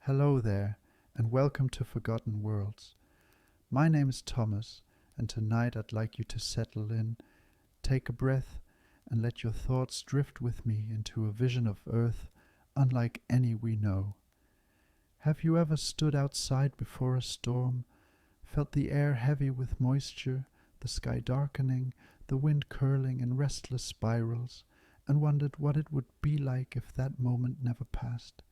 Hello there, and welcome to Forgotten Worlds. My name is Thomas, and tonight I'd like you to settle in, take a breath, and let your thoughts drift with me into a vision of Earth unlike any we know. Have you ever stood outside before a storm, felt the air heavy with moisture, the sky darkening, the wind curling in restless spirals, and wondered what it would be like if that moment never passed?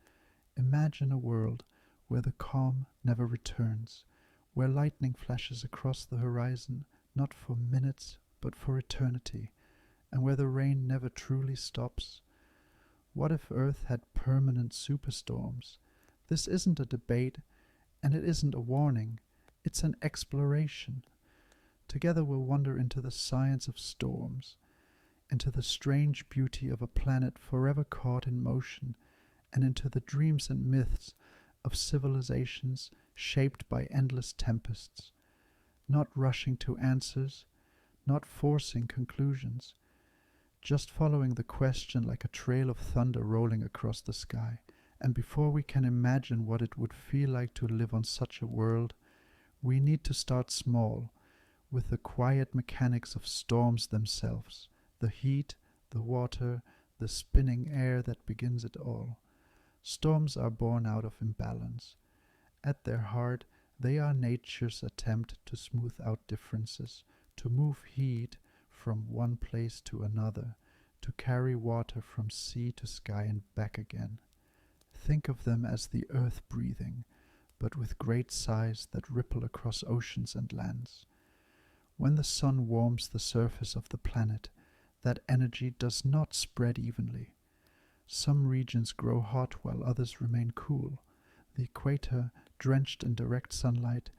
Imagine a world where the calm never returns, where lightning flashes across the horizon not for minutes but for eternity, and where the rain never truly stops. What if Earth had permanent superstorms? This isn't a debate, and it isn't a warning, it's an exploration. Together we'll wander into the science of storms, into the strange beauty of a planet forever caught in motion, and into the dreams and myths of civilizations shaped by endless tempests, not rushing to answers, not forcing conclusions, just following the question like a trail of thunder rolling across the sky. And before we can imagine what it would feel like to live on such a world, we need to start small, with the quiet mechanics of storms themselves, the heat, the water, the spinning air that begins it all. Storms are born out of imbalance. At their heart, they are nature's attempt to smooth out differences, to move heat from one place to another, to carry water from sea to sky and back again. Think of them as the earth breathing, but with great sighs that ripple across oceans and lands. When the sun warms the surface of the planet, that energy does not spread evenly. Some regions grow hot while others remain cool. The equator, drenched in direct sunlight,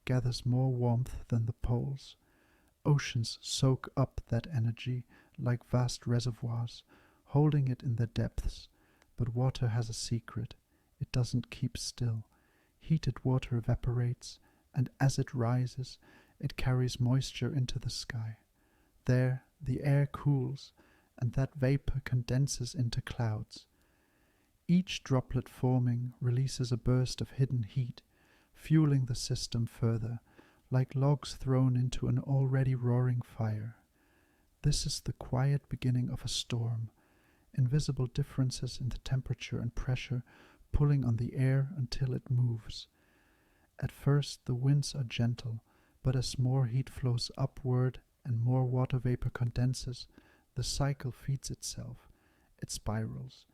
gathers more warmth than the poles. Oceans soak up that energy like vast reservoirs, holding it in their depths. But water has a secret. It doesn't keep still. Heated water evaporates, and as it rises, it carries moisture into the sky. There, the air cools, and that vapor condenses into clouds. Each droplet forming releases a burst of hidden heat, fueling the system further, like logs thrown into an already roaring fire. This is the quiet beginning of a storm, invisible differences in the temperature and pressure pulling on the air until it moves. At first the winds are gentle, but as more heat flows upward and more water vapor condenses, the cycle feeds itself. It spirals.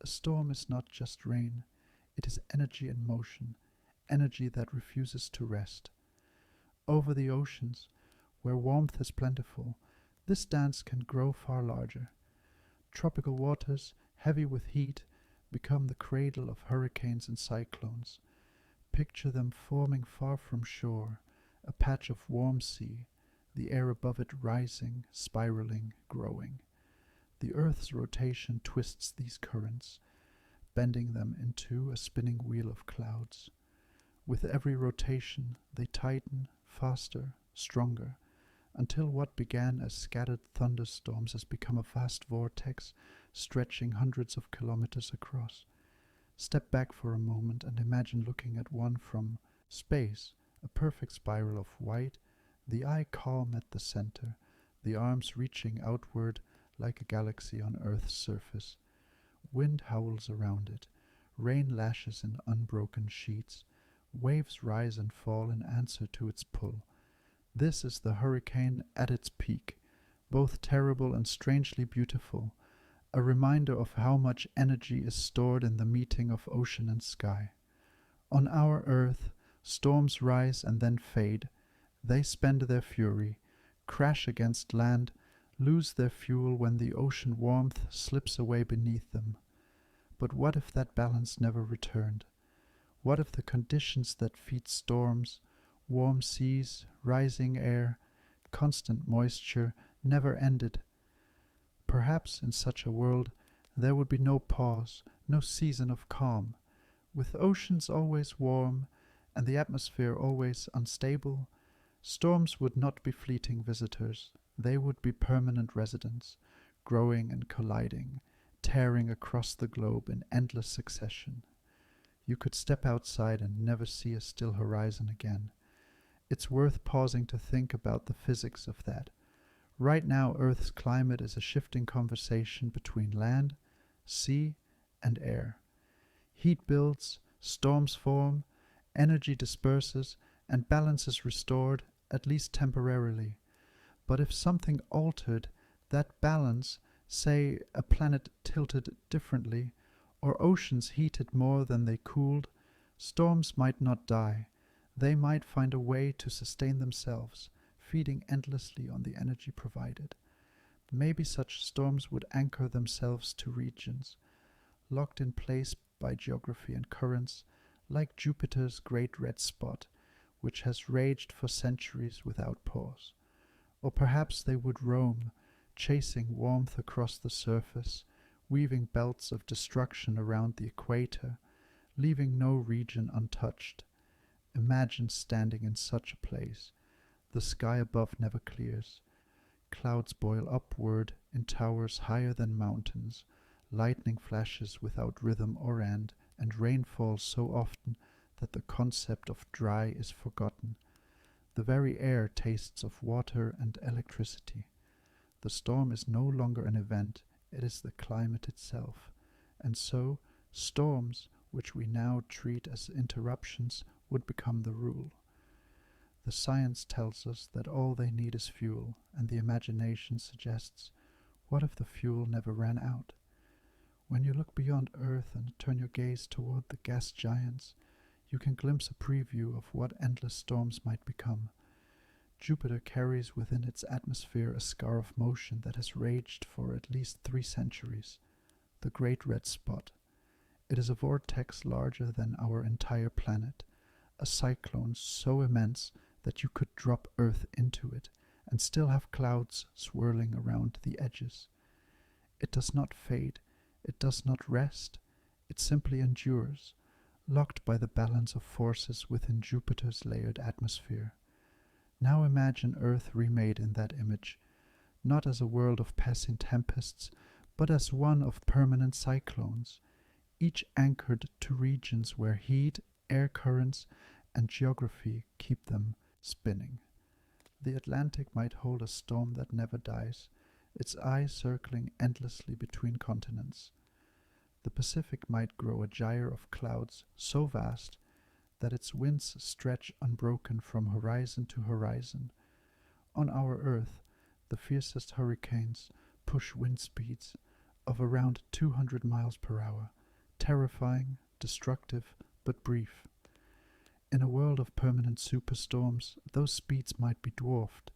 A storm is not just rain. It is energy in motion, energy that refuses to rest. Over the oceans, where warmth is plentiful, this dance can grow far larger. Tropical waters, heavy with heat, become the cradle of hurricanes and cyclones. Picture them forming far from shore, a patch of warm sea, the air above it rising, spiraling, growing. The Earth's rotation twists these currents, bending them into a spinning wheel of clouds. With every rotation, they tighten, faster, stronger, until what began as scattered thunderstorms has become a vast vortex stretching hundreds of kilometers across. Step back for a moment and imagine looking at one from space, a perfect spiral of white, the eye calm at the center, the arms reaching outward like a galaxy on Earth's surface. Wind howls around it, rain lashes in unbroken sheets, waves rise and fall in answer to its pull. This is the hurricane at its peak, both terrible and strangely beautiful, a reminder of how much energy is stored in the meeting of ocean and sky. On our Earth, storms rise and then fade. They spend their fury, crash against land, lose their fuel when the ocean warmth slips away beneath them. But what if that balance never returned? What if the conditions that feed storms, warm seas, rising air, constant moisture, never ended? Perhaps in such a world there would be no pause, no season of calm. With oceans always warm and the atmosphere always unstable, storms would not be fleeting visitors. They would be permanent residents, growing and colliding, tearing across the globe in endless succession. You could step outside and never see a still horizon again. It's worth pausing to think about the physics of that. Right now, Earth's climate is a shifting conversation between land, sea, and air. Heat builds, storms form, energy disperses, and balance is restored, at least temporarily. But if something altered that balance, say a planet tilted differently, or oceans heated more than they cooled, storms might not die. They might find a way to sustain themselves, feeding endlessly on the energy provided. Maybe such storms would anchor themselves to regions, locked in place by geography and currents, like Jupiter's great red spot, which has raged for centuries without pause. Or perhaps they would roam, chasing warmth across the surface, weaving belts of destruction around the equator, leaving no region untouched. Imagine standing in such a place. The sky above never clears. Clouds boil upward in towers higher than mountains. Lightning flashes without rhythm or end, and rain falls so often that the concept of dry is forgotten. The very air tastes of water and electricity. The storm is no longer an event, it is the climate itself. And so, storms, which we now treat as interruptions, would become the rule. The science tells us that all they need is fuel, and the imagination suggests, what if the fuel never ran out? When you look beyond Earth and turn your gaze toward the gas giants, you can glimpse a preview of what endless storms might become. Jupiter carries within its atmosphere a scar of motion that has raged for at least 3 centuries, the Great Red Spot. It is a vortex larger than our entire planet, a cyclone so immense that you could drop Earth into it and still have clouds swirling around the edges. It does not fade, it does not rest, it simply endures, locked by the balance of forces within Jupiter's layered atmosphere. Now imagine Earth remade in that image, not as a world of passing tempests, but as one of permanent cyclones, each anchored to regions where heat, air currents, and geography keep them spinning. The Atlantic might hold a storm that never dies, its eye circling endlessly between continents. The Pacific might grow a gyre of clouds so vast that its winds stretch unbroken from horizon to horizon. On our Earth, the fiercest hurricanes push wind speeds of around 200 miles per hour, terrifying, destructive, but brief. In a world of permanent superstorms, those speeds might be dwarfed.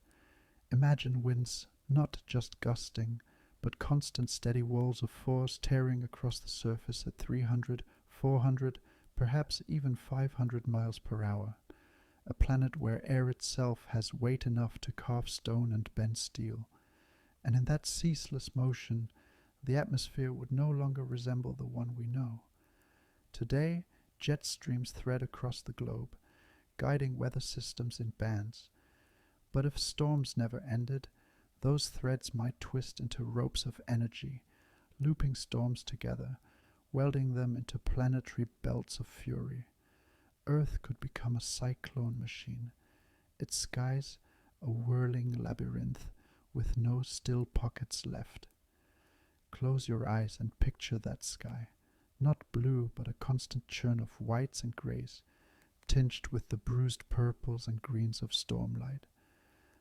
Imagine winds not just gusting, but constant steady walls of force tearing across the surface at 300, 400, perhaps even 500 miles per hour. A planet where air itself has weight enough to carve stone and bend steel. And in that ceaseless motion, the atmosphere would no longer resemble the one we know. Today, jet streams thread across the globe, guiding weather systems in bands. But if storms never ended, those threads might twist into ropes of energy, looping storms together, welding them into planetary belts of fury. Earth could become a cyclone machine, its skies a whirling labyrinth with no still pockets left. Close your eyes and picture that sky, not blue but a constant churn of whites and grays, tinged with the bruised purples and greens of stormlight.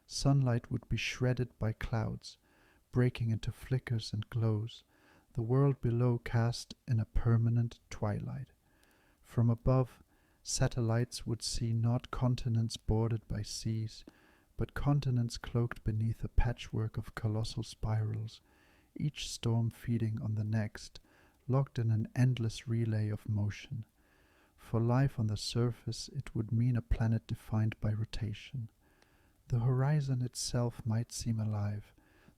Sunlight would be shredded by clouds, breaking into flickers and glows, the world below cast in a permanent twilight. From above, satellites would see not continents bordered by seas, but continents cloaked beneath a patchwork of colossal spirals, each storm feeding on the next, locked in an endless relay of motion. For life on the surface, it would mean a planet defined by rotation. The horizon itself might seem alive,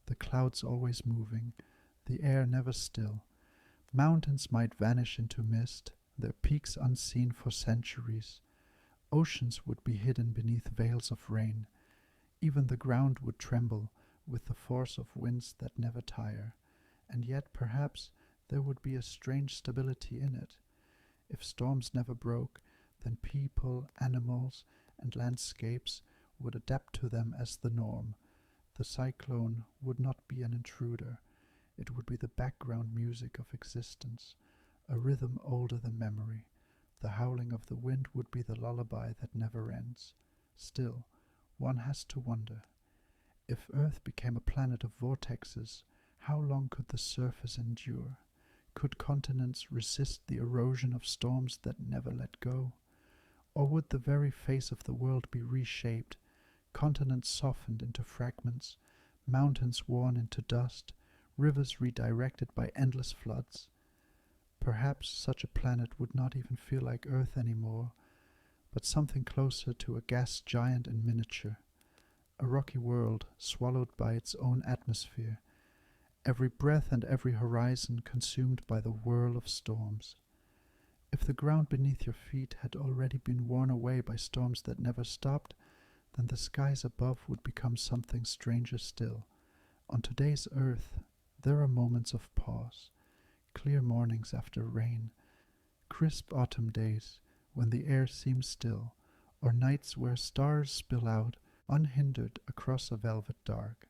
the clouds always moving, the air never still. Mountains might vanish into mist, their peaks unseen for centuries. Oceans would be hidden beneath veils of rain. Even the ground would tremble with the force of winds that never tire. And yet perhaps there would be a strange stability in it. If storms never broke, then people, animals, and landscapes would adapt to them as the norm. The cyclone would not be an intruder, it would be the background music of existence, a rhythm older than memory. The howling of the wind would be the lullaby that never ends. Still, one has to wonder, if Earth became a planet of vortexes, how long could the surface endure? Could continents resist the erosion of storms that never let go? Or would the very face of the world be reshaped, continents softened into fragments, mountains worn into dust, rivers redirected by endless floods? Perhaps such a planet would not even feel like Earth anymore, but something closer to a gas giant in miniature, a rocky world swallowed by its own atmosphere, every breath and every horizon consumed by the whirl of storms. If the ground beneath your feet had already been worn away by storms that never stopped, then the skies above would become something stranger still. On today's Earth, there are moments of pause, clear mornings after rain, crisp autumn days when the air seems still, or nights where stars spill out unhindered across a velvet dark.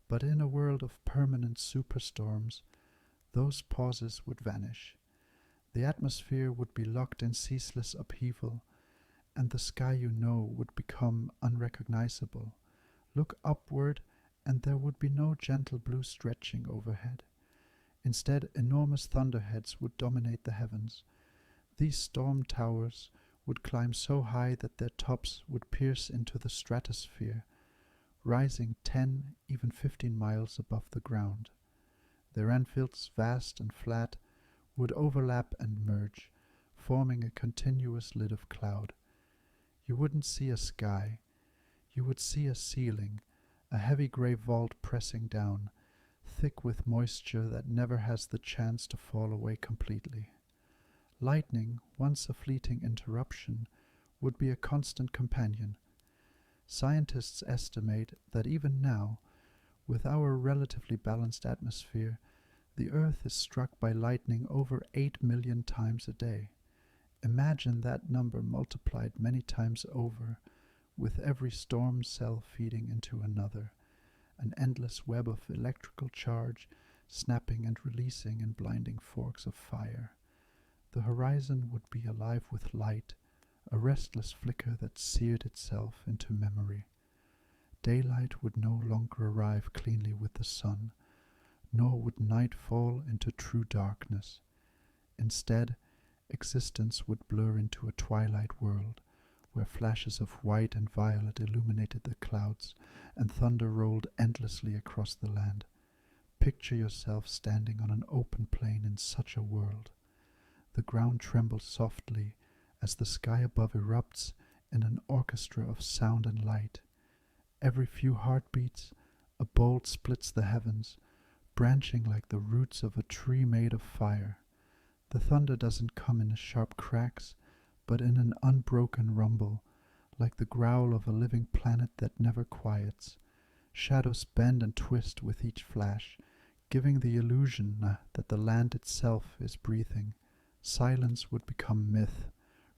But in a world of permanent superstorms, those pauses would vanish. The atmosphere would be locked in ceaseless upheaval, and the sky you know would become unrecognizable. Look upward, and there would be no gentle blue stretching overhead. Instead, enormous thunderheads would dominate the heavens. These storm towers would climb so high that their tops would pierce into the stratosphere, rising 10, even 15 miles above the ground. Their anfields, vast and flat, would overlap and merge, forming a continuous lid of cloud. You wouldn't see a sky. You would see a ceiling, a heavy grey vault pressing down, thick with moisture that never has the chance to fall away completely. Lightning, once a fleeting interruption, would be a constant companion. Scientists estimate that even now, with our relatively balanced atmosphere, the Earth is struck by lightning over 8 million times a day. Imagine that number multiplied many times over, with every storm cell feeding into another, an endless web of electrical charge snapping and releasing in blinding forks of fire. The horizon would be alive with light, a restless flicker that seared itself into memory. Daylight would no longer arrive cleanly with the sun, nor would night fall into true darkness. Instead, existence would blur into a twilight world, where flashes of white and violet illuminated the clouds, and thunder rolled endlessly across the land. Picture yourself standing on an open plain in such a world. The ground trembles softly as the sky above erupts in an orchestra of sound and light. Every few heartbeats, a bolt splits the heavens, branching like the roots of a tree made of fire. The thunder doesn't come in sharp cracks, but in an unbroken rumble, like the growl of a living planet that never quiets. Shadows bend and twist with each flash, giving the illusion that the land itself is breathing. Silence would become myth.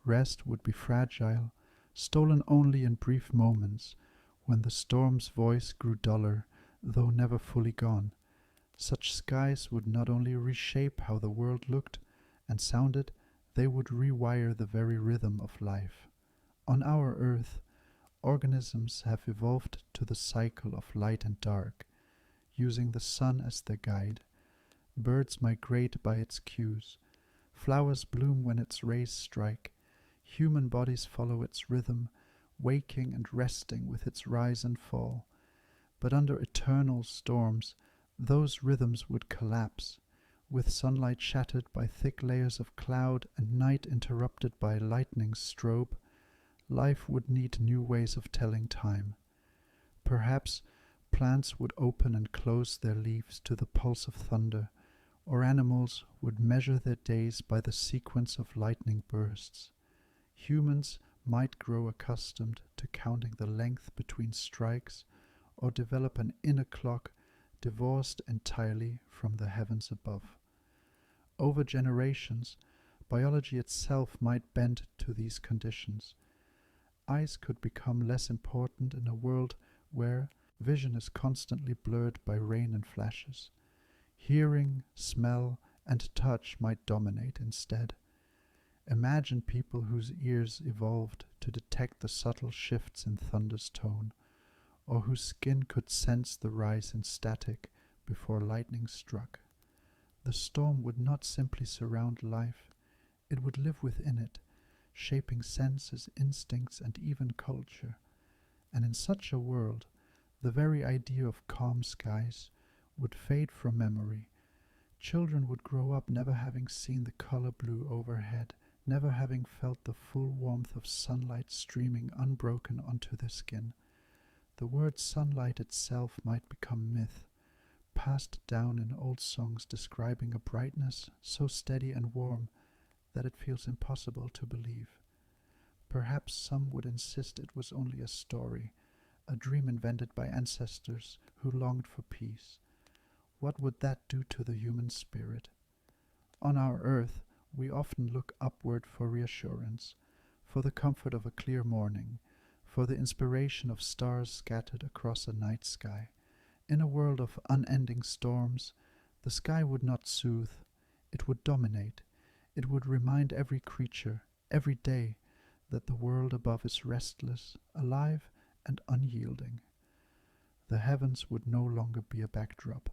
Rest would be fragile, stolen only in brief moments, when the storm's voice grew duller, though never fully gone. Such skies would not only reshape how the world looked and sounded, they would rewire the very rhythm of life. On our Earth, organisms have evolved to the cycle of light and dark, using the sun as their guide. Birds migrate by its cues. Flowers bloom when its rays strike. Human bodies follow its rhythm, waking and resting with its rise and fall. But under eternal storms, those rhythms would collapse, with sunlight shattered by thick layers of cloud and night interrupted by lightning's strobe. Life would need new ways of telling time. Perhaps plants would open and close their leaves to the pulse of thunder, or animals would measure their days by the sequence of lightning bursts. Humans might grow accustomed to counting the length between strikes, or develop an inner clock divorced entirely from the heavens above. Over generations, Biology itself might bend to these conditions. Eyes could become less important in a world where vision is constantly blurred by rain and flashes. Hearing, smell, and touch might dominate instead. Imagine people whose ears evolved to detect the subtle shifts in thunder's tone, or whose skin could sense the rise in static before lightning struck. The storm would not simply surround life, it would live within it, shaping senses, instincts, and even culture. And in such a world, the very idea of calm skies would fade from memory. Children would grow up never having seen the color blue overhead, never having felt the full warmth of sunlight streaming unbroken onto their skin. The word sunlight itself might become myth, passed down in old songs describing a brightness so steady and warm that it feels impossible to believe. Perhaps some would insist it was only a story, a dream invented by ancestors who longed for peace. What would that do to the human spirit? On our earth, we often look upward for reassurance, for the comfort of a clear morning, for the inspiration of stars scattered across a night sky. In a world of unending storms, the sky would not soothe, it would dominate. It would remind every creature, every day, that the world above is restless, alive, and unyielding. The heavens would no longer be a backdrop.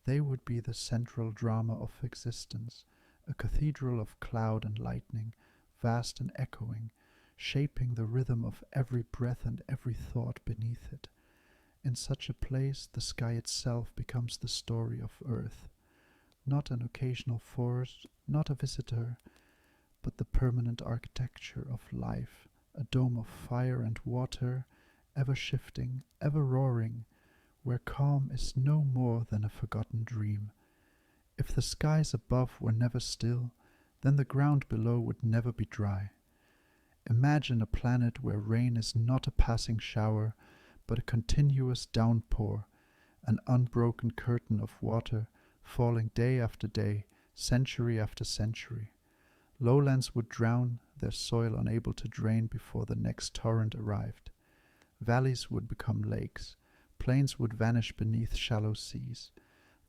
They would be the central drama of existence, a cathedral of cloud and lightning, vast and echoing, shaping the rhythm of every breath and every thought beneath it. In such a place, the sky itself becomes the story of Earth, not an occasional force, not a visitor, but the permanent architecture of life, a dome of fire and water, ever shifting, ever roaring, where calm is no more than a forgotten dream. If the skies above were never still, then the ground below would never be dry. Imagine a planet where rain is not a passing shower, but a continuous downpour, an unbroken curtain of water falling day after day, century after century. Lowlands would drown, their soil unable to drain before the next torrent arrived. Valleys would become lakes, plains would vanish beneath shallow seas.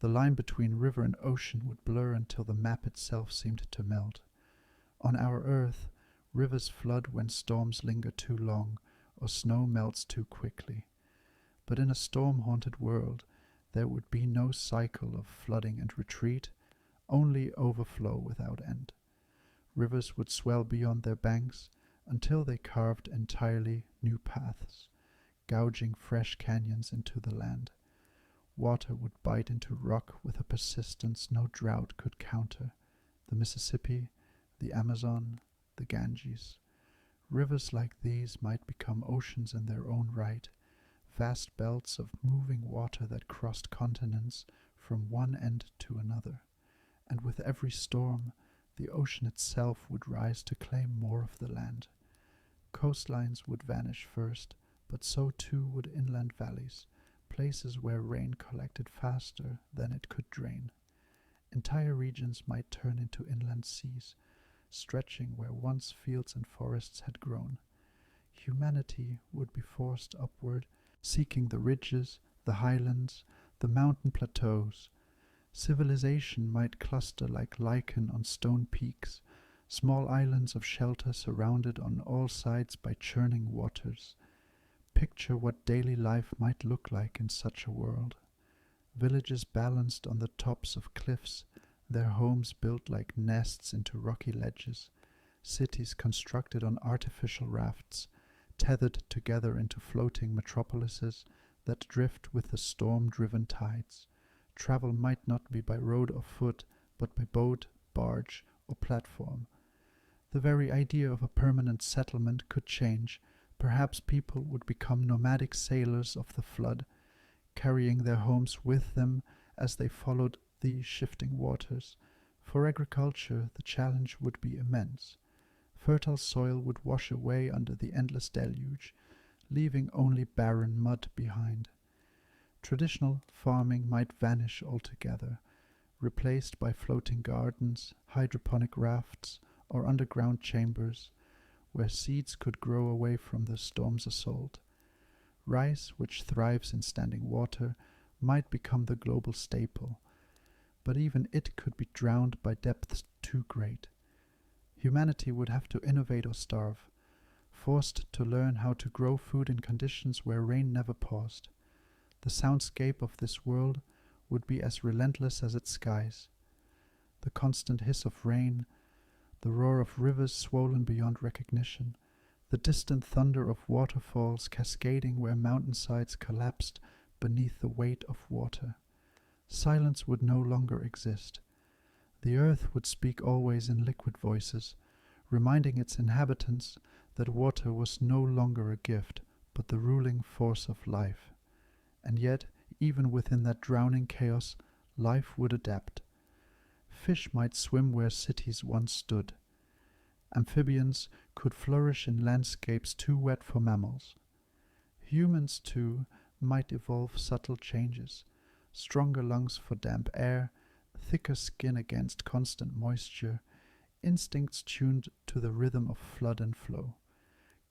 The line between river and ocean would blur until the map itself seemed to melt. On our earth, rivers flood when storms linger too long, or snow melts too quickly. But in a storm-haunted world, there would be no cycle of flooding and retreat, only overflow without end. Rivers would swell beyond their banks until they carved entirely new paths, gouging fresh canyons into the land. Water would bite into rock with a persistence no drought could counter. The Mississippi, the Amazon, the Ganges. Rivers like these might become oceans in their own right, vast belts of moving water that crossed continents from one end to another. And with every storm, the ocean itself would rise to claim more of the land. Coastlines would vanish first, but so too would inland valleys, places where rain collected faster than it could drain. Entire regions might turn into inland seas, stretching where once fields and forests had grown. Humanity would be forced upward, seeking the ridges, the highlands, the mountain plateaus. Civilization might cluster like lichen on stone peaks, small islands of shelter surrounded on all sides by churning waters. Picture what daily life might look like in such a world. Villages balanced on the tops of cliffs, their homes built like nests into rocky ledges, cities constructed on artificial rafts, tethered together into floating metropolises that drift with the storm-driven tides. Travel might not be by road or foot, but by boat, barge, or platform. The very idea of a permanent settlement could change. Perhaps people would become nomadic sailors of the flood, carrying their homes with them as they followed the shifting waters. For agriculture, the challenge would be immense. Fertile soil would wash away under the endless deluge, leaving only barren mud behind. Traditional farming might vanish altogether, replaced by floating gardens, hydroponic rafts, or underground chambers where seeds could grow away from the storm's assault. Rice, which thrives in standing water, might become the global staple, but even it could be drowned by depths too great. Humanity would have to innovate or starve, forced to learn how to grow food in conditions where rain never paused. The soundscape of this world would be as relentless as its skies. The constant hiss of rain, the roar of rivers swollen beyond recognition, the distant thunder of waterfalls cascading where mountainsides collapsed beneath the weight of water. Silence would no longer exist. The earth would speak always in liquid voices, reminding its inhabitants that water was no longer a gift, but the ruling force of life. And yet, even within that drowning chaos, life would adapt. Fish might swim where cities once stood. Amphibians could flourish in landscapes too wet for mammals. Humans, too, might evolve subtle changes: stronger lungs for damp air, thicker skin against constant moisture, instincts tuned to the rhythm of flood and flow.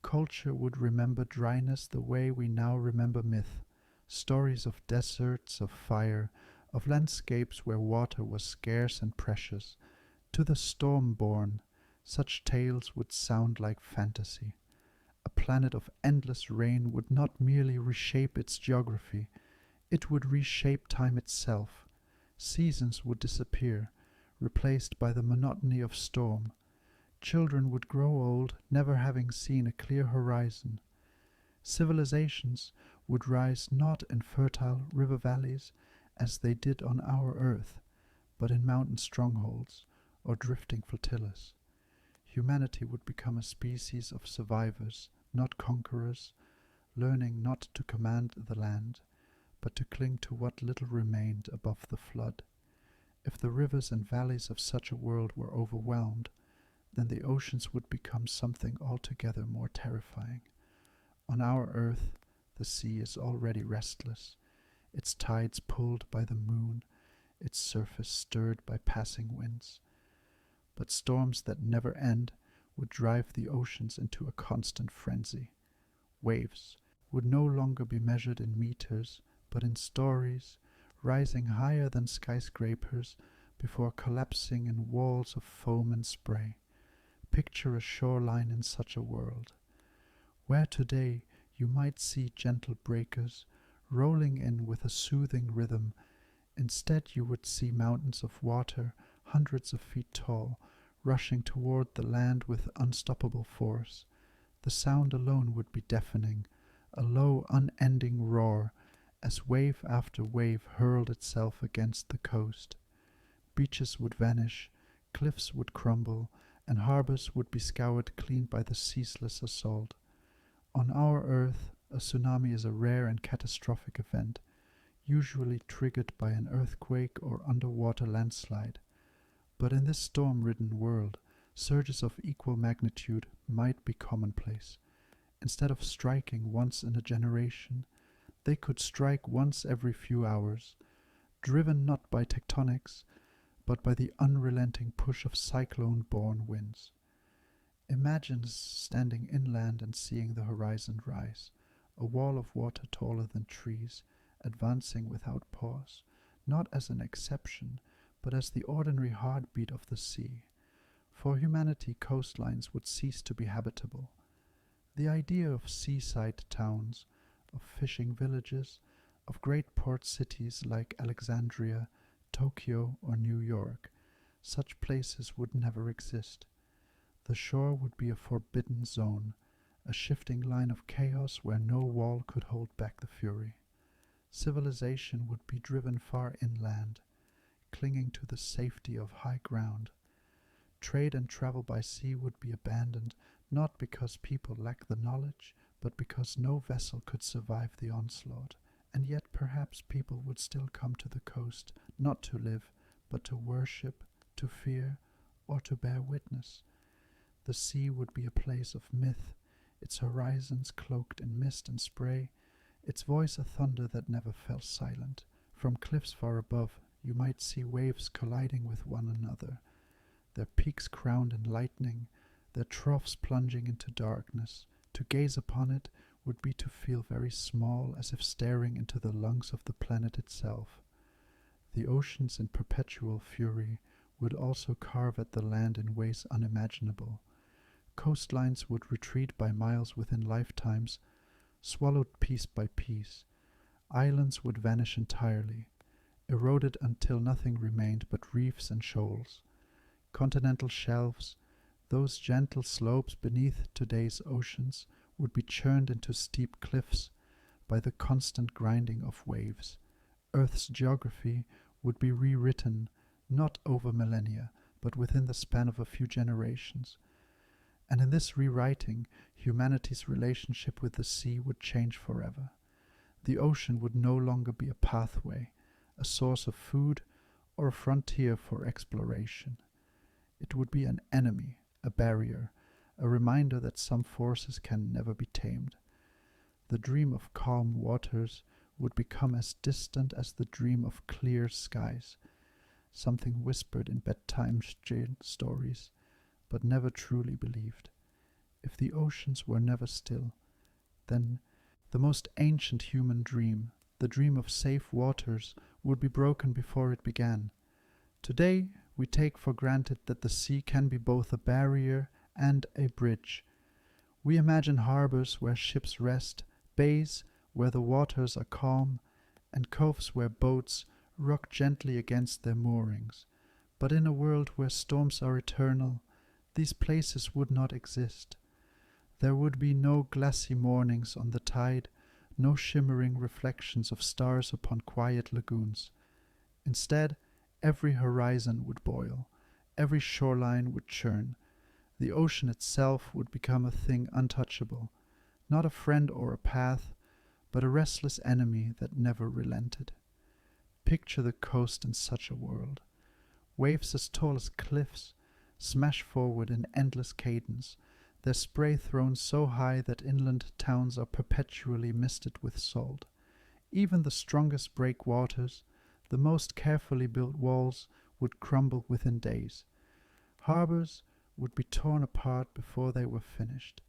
Culture would remember dryness the way we now remember myth, stories of deserts of fire, of landscapes where water was scarce and precious. To the storm-born, such tales would sound like fantasy. A planet of endless rain would not merely reshape its geography, it would reshape time itself. Seasons would disappear, replaced by the monotony of storm. Children would grow old, never having seen a clear horizon. Civilizations would rise not in fertile river valleys, as they did on our earth, but in mountain strongholds or drifting flotillas. Humanity would become a species of survivors, not conquerors, learning not to command the land, but to cling to what little remained above the flood. If the rivers and valleys of such a world were overwhelmed, then the oceans would become something altogether more terrifying. On our earth, the sea is already restless, its tides pulled by the moon, its surface stirred by passing winds. But storms that never end would drive the oceans into a constant frenzy. Waves would no longer be measured in meters, but in stories, rising higher than skyscrapers before collapsing in walls of foam and spray. Picture a shoreline in such a world, where today you might see gentle breakers rolling in with a soothing rhythm. Instead you would see mountains of water, hundreds of feet tall, rushing toward the land with unstoppable force. The sound alone would be deafening, a low, unending roar, as wave after wave hurled itself against the coast. Beaches would vanish, cliffs would crumble, and harbors would be scoured clean by the ceaseless assault. On our earth, a tsunami is a rare and catastrophic event, usually triggered by an earthquake or underwater landslide. But in this storm-ridden world, surges of equal magnitude might be commonplace. Instead of striking once in a generation, they could strike once every few hours, driven not by tectonics, but by the unrelenting push of cyclone-borne winds. Imagine standing inland and seeing the horizon rise, a wall of water taller than trees, advancing without pause, not as an exception, but as the ordinary heartbeat of the sea. For humanity, coastlines would cease to be habitable. The idea of seaside towns, of fishing villages, of great port cities like Alexandria, Tokyo, or New York, such places would never exist. The shore would be a forbidden zone, a shifting line of chaos where no wall could hold back the fury. Civilization would be driven far inland, clinging to the safety of high ground. Trade and travel by sea would be abandoned, not because people lack the knowledge, but because no vessel could survive the onslaught. And yet perhaps people would still come to the coast, not to live, but to worship, to fear, or to bear witness. The sea would be a place of myth, its horizons cloaked in mist and spray, its voice a thunder that never fell silent. From cliffs far above, you might see waves colliding with one another, their peaks crowned in lightning, their troughs plunging into darkness. To gaze upon it would be to feel very small, as if staring into the lungs of the planet itself. The oceans in perpetual fury would also carve at the land in ways unimaginable. Coastlines would retreat by miles within lifetimes, swallowed piece by piece. Islands would vanish entirely, eroded until nothing remained but reefs and shoals. Continental shelves, those gentle slopes beneath today's oceans, would be churned into steep cliffs by the constant grinding of waves. Earth's geography would be rewritten, not over millennia, but within the span of a few generations. And in this rewriting, humanity's relationship with the sea would change forever. The ocean would no longer be a pathway, a source of food, or a frontier for exploration. It would be an enemy, a barrier, a reminder that some forces can never be tamed. The dream of calm waters would become as distant as the dream of clear skies, something whispered in bedtime stories, but never truly believed. If the oceans were never still, then the most ancient human dream, the dream of safe waters, would be broken before it began. Today, we take for granted that the sea can be both a barrier and a bridge. We imagine harbors where ships rest, bays where the waters are calm, and coves where boats rock gently against their moorings. But in a world where storms are eternal, these places would not exist. There would be no glassy mornings on the tide, no shimmering reflections of stars upon quiet lagoons. Instead, every horizon would boil, every shoreline would churn. The ocean itself would become a thing untouchable, not a friend or a path, but a restless enemy that never relented. Picture the coast in such a world. Waves as tall as cliffs smash forward in endless cadence, their spray thrown so high that inland towns are perpetually misted with salt. Even the strongest breakwaters, the most carefully built walls, would crumble within days. Harbors would be torn apart before they were finished.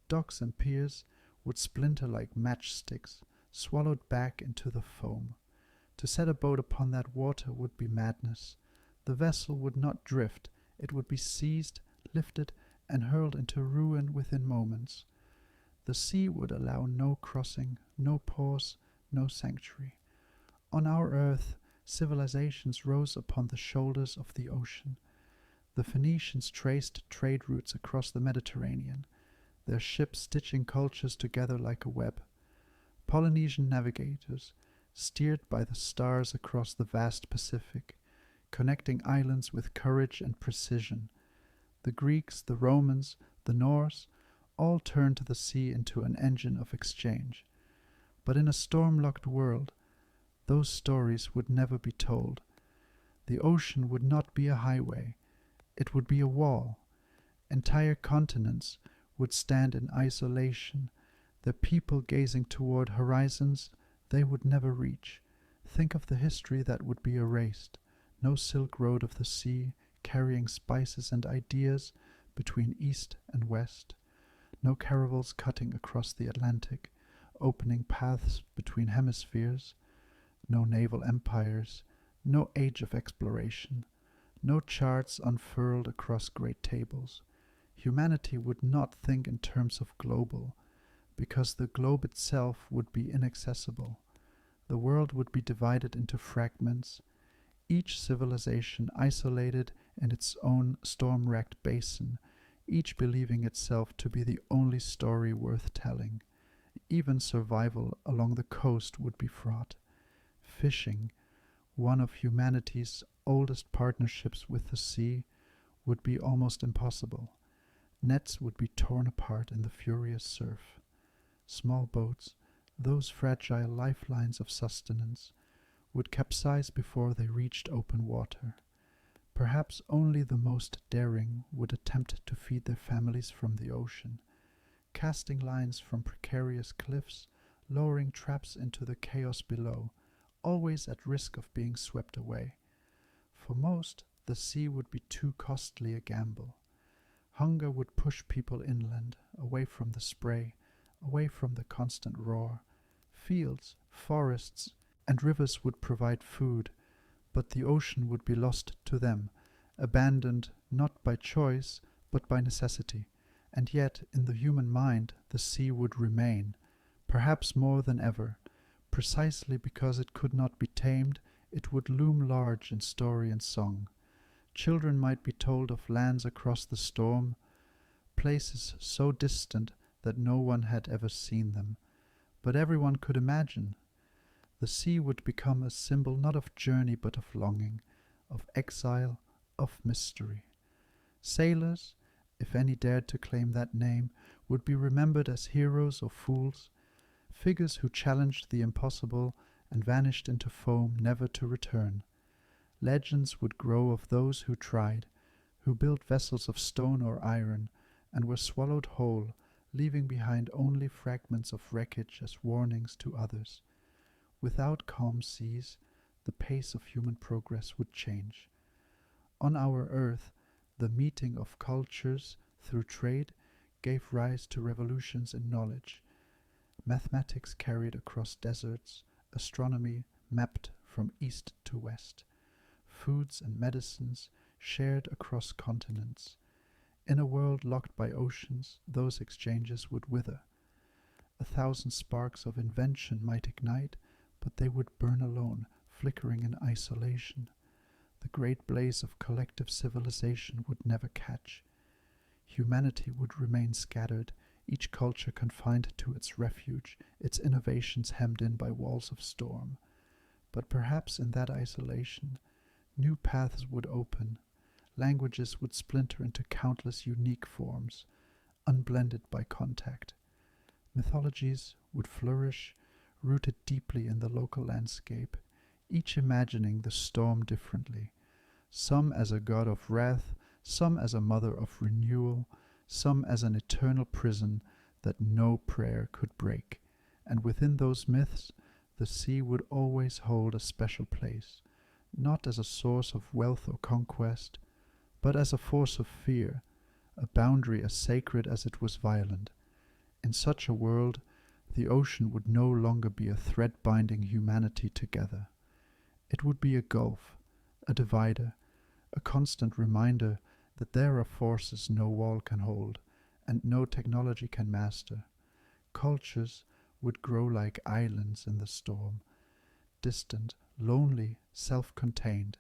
Docks and piers would splinter like matchsticks, swallowed back into the foam. To set a boat upon that water would be madness. The vessel would not drift, it would be seized, lifted, and hurled into ruin within moments. The sea would allow no crossing, no pause, no sanctuary. On our earth, civilizations rose upon the shoulders of the ocean. The Phoenicians traced trade routes across the Mediterranean, their ships stitching cultures together like a web. Polynesian navigators steered by the stars across the vast Pacific, connecting islands with courage and precision. The Greeks, the Romans, the Norse, all turned to the sea into an engine of exchange. But in a storm-locked world, those stories would never be told. The ocean would not be a highway, it would be a wall. Entire continents would stand in isolation, their people gazing toward horizons they would never reach. Think of the history that would be erased. No Silk Road of the sea, carrying spices and ideas between east and west. No caravels cutting across the Atlantic, opening paths between hemispheres. No naval empires, no age of exploration. No charts unfurled across great tables. Humanity would not think in terms of global, because the globe itself would be inaccessible. The world would be divided into fragments, each civilization isolated in its own storm-racked basin, each believing itself to be the only story worth telling. Even survival along the coast would be fraught. Fishing, one of humanity's oldest partnerships with the sea, would be almost impossible. Nets would be torn apart in the furious surf. Small boats, those fragile lifelines of sustenance, would capsize before they reached open water. Perhaps only the most daring would attempt to feed their families from the ocean, casting lines from precarious cliffs, lowering traps into the chaos below, always at risk of being swept away. For most, the sea would be too costly a gamble. Hunger would push people inland, away from the spray, away from the constant roar. Fields, forests, and rivers would provide food, but the ocean would be lost to them, abandoned not by choice, but by necessity. And yet, in the human mind, the sea would remain, perhaps more than ever. Precisely because it could not be tamed, it would loom large in story and song. Children might be told of lands across the storm, places so distant that no one had ever seen them. But everyone could imagine. The sea would become a symbol not of journey but of longing, of exile, of mystery. Sailors, if any dared to claim that name, would be remembered as heroes or fools, figures who challenged the impossible and vanished into foam never to return. Legends would grow of those who tried, who built vessels of stone or iron, and were swallowed whole, leaving behind only fragments of wreckage as warnings to others. Without calm seas, the pace of human progress would change. On our earth, the meeting of cultures through trade gave rise to revolutions in knowledge. Mathematics carried across deserts, astronomy mapped from east to west. Foods and medicines shared across continents. In a world locked by oceans, those exchanges would wither. 1,000 sparks of invention might ignite, but they would burn alone, flickering in isolation. The great blaze of collective civilization would never catch. Humanity would remain scattered, each culture confined to its refuge, its innovations hemmed in by walls of storm. But perhaps in that isolation, new paths would open. Languages would splinter into countless unique forms, unblended by contact. Mythologies would flourish, rooted deeply in the local landscape, each imagining the storm differently, some as a god of wrath, some as a mother of renewal, some as an eternal prison that no prayer could break. And within those myths, the sea would always hold a special place, not as a source of wealth or conquest, but as a force of fear, a boundary as sacred as it was violent. In such a world, the ocean would no longer be a thread binding humanity together. It would be a gulf, a divider, a constant reminder that there are forces no wall can hold and no technology can master. Cultures would grow like islands in the storm, distant, lonely, self-contained,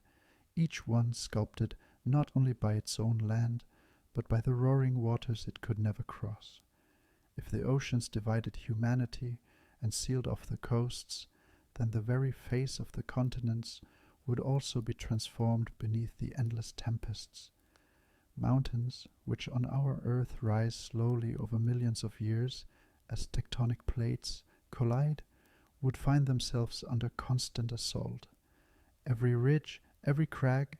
each one sculpted not only by its own land, but by the roaring waters it could never cross. If the oceans divided humanity and sealed off the coasts, then the very face of the continents would also be transformed beneath the endless tempests. Mountains, which on our earth rise slowly over millions of years as tectonic plates collide, would find themselves under constant assault. Every ridge, every crag,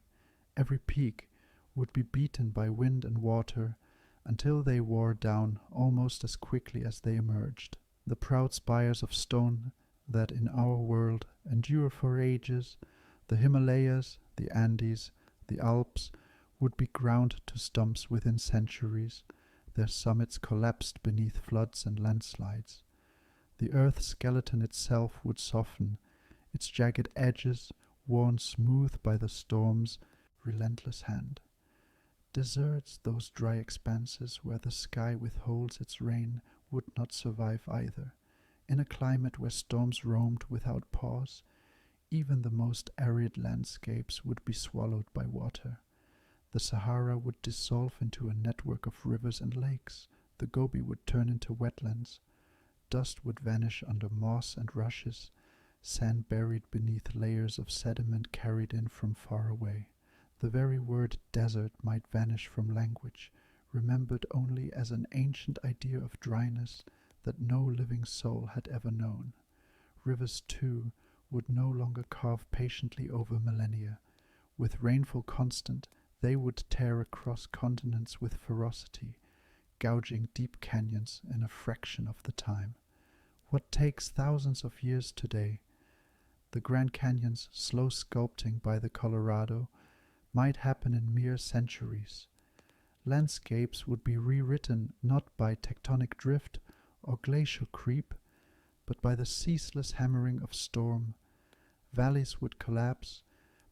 every peak would be beaten by wind and water until they wore down almost as quickly as they emerged. The proud spires of stone that in our world endure for ages, the Himalayas, the Andes, the Alps, would be ground to stumps within centuries, their summits collapsed beneath floods and landslides. The earth's skeleton itself would soften, its jagged edges worn smooth by the storm's relentless hand. Deserts, those dry expanses where the sky withholds its rain, would not survive either. In a climate where storms roamed without pause, even the most arid landscapes would be swallowed by water. The Sahara would dissolve into a network of rivers and lakes. The Gobi would turn into wetlands. Dust would vanish under moss and rushes, sand buried beneath layers of sediment carried in from far away. The very word desert might vanish from language, remembered only as an ancient idea of dryness that no living soul had ever known. Rivers, too, would no longer carve patiently over millennia. With rainfall constant, they would tear across continents with ferocity, gouging deep canyons in a fraction of the time. What takes thousands of years today, the Grand Canyon's slow sculpting by the Colorado, might happen in mere centuries. Landscapes would be rewritten not by tectonic drift or glacial creep, but by the ceaseless hammering of storm. Valleys would collapse,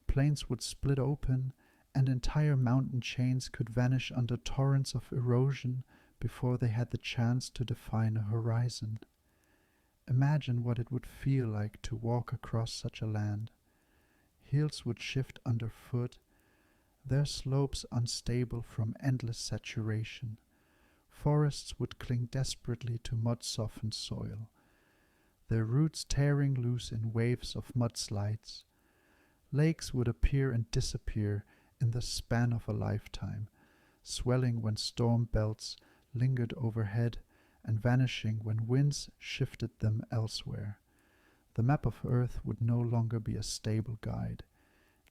plains would split open, and entire mountain chains could vanish under torrents of erosion before they had the chance to define a horizon. Imagine what it would feel like to walk across such a land. Hills would shift underfoot, their slopes unstable from endless saturation. Forests would cling desperately to mud-softened soil, their roots tearing loose in waves of mudslides. Lakes would appear and disappear in the span of a lifetime, swelling when storm belts lingered overhead and vanishing when winds shifted them elsewhere. The map of Earth would no longer be a stable guide.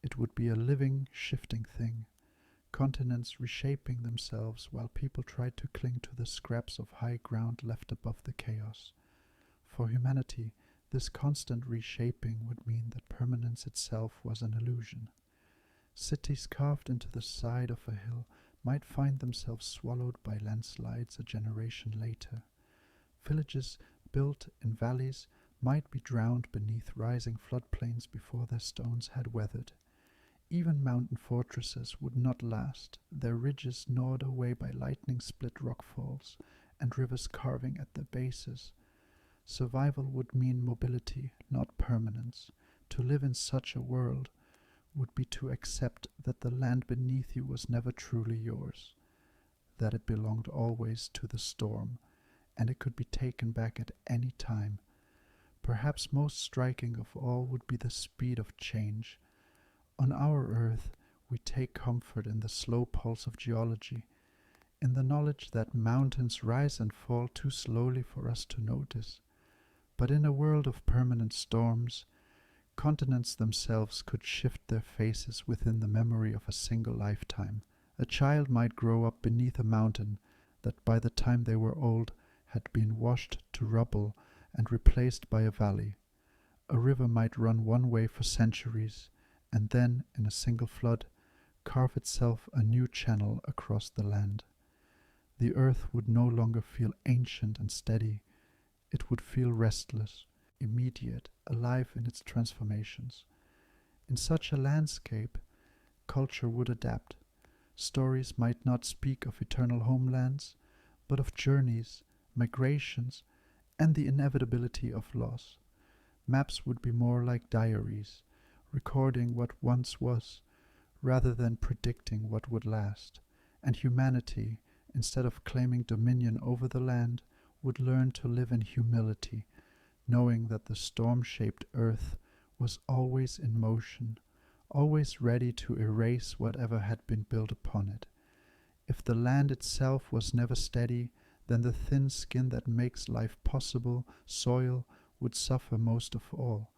It would be a living, shifting thing, continents reshaping themselves while people tried to cling to the scraps of high ground left above the chaos. For humanity, this constant reshaping would mean that permanence itself was an illusion. Cities carved into the side of a hill might find themselves swallowed by landslides a generation later. Villages built in valleys might be drowned beneath rising floodplains before their stones had weathered. Even mountain fortresses would not last, their ridges gnawed away by lightning-split rockfalls and rivers carving at their bases. Survival would mean mobility, not permanence. To live in such a world would be to accept that the land beneath you was never truly yours, that it belonged always to the storm, and it could be taken back at any time. Perhaps most striking of all would be the speed of change. On our Earth, we take comfort in the slow pulse of geology, in the knowledge that mountains rise and fall too slowly for us to notice. But in a world of permanent storms, continents themselves could shift their faces within the memory of a single lifetime. A child might grow up beneath a mountain that by the time they were old had been washed to rubble and replaced by a valley. A river might run one way for centuries, and then, in a single flood, carve itself a new channel across the land. The earth would no longer feel ancient and steady. It would feel restless, immediate, alive in its transformations. In such a landscape, culture would adapt. Stories might not speak of eternal homelands, but of journeys, migrations, and the inevitability of loss. Maps would be more like diaries, recording what once was, rather than predicting what would last. And humanity, instead of claiming dominion over the land, would learn to live in humility, knowing that the storm-shaped earth was always in motion, always ready to erase whatever had been built upon it. If the land itself was never steady, then the thin skin that makes life possible, soil, would suffer most of all.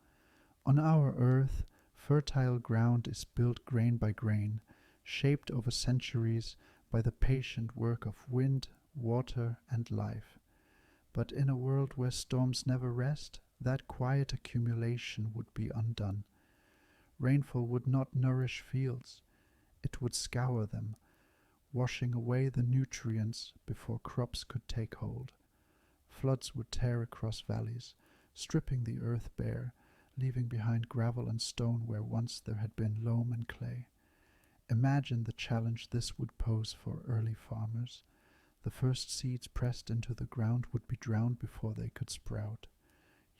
On our earth, fertile ground is built grain by grain, shaped over centuries by the patient work of wind, water, and life. But in a world where storms never rest, that quiet accumulation would be undone. Rainfall would not nourish fields, it would scour them, washing away the nutrients before crops could take hold. Floods would tear across valleys, stripping the earth bare, leaving behind gravel and stone where once there had been loam and clay. Imagine the challenge this would pose for early farmers. The first seeds pressed into the ground would be drowned before they could sprout.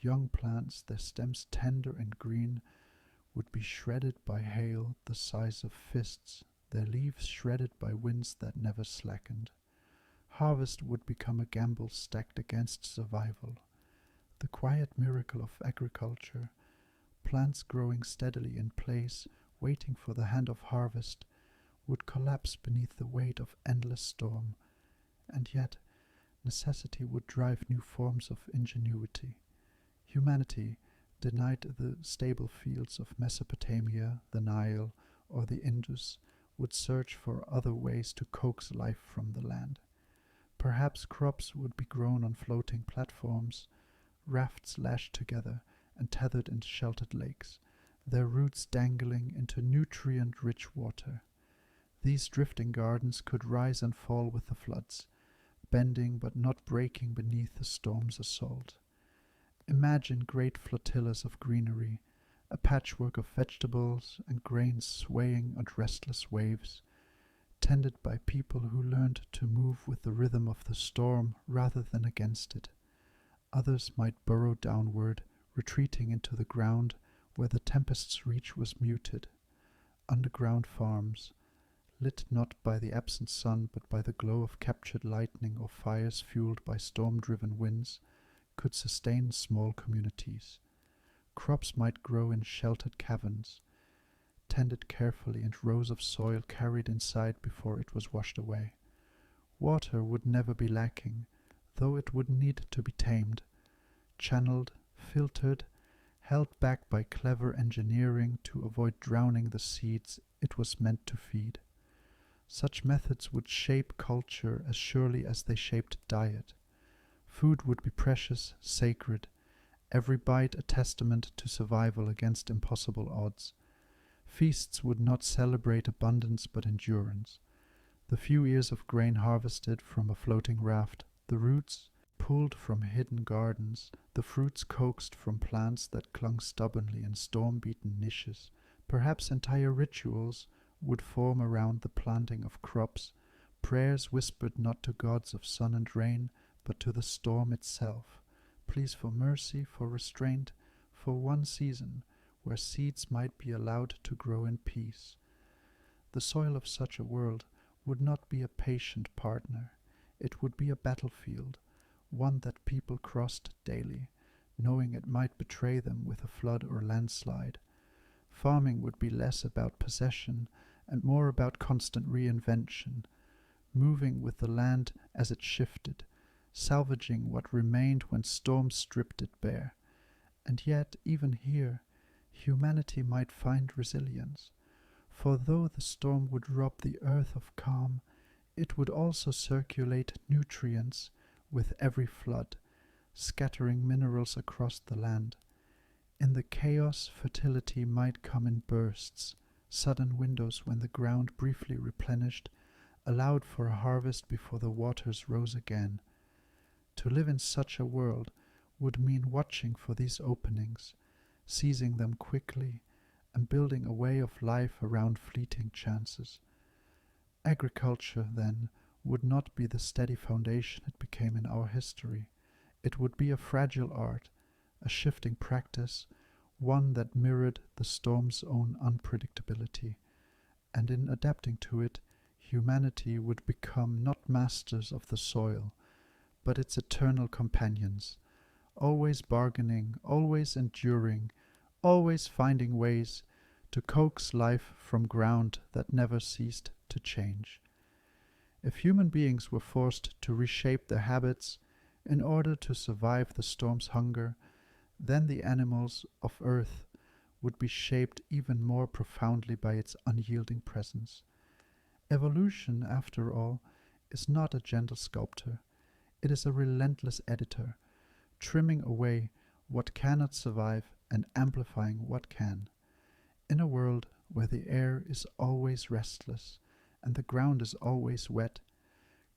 Young plants, their stems tender and green, would be shredded by hail the size of fists, their leaves shredded by winds that never slackened. Harvest would become a gamble stacked against survival. The quiet miracle of agriculture, plants growing steadily in place, waiting for the hand of harvest, would collapse beneath the weight of endless storm. And yet, necessity would drive new forms of ingenuity. Humanity, denied the stable fields of Mesopotamia, the Nile, or the Indus, would search for other ways to coax life from the land. Perhaps crops would be grown on floating platforms, rafts lashed together and tethered in sheltered lakes, their roots dangling into nutrient-rich water. These drifting gardens could rise and fall with the floods, bending but not breaking beneath the storm's assault. Imagine great flotillas of greenery, a patchwork of vegetables and grains swaying on restless waves, tended by people who learned to move with the rhythm of the storm rather than against it. Others might burrow downward, retreating into the ground where the tempest's reach was muted. Underground farms, lit not by the absent sun but by the glow of captured lightning or fires fueled by storm-driven winds, could sustain small communities. Crops might grow in sheltered caverns, tended carefully and rows of soil carried inside before it was washed away. Water would never be lacking, though it would need to be tamed, channeled, filtered, held back by clever engineering to avoid drowning the seeds it was meant to feed. Such methods would shape culture as surely as they shaped diet. Food would be precious, sacred, every bite a testament to survival against impossible odds. Feasts would not celebrate abundance but endurance. The few ears of grain harvested from a floating raft, the roots pulled from hidden gardens, the fruits coaxed from plants that clung stubbornly in storm-beaten niches. Perhaps entire rituals would form around the planting of crops, prayers whispered not to gods of sun and rain, but to the storm itself. Pleas for mercy, for restraint, for one season, where seeds might be allowed to grow in peace. The soil of such a world would not be a patient partner. It would be a battlefield, one that people crossed daily, knowing it might betray them with a flood or landslide. Farming would be less about possession and more about constant reinvention, moving with the land as it shifted, salvaging what remained when storms stripped it bare. And yet, even here, humanity might find resilience, for though the storm would rob the earth of calm, it would also circulate nutrients with every flood, scattering minerals across the land. In the chaos, fertility might come in bursts, sudden windows when the ground briefly replenished, allowed for a harvest before the waters rose again. To live in such a world would mean watching for these openings, seizing them quickly, and building a way of life around fleeting chances. Agriculture, then, would not be the steady foundation it became in our history. It would be a fragile art, a shifting practice, one that mirrored the storm's own unpredictability, and in adapting to it, humanity would become not masters of the soil, but its eternal companions, always bargaining, always enduring, always finding ways to coax life from ground that never ceased to change. If human beings were forced to reshape their habits in order to survive the storm's hunger, then the animals of earth would be shaped even more profoundly by its unyielding presence. Evolution, after all, is not a gentle sculptor. It is a relentless editor, trimming away what cannot survive and amplifying what can. In a world where the air is always restless and the ground is always wet,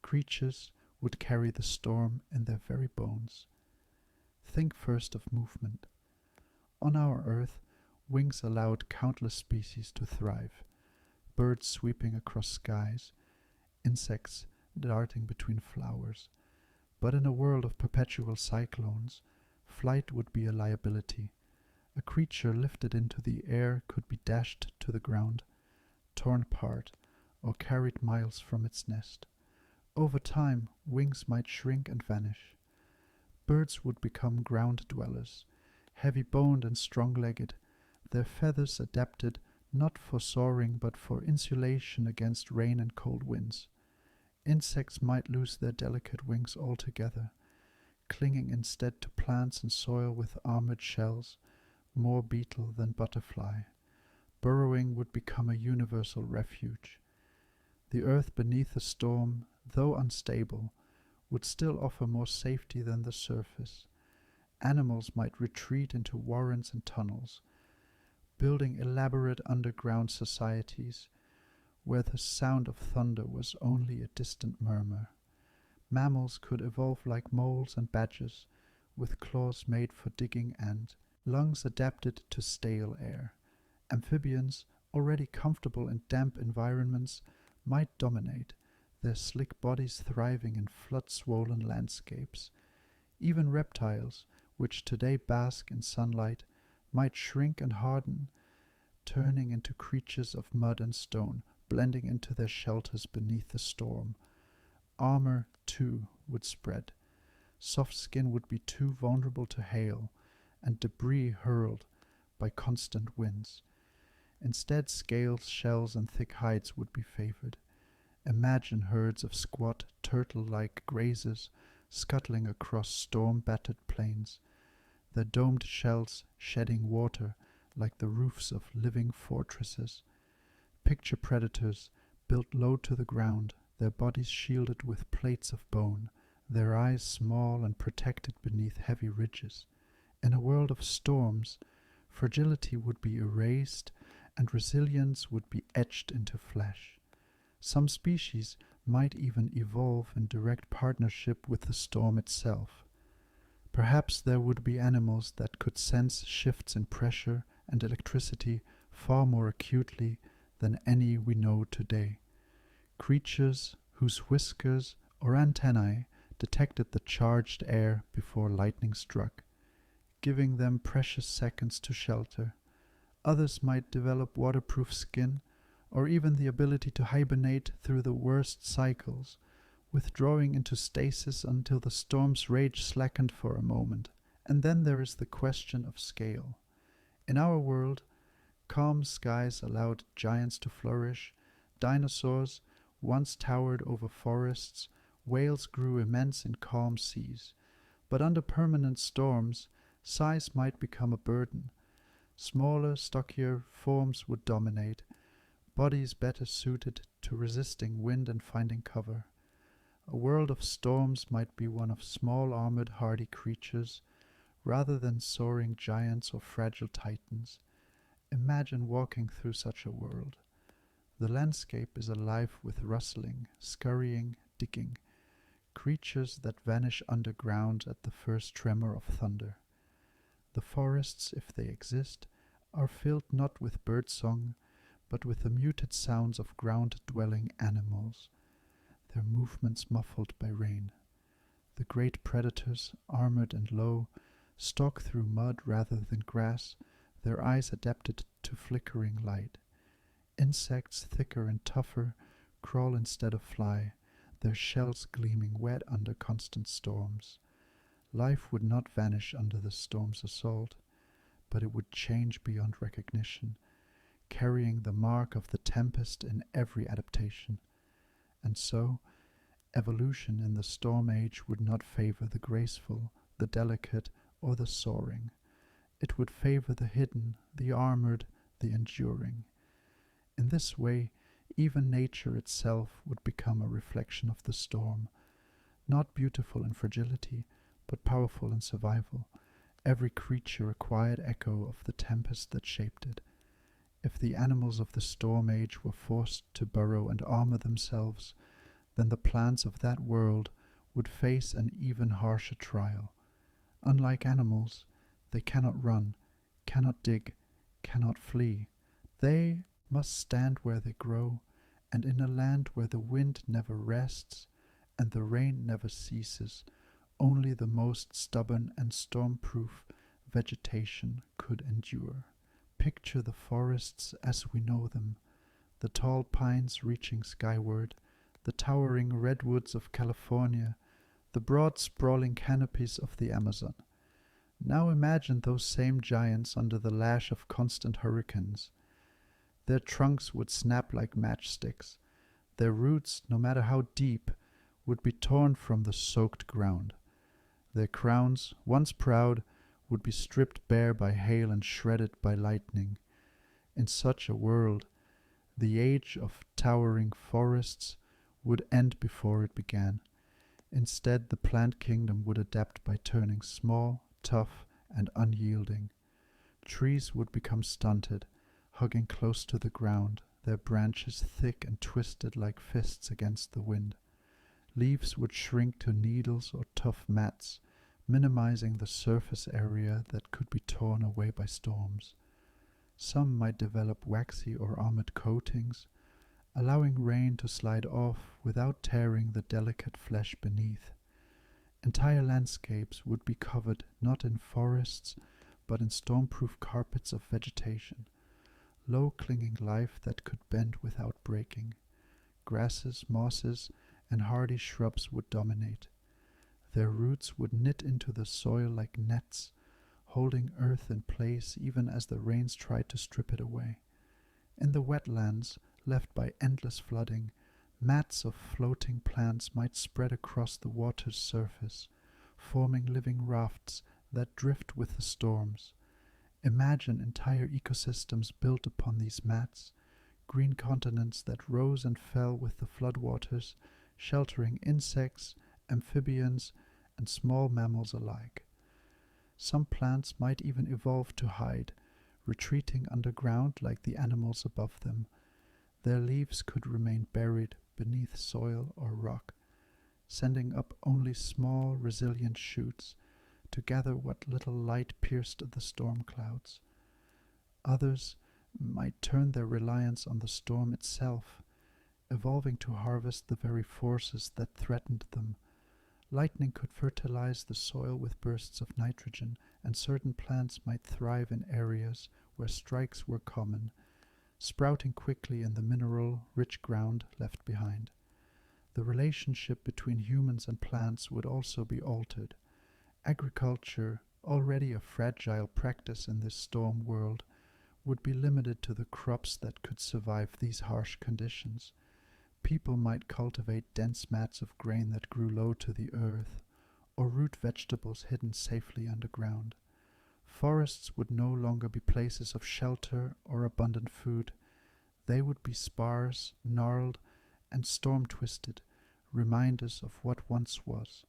creatures would carry the storm in their very bones. Think first of movement. On our earth, wings allowed countless species to thrive, birds sweeping across skies, insects darting between flowers. But in a world of perpetual cyclones, flight would be a liability. A creature lifted into the air could be dashed to the ground, torn apart, or carried miles from its nest. Over time, wings might shrink and vanish. Birds would become ground dwellers, heavy-boned and strong-legged, their feathers adapted not for soaring but for insulation against rain and cold winds. Insects might lose their delicate wings altogether, clinging instead to plants and soil with armored shells, more beetle than butterfly. Burrowing would become a universal refuge. The earth beneath the storm, though unstable, would still offer more safety than the surface. Animals might retreat into warrens and tunnels, building elaborate underground societies where the sound of thunder was only a distant murmur. Mammals could evolve like moles and badgers, with claws made for digging and lungs adapted to stale air. Amphibians, already comfortable in damp environments, might dominate, their slick bodies thriving in flood-swollen landscapes. Even reptiles, which today bask in sunlight, might shrink and harden, turning into creatures of mud and stone, blending into their shelters beneath the storm. Armor, too, would spread. Soft skin would be too vulnerable to hail, and debris hurled by constant winds. Instead, scales, shells, and thick hides would be favored. Imagine herds of squat, turtle-like grazers scuttling across storm-battered plains, their domed shells shedding water like the roofs of living fortresses. Picture predators built low to the ground, their bodies shielded with plates of bone, their eyes small and protected beneath heavy ridges. In a world of storms, fragility would be erased and resilience would be etched into flesh. Some species might even evolve in direct partnership with the storm itself. Perhaps there would be animals that could sense shifts in pressure and electricity far more acutely than any we know today. Creatures whose whiskers or antennae detected the charged air before lightning struck, giving them precious seconds to shelter. Others might develop waterproof skin, or even the ability to hibernate through the worst cycles, withdrawing into stasis until the storm's rage slackened for a moment. And then there is the question of scale. In our world, calm skies allowed giants to flourish, dinosaurs once towered over forests, whales grew immense in calm seas. But under permanent storms, size might become a burden. Smaller, stockier forms would dominate, bodies better suited to resisting wind and finding cover. A world of storms might be one of small armored hardy creatures, rather than soaring giants or fragile titans. Imagine walking through such a world. The landscape is alive with rustling, scurrying, digging, creatures that vanish underground at the first tremor of thunder. The forests, if they exist, are filled not with birdsong, but with the muted sounds of ground-dwelling animals, their movements muffled by rain. The great predators, armored and low, stalk through mud rather than grass, their eyes adapted to flickering light. Insects, thicker and tougher, crawl instead of fly, their shells gleaming wet under constant storms. Life would not vanish under the storm's assault, but it would change beyond recognition, carrying the mark of the tempest in every adaptation. And so, evolution in the storm age would not favor the graceful, the delicate, or the soaring. It would favor the hidden, the armored, the enduring. In this way, even nature itself would become a reflection of the storm, not beautiful in fragility, but powerful in survival. Every creature a quiet echo of the tempest that shaped it. If the animals of the storm age were forced to burrow and armor themselves, then the plants of that world would face an even harsher trial. Unlike animals, they cannot run, cannot dig, cannot flee. They must stand where they grow, and in a land where the wind never rests and the rain never ceases, only the most stubborn and storm-proof vegetation could endure. Picture the forests as we know them, the tall pines reaching skyward, the towering redwoods of California, the broad sprawling canopies of the Amazon. Now imagine those same giants under the lash of constant hurricanes. Their trunks would snap like matchsticks. Their roots, no matter how deep, would be torn from the soaked ground. Their crowns, once proud, would be stripped bare by hail and shredded by lightning. In such a world, the age of towering forests would end before it began. Instead, the plant kingdom would adapt by turning small, tough, and unyielding. Trees would become stunted, hugging close to the ground, their branches thick and twisted like fists against the wind. Leaves would shrink to needles or tough mats, minimizing the surface area that could be torn away by storms. Some might develop waxy or armored coatings, allowing rain to slide off without tearing the delicate flesh beneath. Entire landscapes would be covered not in forests, but in stormproof carpets of vegetation, low-clinging life that could bend without breaking. Grasses, mosses, and hardy shrubs would dominate. Their roots would knit into the soil like nets, holding earth in place even as the rains tried to strip it away. In the wetlands, left by endless flooding, mats of floating plants might spread across the water's surface, forming living rafts that drift with the storms. Imagine entire ecosystems built upon these mats, green continents that rose and fell with the floodwaters, sheltering insects, amphibians, and small mammals alike. Some plants might even evolve to hide, retreating underground like the animals above them. Their leaves could remain buried beneath soil or rock, sending up only small, resilient shoots to gather what little light pierced the storm clouds. Others might turn their reliance on the storm itself, evolving to harvest the very forces that threatened them. Lightning could fertilize the soil with bursts of nitrogen, and certain plants might thrive in areas where strikes were common, sprouting quickly in the mineral-rich ground left behind. The relationship between humans and plants would also be altered. Agriculture, already a fragile practice in this storm world, would be limited to the crops that could survive these harsh conditions. People might cultivate dense mats of grain that grew low to the earth, or root vegetables hidden safely underground. Forests would no longer be places of shelter or abundant food. They would be sparse, gnarled, and storm-twisted, reminders of what once was.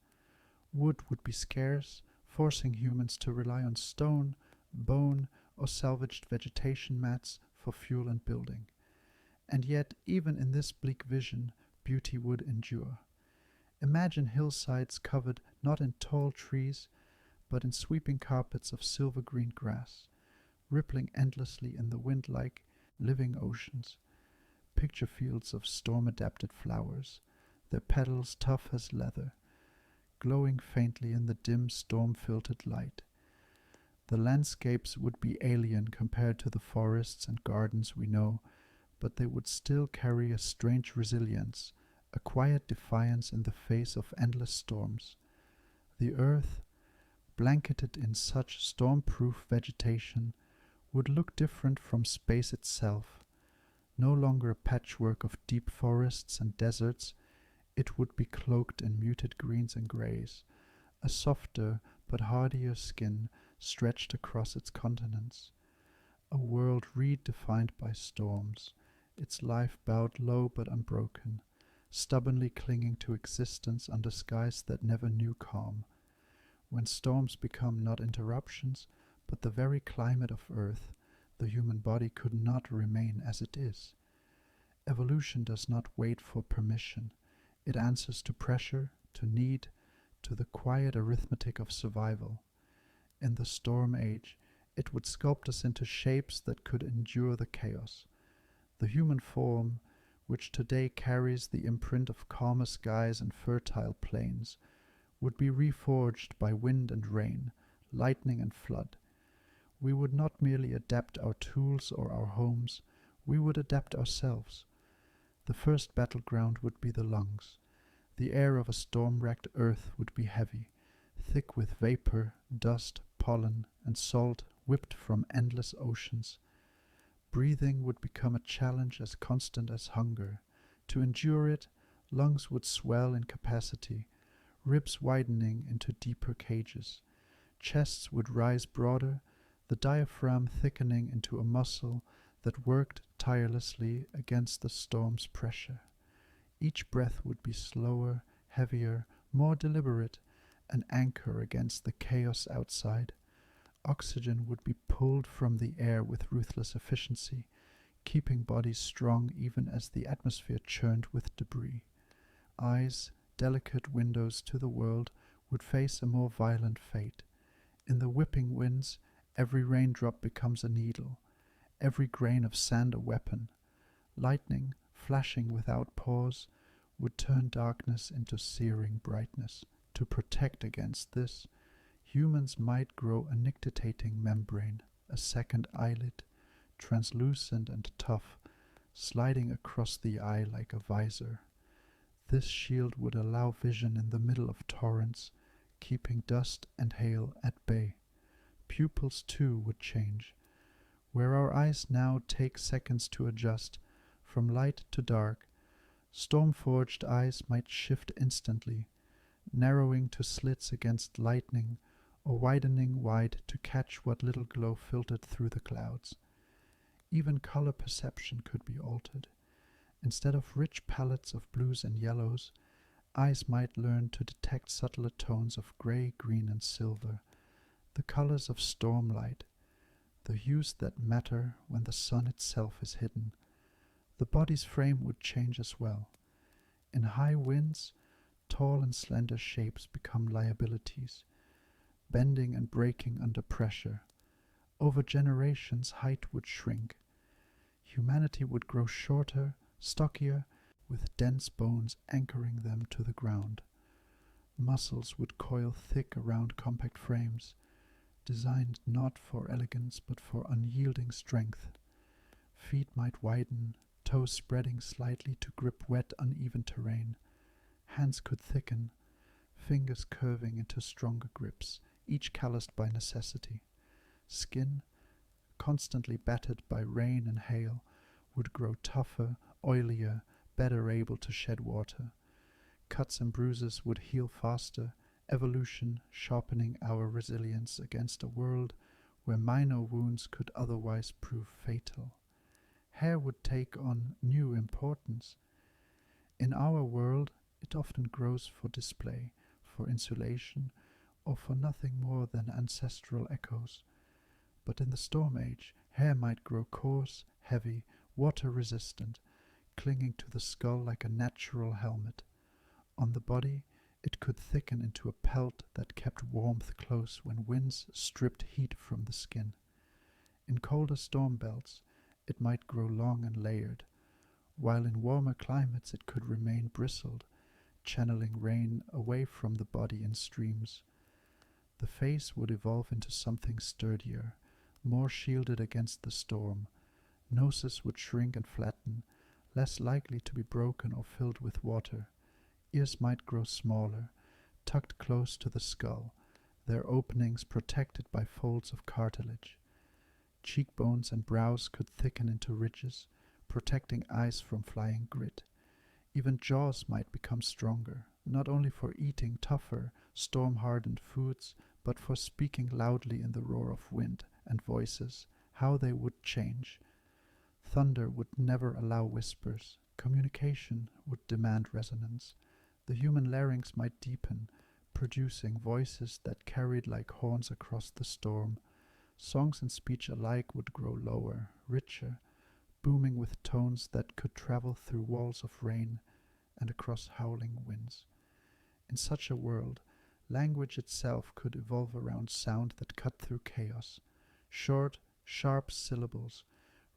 Wood would be scarce, forcing humans to rely on stone, bone, or salvaged vegetation mats for fuel and building. And yet, even in this bleak vision, beauty would endure. Imagine hillsides covered not in tall trees, but in sweeping carpets of silver-green grass, rippling endlessly in the wind like living oceans. Picture fields of storm-adapted flowers, their petals tough as leather, glowing faintly in the dim storm-filtered light. The landscapes would be alien compared to the forests and gardens we know, but they would still carry a strange resilience, a quiet defiance in the face of endless storms. The earth, blanketed in such storm-proof vegetation, would look different from space itself. No longer a patchwork of deep forests and deserts, it would be cloaked in muted greens and grays, a softer but hardier skin stretched across its continents. A world redefined by storms, its life bowed low but unbroken, stubbornly clinging to existence under skies that never knew calm. When storms become not interruptions, but the very climate of Earth, the human body could not remain as it is. Evolution does not wait for permission. It answers to pressure, to need, to the quiet arithmetic of survival. In the storm age, it would sculpt us into shapes that could endure the chaos. The human form, which today carries the imprint of calmer skies and fertile plains, would be reforged by wind and rain, lightning and flood. We would not merely adapt our tools or our homes, we would adapt ourselves. The first battleground would be the lungs. The air of a storm-racked earth would be heavy, thick with vapor, dust, pollen, and salt whipped from endless oceans. Breathing would become a challenge as constant as hunger. To endure it, lungs would swell in capacity, ribs widening into deeper cages. Chests would rise broader, the diaphragm thickening into a muscle that worked tirelessly against the storm's pressure. Each breath would be slower, heavier, more deliberate, an anchor against the chaos outside. Oxygen would be pulled from the air with ruthless efficiency, keeping bodies strong even as the atmosphere churned with debris. Eyes, delicate windows to the world, would face a more violent fate. In the whipping winds, every raindrop becomes a needle, every grain of sand a weapon. Lightning, flashing without pause, would turn darkness into searing brightness. To protect against this, humans might grow a nictitating membrane, a second eyelid, translucent and tough, sliding across the eye like a visor. This shield would allow vision in the middle of torrents, keeping dust and hail at bay. Pupils too would change. Where our eyes now take seconds to adjust, from light to dark, storm-forged eyes might shift instantly, narrowing to slits against lightning, or widening wide to catch what little glow filtered through the clouds. Even color perception could be altered. Instead of rich palettes of blues and yellows, eyes might learn to detect subtler tones of gray, green, and silver, the colors of stormlight, the hues that matter when the sun itself is hidden. The body's frame would change as well. In high winds, tall and slender shapes become liabilities, bending and breaking under pressure. Over generations, height would shrink. Humanity would grow shorter, stockier, with dense bones anchoring them to the ground. Muscles would coil thick around compact frames, designed not for elegance but for unyielding strength. Feet might widen, toes spreading slightly to grip wet, uneven terrain. Hands could thicken, fingers curving into stronger grips, each calloused by necessity. Skin, constantly battered by rain and hail, would grow tougher, oilier, better able to shed water. Cuts and bruises would heal faster, evolution sharpening our resilience against a world where minor wounds could otherwise prove fatal. Hair would take on new importance. In our world, it often grows for display, for insulation, or for nothing more than ancestral echoes. But in the Storm Age, hair might grow coarse, heavy, water-resistant, clinging to the skull like a natural helmet. On the body, it could thicken into a pelt that kept warmth close when winds stripped heat from the skin. In colder storm belts, it might grow long and layered, while in warmer climates it could remain bristled, channeling rain away from the body in streams. The face would evolve into something sturdier, more shielded against the storm. Noses would shrink and flatten, less likely to be broken or filled with water. Ears might grow smaller, tucked close to the skull, their openings protected by folds of cartilage. Cheekbones and brows could thicken into ridges, protecting eyes from flying grit. Even jaws might become stronger, not only for eating tougher, storm-hardened foods, but for speaking loudly in the roar of wind and voices. How they would change. Thunder would never allow whispers. Communication would demand resonance. The human larynx might deepen, producing voices that carried like horns across the storm. Songs and speech alike would grow lower, richer, booming with tones that could travel through walls of rain and across howling winds. In such a world, language itself could evolve around sound that cut through chaos. Short, sharp syllables,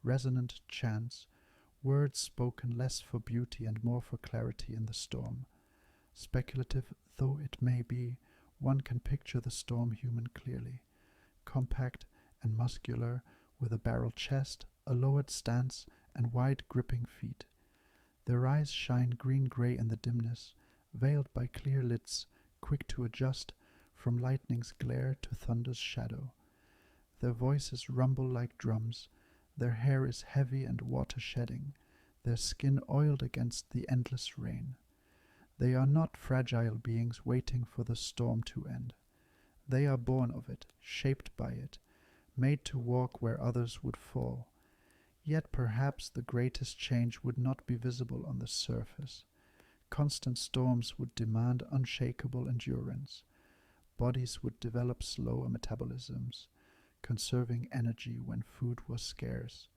resonant chants, words spoken less for beauty and more for clarity in the storm. Speculative though it may be, one can picture the storm human clearly, compact and muscular, with a barrel chest, a lowered stance, and wide gripping feet. Their eyes shine green-gray in the dimness, veiled by clear lids, quick to adjust from lightning's glare to thunder's shadow. Their voices rumble like drums, their hair is heavy and water-shedding, their skin oiled against the endless rain. They are not fragile beings waiting for the storm to end. They are born of it, shaped by it, made to walk where others would fall. Yet perhaps the greatest change would not be visible on the surface. Constant storms would demand unshakable endurance. Bodies would develop slower metabolisms, conserving energy when food was scarce.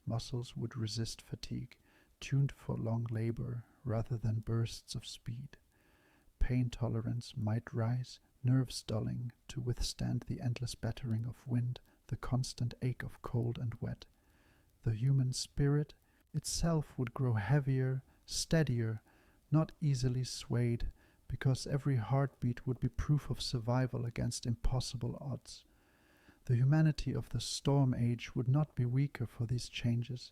Muscles would resist fatigue, tuned for long labor rather than bursts of speed. Pain tolerance might rise, nerves dulling to withstand the endless battering of wind, the constant ache of cold and wet. The human spirit itself would grow heavier, steadier, not easily swayed, because every heartbeat would be proof of survival against impossible odds. The humanity of the storm age would not be weaker for these changes.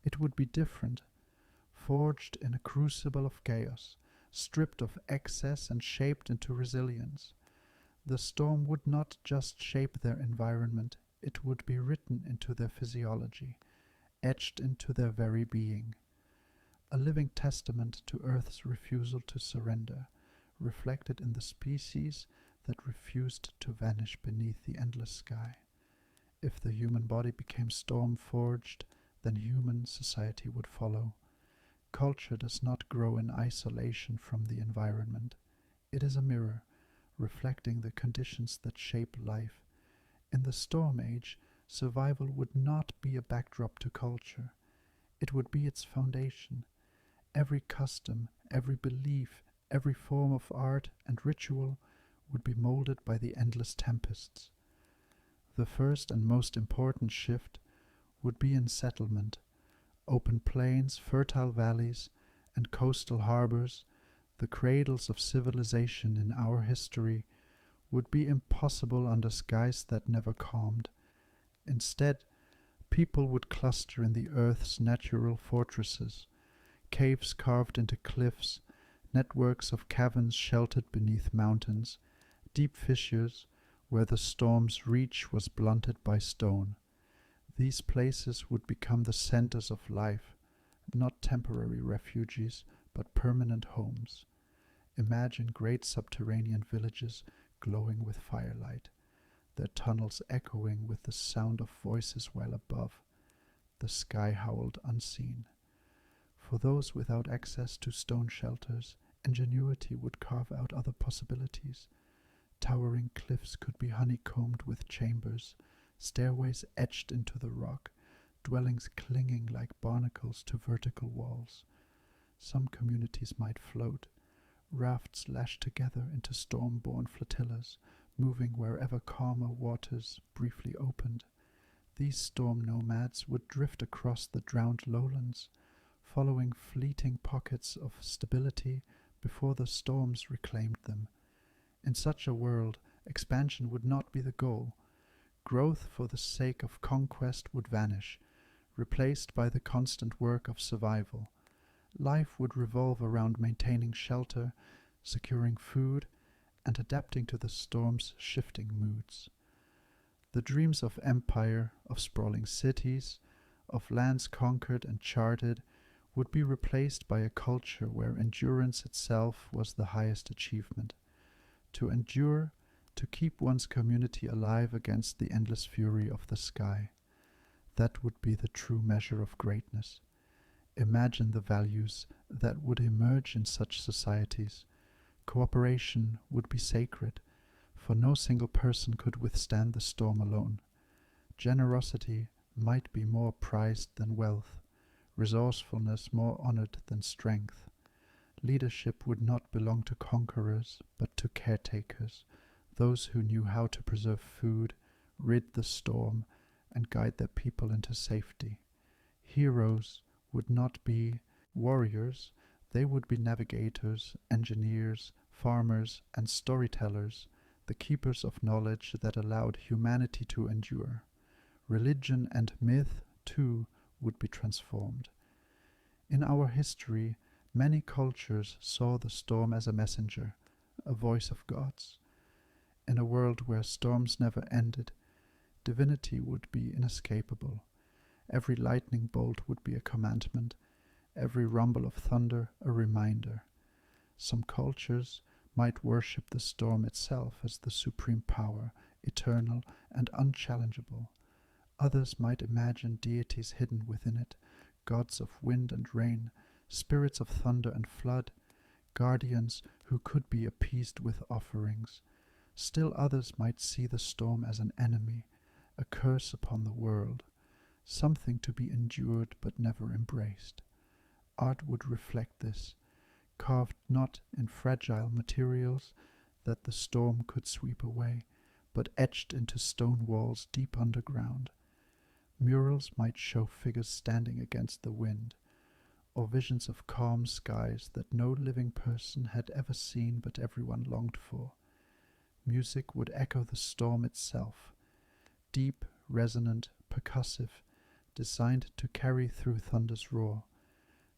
It would be different, forged in a crucible of chaos, stripped of excess and shaped into resilience. The storm would not just shape their environment, it would be written into their physiology, etched into their very being. A living testament to Earth's refusal to surrender, reflected in the species that refused to vanish beneath the endless sky. If the human body became storm-forged, then human society would follow. Culture does not grow in isolation from the environment. It is a mirror, reflecting the conditions that shape life. In the storm age, survival would not be a backdrop to culture. It would be its foundation. Every custom, every belief, every form of art and ritual would be molded by the endless tempests. The first and most important shift would be in settlement. Open plains, fertile valleys, and coastal harbors, the cradles of civilization in our history, would be impossible under skies that never calmed. Instead, people would cluster in the earth's natural fortresses, caves carved into cliffs, networks of caverns sheltered beneath mountains, deep fissures where the storm's reach was blunted by stone. These places would become the centers of life, not temporary refuges, but permanent homes. Imagine great subterranean villages glowing with firelight, their tunnels echoing with the sound of voices well above. The sky howled unseen. For those without access to stone shelters, ingenuity would carve out other possibilities. Towering cliffs could be honeycombed with chambers, stairways etched into the rock, dwellings clinging like barnacles to vertical walls. Some communities might float, rafts lashed together into storm-born flotillas, moving wherever calmer waters briefly opened. These storm nomads would drift across the drowned lowlands, following fleeting pockets of stability before the storms reclaimed them. In such a world, expansion would not be the goal. Growth for the sake of conquest would vanish, replaced by the constant work of survival. Life would revolve around maintaining shelter, securing food, and adapting to the storm's shifting moods. The dreams of empire, of sprawling cities, of lands conquered and charted, would be replaced by a culture where endurance itself was the highest achievement. To endure, to keep one's community alive against the endless fury of the sky. That would be the true measure of greatness. Imagine the values that would emerge in such societies. Cooperation would be sacred, for no single person could withstand the storm alone. Generosity might be more prized than wealth, resourcefulness more honored than strength. Leadership would not belong to conquerors, but to caretakers, those who knew how to preserve food, rid the storm, and guide their people into safety. Heroes would not be warriors, they would be navigators, engineers, farmers, and storytellers, the keepers of knowledge that allowed humanity to endure. Religion and myth, too, would be transformed. In our history, many cultures saw the storm as a messenger, a voice of gods. In a world where storms never ended, divinity would be inescapable. Every lightning bolt would be a commandment, every rumble of thunder a reminder. Some cultures might worship the storm itself as the supreme power, eternal and unchallengeable. Others might imagine deities hidden within it, gods of wind and rain, spirits of thunder and flood, guardians who could be appeased with offerings. Still others might see the storm as an enemy, a curse upon the world, something to be endured but never embraced. Art would reflect this, carved not in fragile materials that the storm could sweep away, but etched into stone walls deep underground. Murals might show figures standing against the wind, or visions of calm skies that no living person had ever seen but everyone longed for. Music would echo the storm itself, deep, resonant, percussive, designed to carry through thunder's roar.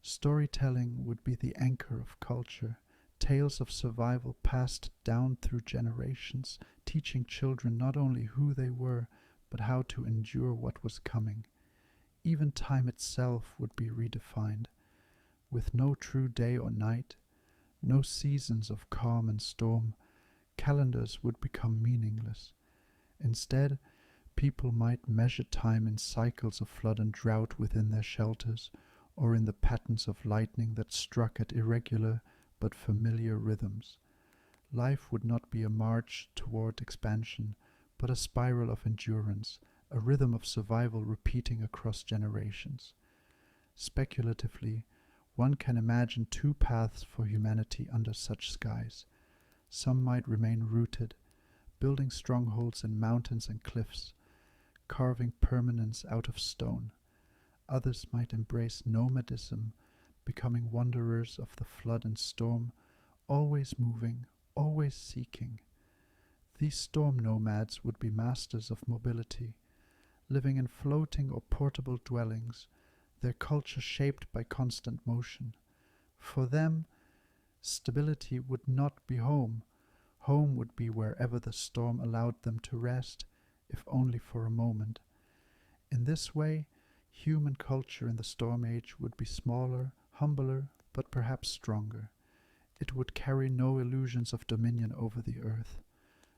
Storytelling would be the anchor of culture, tales of survival passed down through generations, teaching children not only who they were, but how to endure what was coming. Even time itself would be redefined. With no true day or night, no seasons of calm and storm, calendars would become meaningless. Instead, people might measure time in cycles of flood and drought within their shelters, or in the patterns of lightning that struck at irregular but familiar rhythms. Life would not be a march toward expansion, but a spiral of endurance, a rhythm of survival repeating across generations. Speculatively, one can imagine two paths for humanity under such skies. Some might remain rooted, building strongholds in mountains and cliffs, carving permanence out of stone. Others might embrace nomadism, becoming wanderers of the flood and storm, always moving, always seeking. These storm nomads would be masters of mobility, living in floating or portable dwellings, their culture shaped by constant motion. For them, stability would not be home. Home would be wherever the storm allowed them to rest, if only for a moment. In this way, human culture in the storm age would be smaller, humbler, but perhaps stronger. It would carry no illusions of dominion over the earth,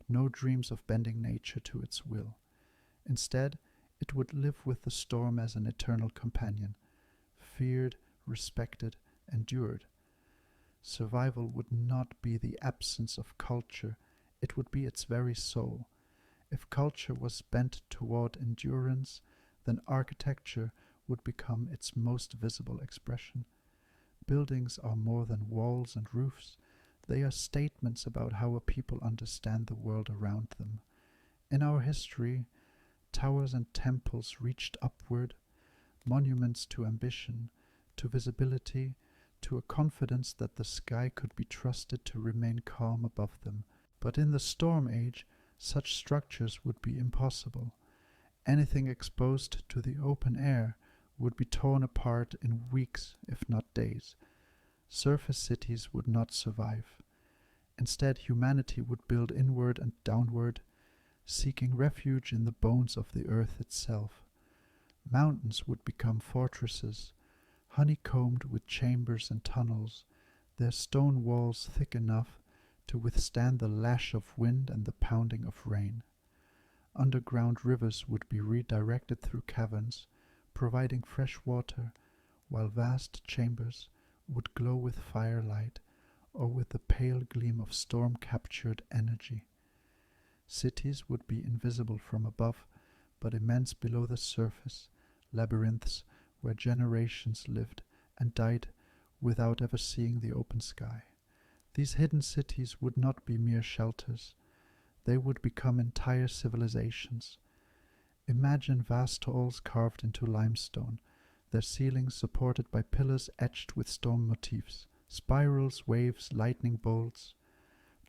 no dreams of bending nature to its will. Instead, it would live with the storm as an eternal companion, feared, respected, endured. Survival would not be the absence of culture, it would be its very soul. If culture was bent toward endurance, then architecture would become its most visible expression. Buildings are more than walls and roofs. They are statements about how a people understand the world around them. In our history, towers and temples reached upward, monuments to ambition, to visibility, to a confidence that the sky could be trusted to remain calm above them. But in the storm age, such structures would be impossible. Anything exposed to the open air would be torn apart in weeks, if not days. Surface cities would not survive. Instead, humanity would build inward and downward, seeking refuge in the bones of the earth itself. Mountains would become fortresses, honeycombed with chambers and tunnels, their stone walls thick enough to withstand the lash of wind and the pounding of rain. Underground rivers would be redirected through caverns, providing fresh water, while vast chambers would glow with firelight or with the pale gleam of storm-captured energy. Cities would be invisible from above, but immense below the surface, labyrinths where generations lived and died without ever seeing the open sky. These hidden cities would not be mere shelters. They would become entire civilizations. Imagine vast halls carved into limestone, their ceilings supported by pillars etched with storm motifs, spirals, waves, lightning bolts.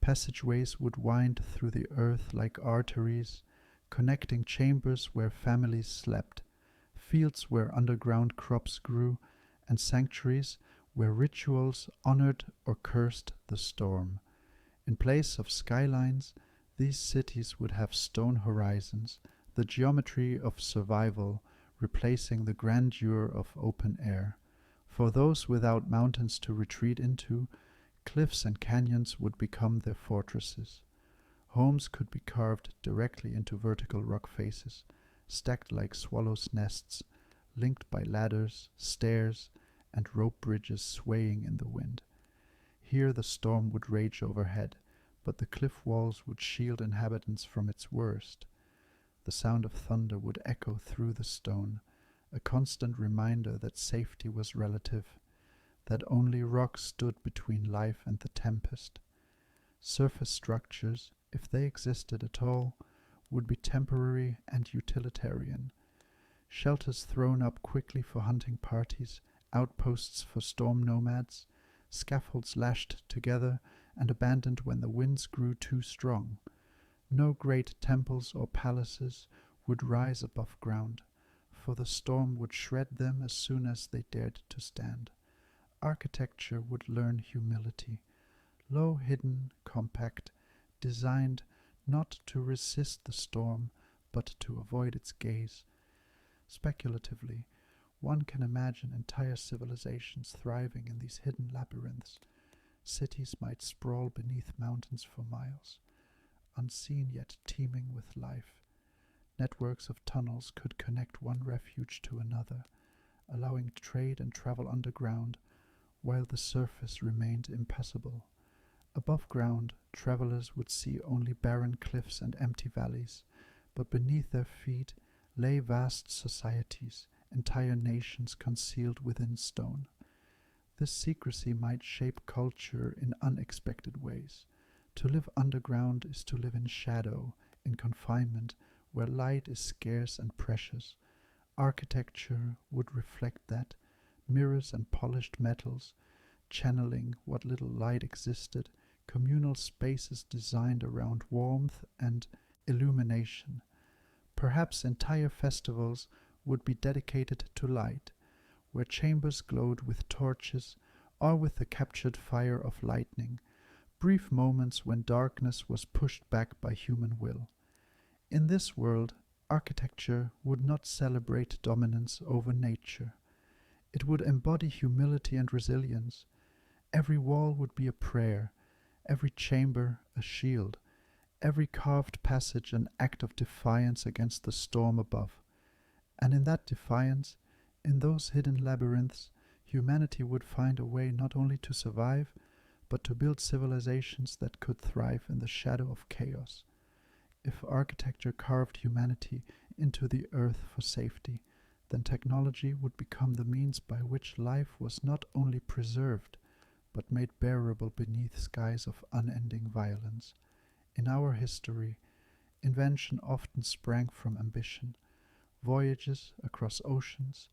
Passageways would wind through the earth like arteries, connecting chambers where families slept, fields where underground crops grew, and sanctuaries where rituals honored or cursed the storm. In place of skylines, these cities would have stone horizons, the geometry of survival replacing the grandeur of open air. For those without mountains to retreat into, cliffs and canyons would become their fortresses. Homes could be carved directly into vertical rock faces, stacked like swallows' nests, linked by ladders, stairs, and rope bridges swaying in the wind. Here the storm would rage overhead, but the cliff walls would shield inhabitants from its worst. The sound of thunder would echo through the stone, a constant reminder that safety was relative, that only rock stood between life and the tempest. Surface structures, if they existed at all, would be temporary and utilitarian. Shelters thrown up quickly for hunting parties, outposts for storm nomads, scaffolds lashed together and abandoned when the winds grew too strong. No great temples or palaces would rise above ground, for the storm would shred them as soon as they dared to stand. Architecture would learn humility, low, hidden, compact, designed not to resist the storm, but to avoid its gaze. Speculatively, one can imagine entire civilizations thriving in these hidden labyrinths. Cities might sprawl beneath mountains for miles, unseen yet teeming with life. Networks of tunnels could connect one refuge to another, allowing trade and travel underground, while the surface remained impassable. Above ground, travelers would see only barren cliffs and empty valleys, but beneath their feet lay vast societies, entire nations concealed within stone. This secrecy might shape culture in unexpected ways. To live underground is to live in shadow, in confinement, where light is scarce and precious. Architecture would reflect that, mirrors and polished metals, channeling what little light existed, communal spaces designed around warmth and illumination. Perhaps entire festivals would be dedicated to light, where chambers glowed with torches or with the captured fire of lightning, brief moments when darkness was pushed back by human will. In this world, architecture would not celebrate dominance over nature. It would embody humility and resilience. Every wall would be a prayer, every chamber a shield, every carved passage an act of defiance against the storm above. And in that defiance, in those hidden labyrinths, humanity would find a way not only to survive, but to build civilizations that could thrive in the shadow of chaos. If architecture carved humanity into the earth for safety, then technology would become the means by which life was not only preserved, but made bearable beneath skies of unending violence. In our history, invention often sprang from ambition, voyages across oceans,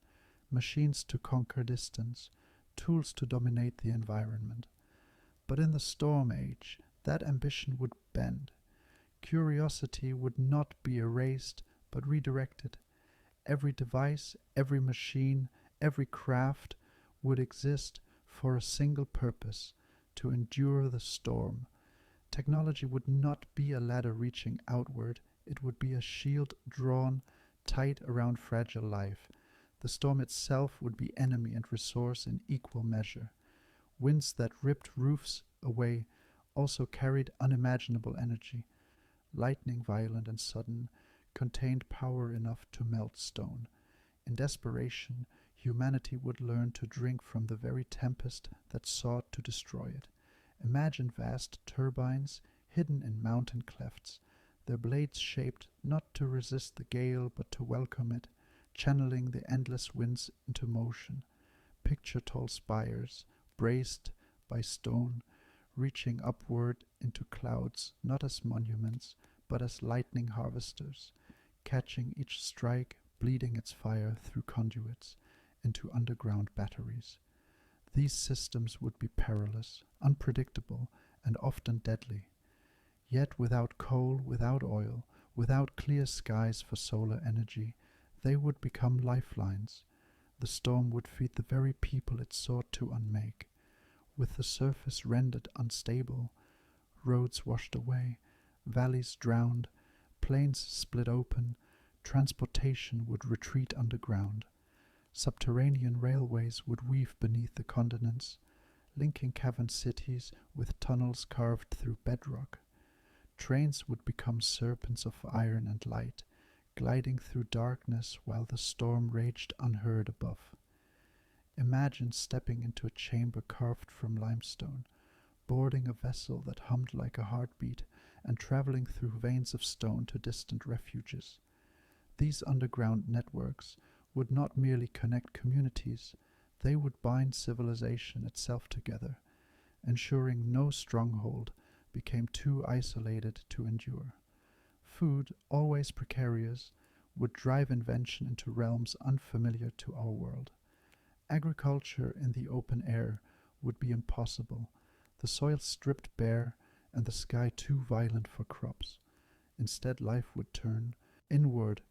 machines to conquer distance, tools to dominate the environment. But in the storm age, that ambition would bend. Curiosity would not be erased, but redirected. Every device, every machine, every craft would exist for a single purpose, to endure the storm. Technology would not be a ladder reaching outward, it would be a shield drawn tight around fragile life. The storm itself would be enemy and resource in equal measure. Winds that ripped roofs away also carried unimaginable energy. Lightning, violent and sudden, contained power enough to melt stone. In desperation, humanity would learn to drink from the very tempest that sought to destroy it. Imagine vast turbines hidden in mountain clefts, their blades shaped not to resist the gale but to welcome it, channeling the endless winds into motion. Picture tall spires, braced by stone, reaching upward into clouds, not as monuments, but as lightning harvesters, catching each strike, bleeding its fire through conduits into underground batteries. These systems would be perilous, unpredictable, and often deadly. Yet without coal, without oil, without clear skies for solar energy, they would become lifelines. The storm would feed the very people it sought to unmake. With the surface rendered unstable, roads washed away, valleys drowned, plains split open, transportation would retreat underground. Subterranean railways would weave beneath the continents, linking cavern cities with tunnels carved through bedrock. Trains would become serpents of iron and light, gliding through darkness while the storm raged unheard above. Imagine stepping into a chamber carved from limestone, boarding a vessel that hummed like a heartbeat, and traveling through veins of stone to distant refuges. These underground networks would not merely connect communities, they would bind civilization itself together, ensuring no stronghold became too isolated to endure. Food, always precarious, would drive invention into realms unfamiliar to our world. Agriculture in the open air would be impossible, the soil stripped bare and the sky too violent for crops. Instead, life would turn inward,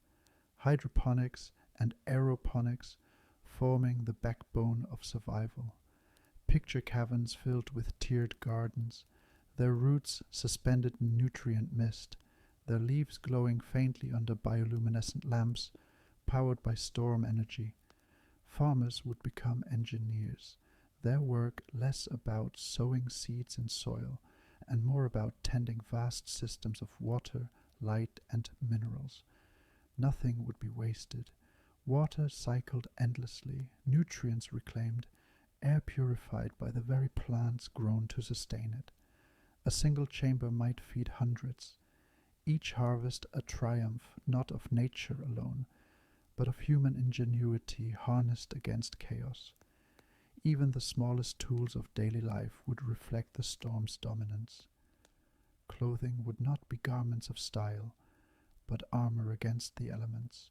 hydroponics and aeroponics forming the backbone of survival. Picture caverns filled with tiered gardens, their roots suspended in nutrient mist, their leaves glowing faintly under bioluminescent lamps powered by storm energy. Farmers would become engineers, their work less about sowing seeds in soil and more about tending vast systems of water, light, and minerals. Nothing would be wasted. Water cycled endlessly, nutrients reclaimed, air purified by the very plants grown to sustain it. A single chamber might feed hundreds, each harvest a triumph not of nature alone, but of human ingenuity harnessed against chaos. Even the smallest tools of daily life would reflect the storm's dominance. Clothing would not be garments of style, but armor against the elements,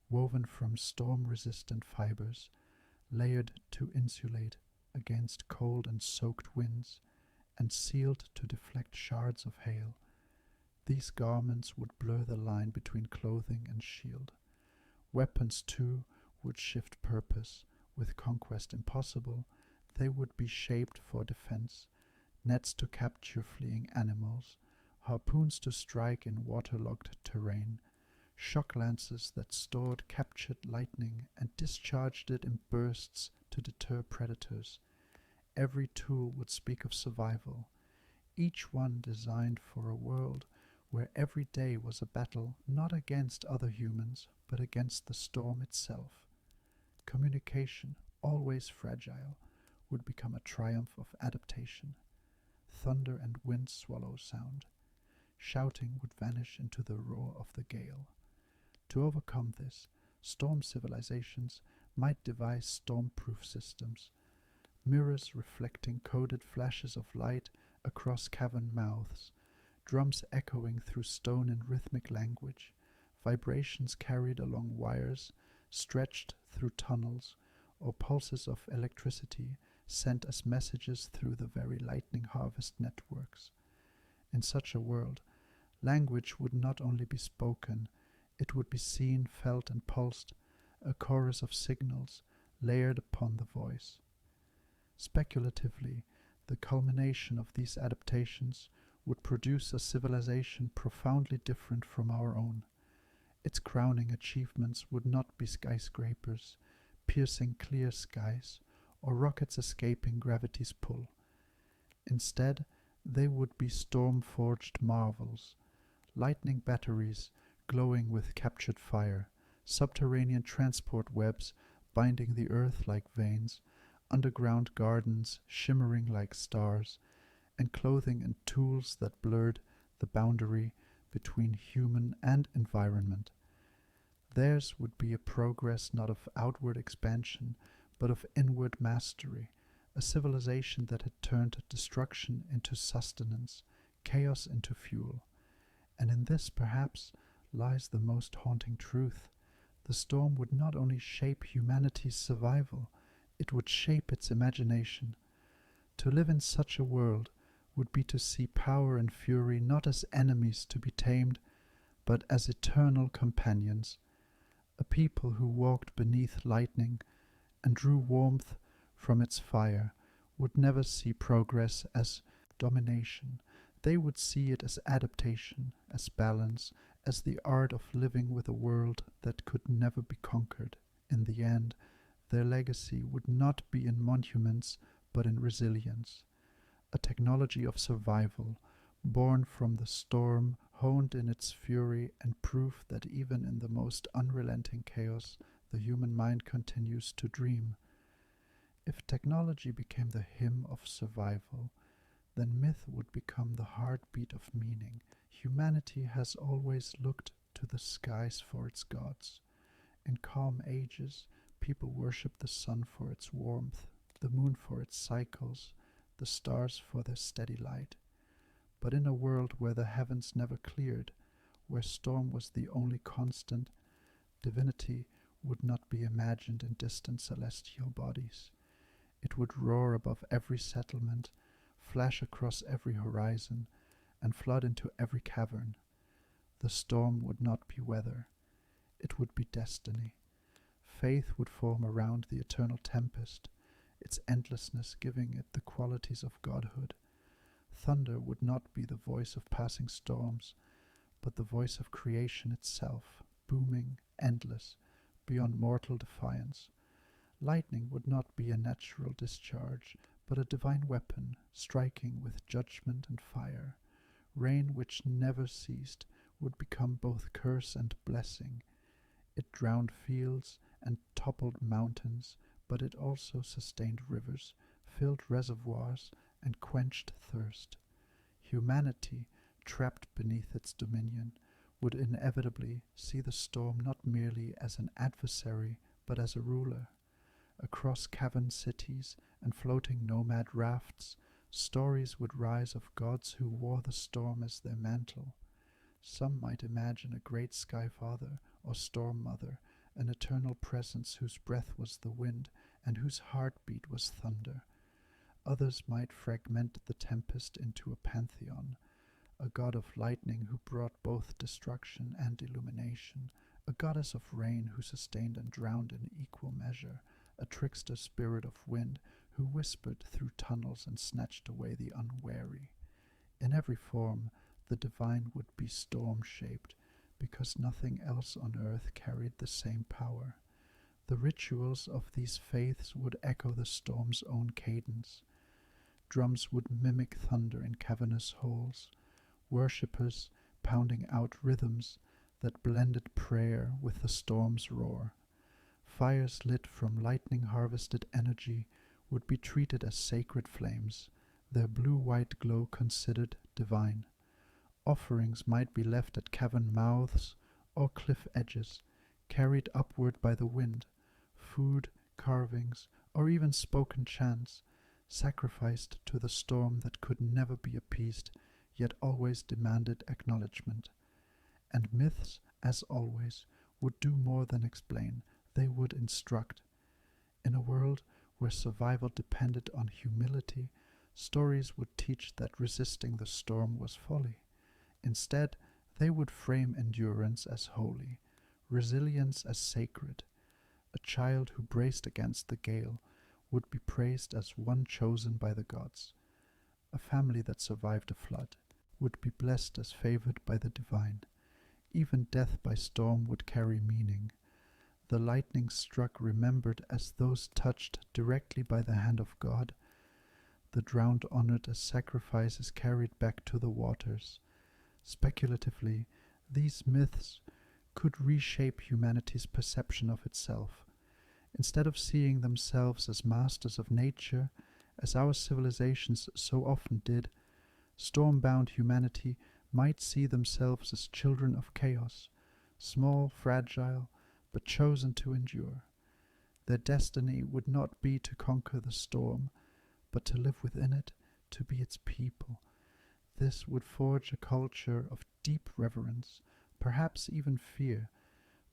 woven from storm-resistant fibers, layered to insulate against cold and soaked winds, and sealed to deflect shards of hail. These garments would blur the line between clothing and shield. Weapons, too, would shift purpose. With conquest impossible, they would be shaped for defense, nets to capture fleeing animals, harpoons to strike in waterlogged terrain, shock lances that stored captured lightning and discharged it in bursts to deter predators. Every tool would speak of survival, each one designed for a world where every day was a battle not against other humans, but against the storm itself. Communication, always fragile, would become a triumph of adaptation. Thunder and wind swallow sound. Shouting would vanish into the roar of the gale. To overcome this, storm civilizations might devise storm-proof systems, mirrors reflecting coded flashes of light across cavern mouths, drums echoing through stone in rhythmic language, vibrations carried along wires, stretched through tunnels, or pulses of electricity sent as messages through the very lightning harvest networks. In such a world, language would not only be spoken, it would be seen, felt, and pulsed, a chorus of signals layered upon the voice. Speculatively, the culmination of these adaptations would produce a civilization profoundly different from our own. Its crowning achievements would not be skyscrapers, piercing clear skies, or rockets escaping gravity's pull. Instead, they would be storm-forged marvels, lightning batteries glowing with captured fire, subterranean transport webs binding the earth like veins, underground gardens shimmering like stars, and clothing and tools that blurred the boundary between human and environment. Theirs would be a progress not of outward expansion, but of inward mastery, a civilization that had turned destruction into sustenance, chaos into fuel. And in this, perhaps, lies the most haunting truth. The storm would not only shape humanity's survival, it would shape its imagination. To live in such a world would be to see power and fury not as enemies to be tamed, but as eternal companions, a people who walked beneath lightning and drew warmth from its fire would never see progress as domination. They would see it as adaptation, as balance, as the art of living with a world that could never be conquered. In the end, their legacy would not be in monuments, but in resilience, a technology of survival, born from the storm, honed in its fury, and proof that even in the most unrelenting chaos, the human mind continues to dream. If technology became the hymn of survival, then myth would become the heartbeat of meaning. Humanity has always looked to the skies for its gods. In calm ages, people worshipped the sun for its warmth, the moon for its cycles, the stars for their steady light. But in a world where the heavens never cleared, where storm was the only constant, divinity would not be imagined in distant celestial bodies. It would roar above every settlement, flash across every horizon, and flood into every cavern. The storm would not be weather, it would be destiny. Faith would form around the eternal tempest, its endlessness giving it the qualities of godhood. Thunder would not be the voice of passing storms, but the voice of creation itself, booming, endless, beyond mortal defiance. Lightning would not be a natural discharge, but a divine weapon, striking with judgment and fire. Rain, which never ceased, would become both curse and blessing. It drowned fields and toppled mountains, but it also sustained rivers, filled reservoirs, and quenched thirst. Humanity, trapped beneath its dominion, would inevitably see the storm not merely as an adversary, but as a ruler. Across cavern cities and floating nomad rafts, stories would rise of gods who wore the storm as their mantle. Some might imagine a great sky father or storm mother, an eternal presence whose breath was the wind and whose heartbeat was thunder. Others might fragment the tempest into a pantheon, a god of lightning who brought both destruction and illumination, a goddess of rain who sustained and drowned in equal measure, a trickster spirit of wind who whispered through tunnels and snatched away the unwary. In every form, the divine would be storm-shaped, because nothing else on earth carried the same power. The rituals of these faiths would echo the storm's own cadence. Drums would mimic thunder in cavernous holes, worshippers pounding out rhythms that blended prayer with the storm's roar. Fires lit from lightning-harvested energy would be treated as sacred flames, their blue-white glow considered divine. Offerings might be left at cavern mouths or cliff edges, carried upward by the wind. Food, carvings, or even spoken chants, sacrificed to the storm that could never be appeased, yet always demanded acknowledgement. And myths, as always, would do more than explain, they would instruct. In a world where survival depended on humility, stories would teach that resisting the storm was folly. Instead, they would frame endurance as holy, resilience as sacred. A child who braced against the gale would be praised as one chosen by the gods. A family that survived a flood would be blessed as favored by the divine. Even death by storm would carry meaning. The lightning struck remembered as those touched directly by the hand of God. The drowned honored as sacrifices carried back to the waters. Speculatively, these myths could reshape humanity's perception of itself. Instead of seeing themselves as masters of nature, as our civilizations so often did, storm-bound humanity might see themselves as children of chaos, small, fragile, but chosen to endure. Their destiny would not be to conquer the storm, but to live within it, to be its people. This would forge a culture of deep reverence, perhaps even fear,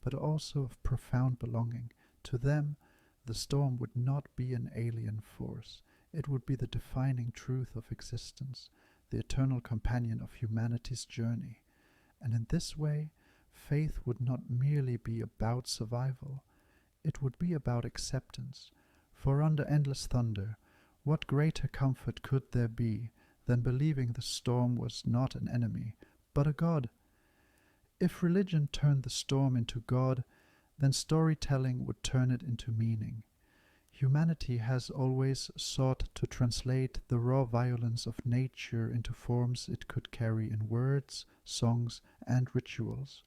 but also of profound belonging. To them, the storm would not be an alien force. It would be the defining truth of existence, the eternal companion of humanity's journey. And in this way, faith would not merely be about survival. It would be about acceptance. For under endless thunder, what greater comfort could there be than believing the storm was not an enemy, but a god? If religion turned the storm into God, then storytelling would turn it into meaning. Humanity has always sought to translate the raw violence of nature into forms it could carry in words, songs, and rituals.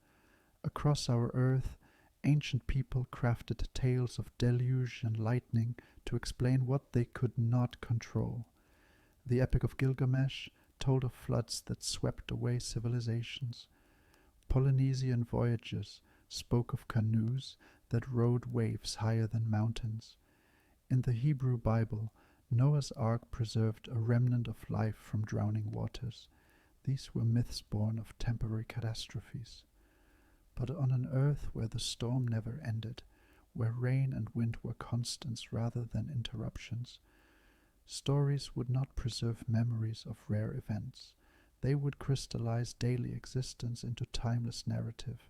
Across our earth, ancient people crafted tales of deluge and lightning to explain what they could not control. The Epic of Gilgamesh told of floods that swept away civilizations. Polynesian voyagers spoke of canoes that rode waves higher than mountains. In the Hebrew Bible, Noah's Ark preserved a remnant of life from drowning waters. These were myths born of temporary catastrophes. But on an earth where the storm never ended, where rain and wind were constants rather than interruptions, stories would not preserve memories of rare events. They would crystallize daily existence into timeless narrative.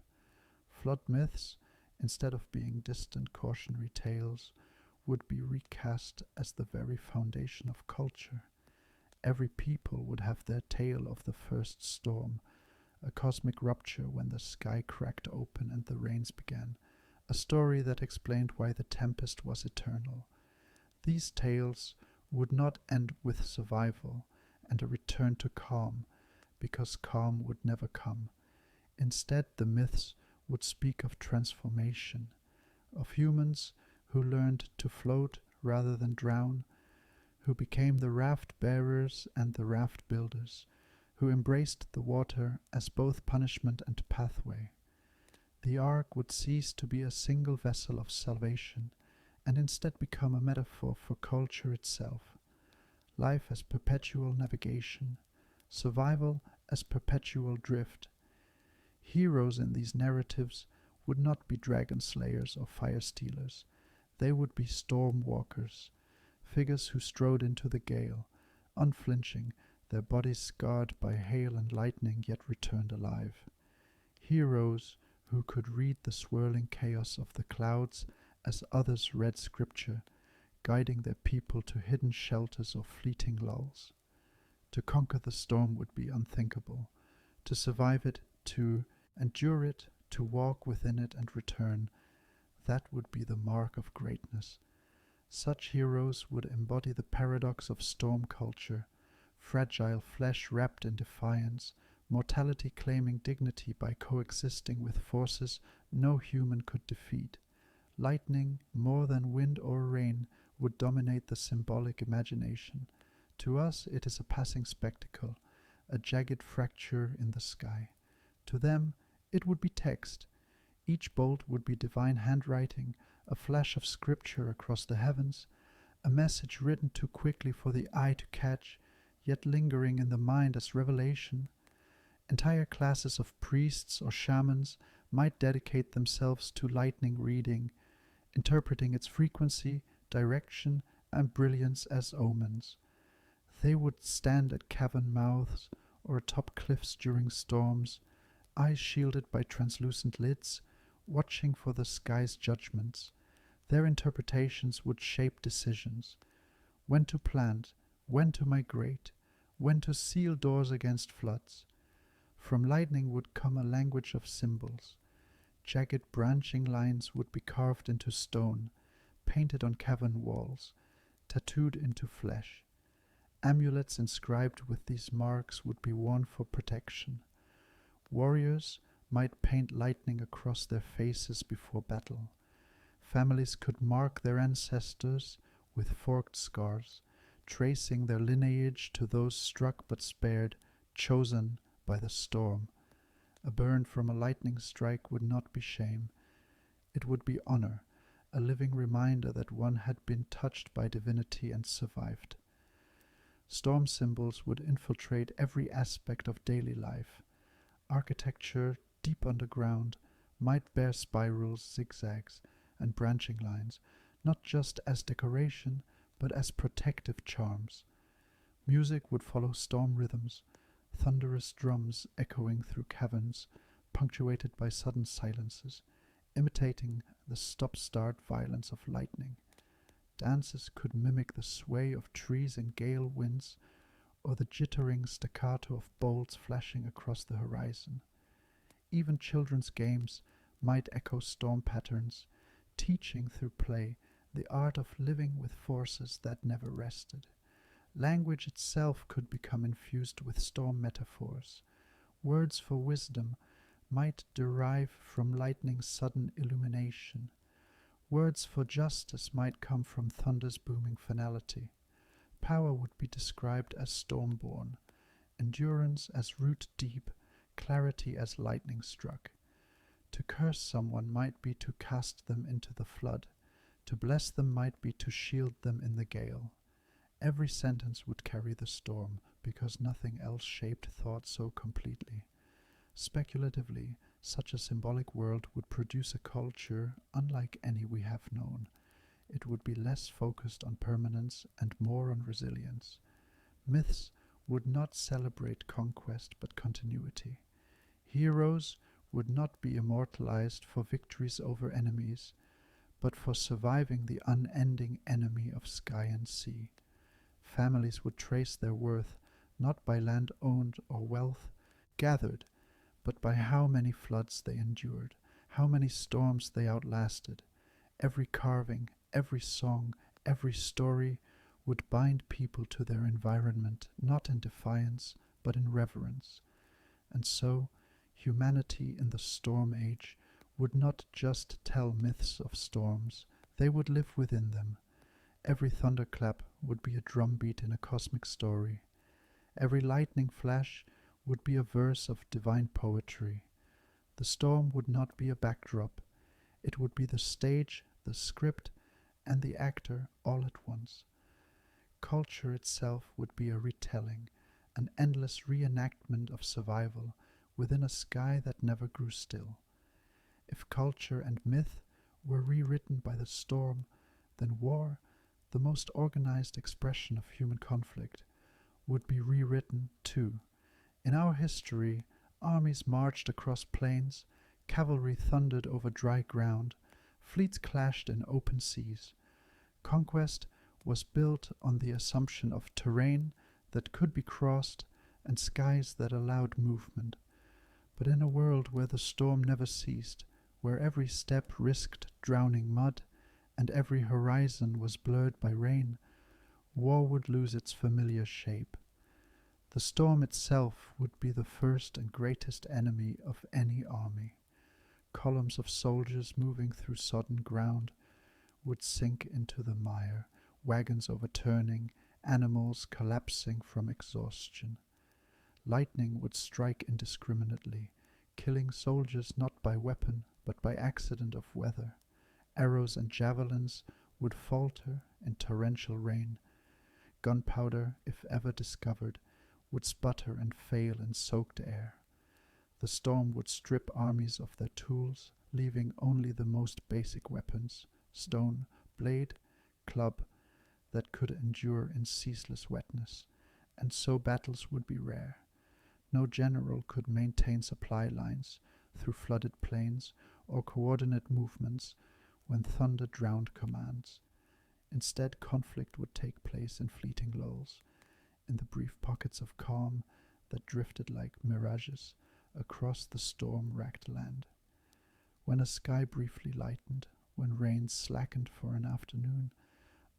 Flood myths, instead of being distant cautionary tales, would be recast as the very foundation of culture. Every people would have their tale of the first storm, a cosmic rupture when the sky cracked open and the rains began, a story that explained why the tempest was eternal. These tales would not end with survival and a return to calm, because calm would never come. Instead, the myths would speak of transformation, of humans who learned to float rather than drown, who became the raft bearers and the raft builders, who embraced the water as both punishment and pathway. The ark would cease to be a single vessel of salvation, and instead become a metaphor for culture itself. Life as perpetual navigation, survival as perpetual drift. Heroes in these narratives would not be dragon slayers or fire stealers. They would be storm walkers, figures who strode into the gale, unflinching, their bodies scarred by hail and lightning, yet returned alive. Heroes who could read the swirling chaos of the clouds as others read scripture, guiding their people to hidden shelters or fleeting lulls. To conquer the storm would be unthinkable. To survive it, to endure it, to walk within it and return, that would be the mark of greatness. Such heroes would embody the paradox of storm culture, fragile flesh wrapped in defiance, mortality claiming dignity by coexisting with forces no human could defeat. Lightning, more than wind or rain, would dominate the symbolic imagination. To us it is a passing spectacle, a jagged fracture in the sky. To them it would be text. Each bolt would be divine handwriting, a flash of scripture across the heavens, a message written too quickly for the eye to catch, yet lingering in the mind as revelation. Entire classes of priests or shamans might dedicate themselves to lightning reading, interpreting its frequency, direction, and brilliance as omens. They would stand at cavern mouths or atop cliffs during storms, eyes shielded by translucent lids, watching for the sky's judgments. Their interpretations would shape decisions: when to plant, when to migrate, when to seal doors against floods. From lightning would come a language of symbols. Jagged branching lines would be carved into stone, painted on cavern walls, tattooed into flesh. Amulets inscribed with these marks would be worn for protection. Warriors might paint lightning across their faces before battle. Families could mark their ancestors with forked scars, tracing their lineage to those struck but spared, chosen by the storm. A burn from a lightning strike would not be shame. It would be honor, a living reminder that one had been touched by divinity and survived. Storm symbols would infiltrate every aspect of daily life. Architecture, deep underground, might bear spirals, zigzags, and branching lines, not just as decoration, but as protective charms. Music would follow storm rhythms, thunderous drums echoing through caverns, punctuated by sudden silences, imitating the stop-start violence of lightning. Dances could mimic the sway of trees in gale winds, or the jittering staccato of bolts flashing across the horizon. Even children's games might echo storm patterns, teaching through play the art of living with forces that never rested. Language itself could become infused with storm metaphors. Words for wisdom might derive from lightning's sudden illumination. Words for justice might come from thunder's booming finality. Power would be described as storm-born, endurance as root-deep, clarity as lightning struck. To curse someone might be to cast them into the flood. To bless them might be to shield them in the gale. Every sentence would carry the storm, because nothing else shaped thought so completely. Speculatively, such a symbolic world would produce a culture unlike any we have known. It would be less focused on permanence and more on resilience. Myths would not celebrate conquest but continuity. Heroes would not be immortalized for victories over enemies, but for surviving the unending enemy of sky and sea. Families would trace their worth not by land owned or wealth gathered, but by how many floods they endured, how many storms they outlasted. Every carving, every song, every story would bind people to their environment, not in defiance, but in reverence. And so, humanity in the storm age would not just tell myths of storms, they would live within them. Every thunderclap would be a drumbeat in a cosmic story. Every lightning flash would be a verse of divine poetry. The storm would not be a backdrop, it would be the stage, the script, and the actor all at once. Culture itself would be a retelling, an endless reenactment of survival within a sky that never grew still. If culture and myth were rewritten by the storm, then war, the most organized expression of human conflict, would be rewritten too. In our history, armies marched across plains, cavalry thundered over dry ground, fleets clashed in open seas. Conquest was built on the assumption of terrain that could be crossed and skies that allowed movement. But in a world where the storm never ceased, where every step risked drowning mud, and every horizon was blurred by rain, war would lose its familiar shape. The storm itself would be the first and greatest enemy of any army. Columns of soldiers moving through sodden ground would sink into the mire, wagons overturning, animals collapsing from exhaustion. Lightning would strike indiscriminately, killing soldiers not by weapon, but by accident of weather. Arrows and javelins would falter in torrential rain. Gunpowder, if ever discovered, would sputter and fail in soaked air. The storm would strip armies of their tools, leaving only the most basic weapons, stone, blade, club, that could endure in ceaseless wetness, and so battles would be rare. No general could maintain supply lines through flooded plains or coordinate movements when thunder drowned commands. Instead, conflict would take place in fleeting lulls, in the brief pockets of calm that drifted like mirages across the storm-racked land. When a sky briefly lightened, when rains slackened for an afternoon,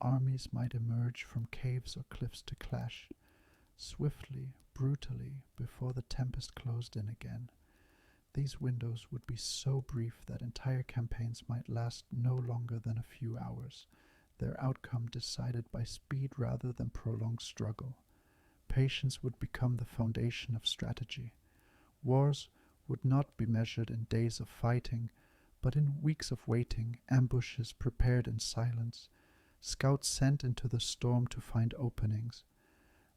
armies might emerge from caves or cliffs to clash, swiftly, brutally, before the tempest closed in again. These windows would be so brief that entire campaigns might last no longer than a few hours, their outcome decided by speed rather than prolonged struggle. Patience would become the foundation of strategy. Wars would not be measured in days of fighting, but in weeks of waiting, ambushes prepared in silence, scouts sent into the storm to find openings.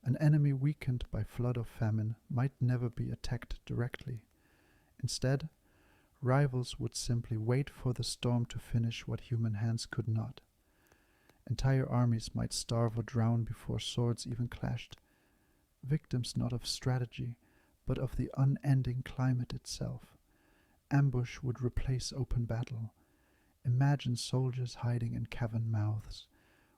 An enemy weakened by flood or famine might never be attacked directly. Instead, rivals would simply wait for the storm to finish what human hands could not. Entire armies might starve or drown before swords even clashed, victims not of strategy, but of the unending climate itself. Ambush would replace open battle. Imagine soldiers hiding in cavern mouths,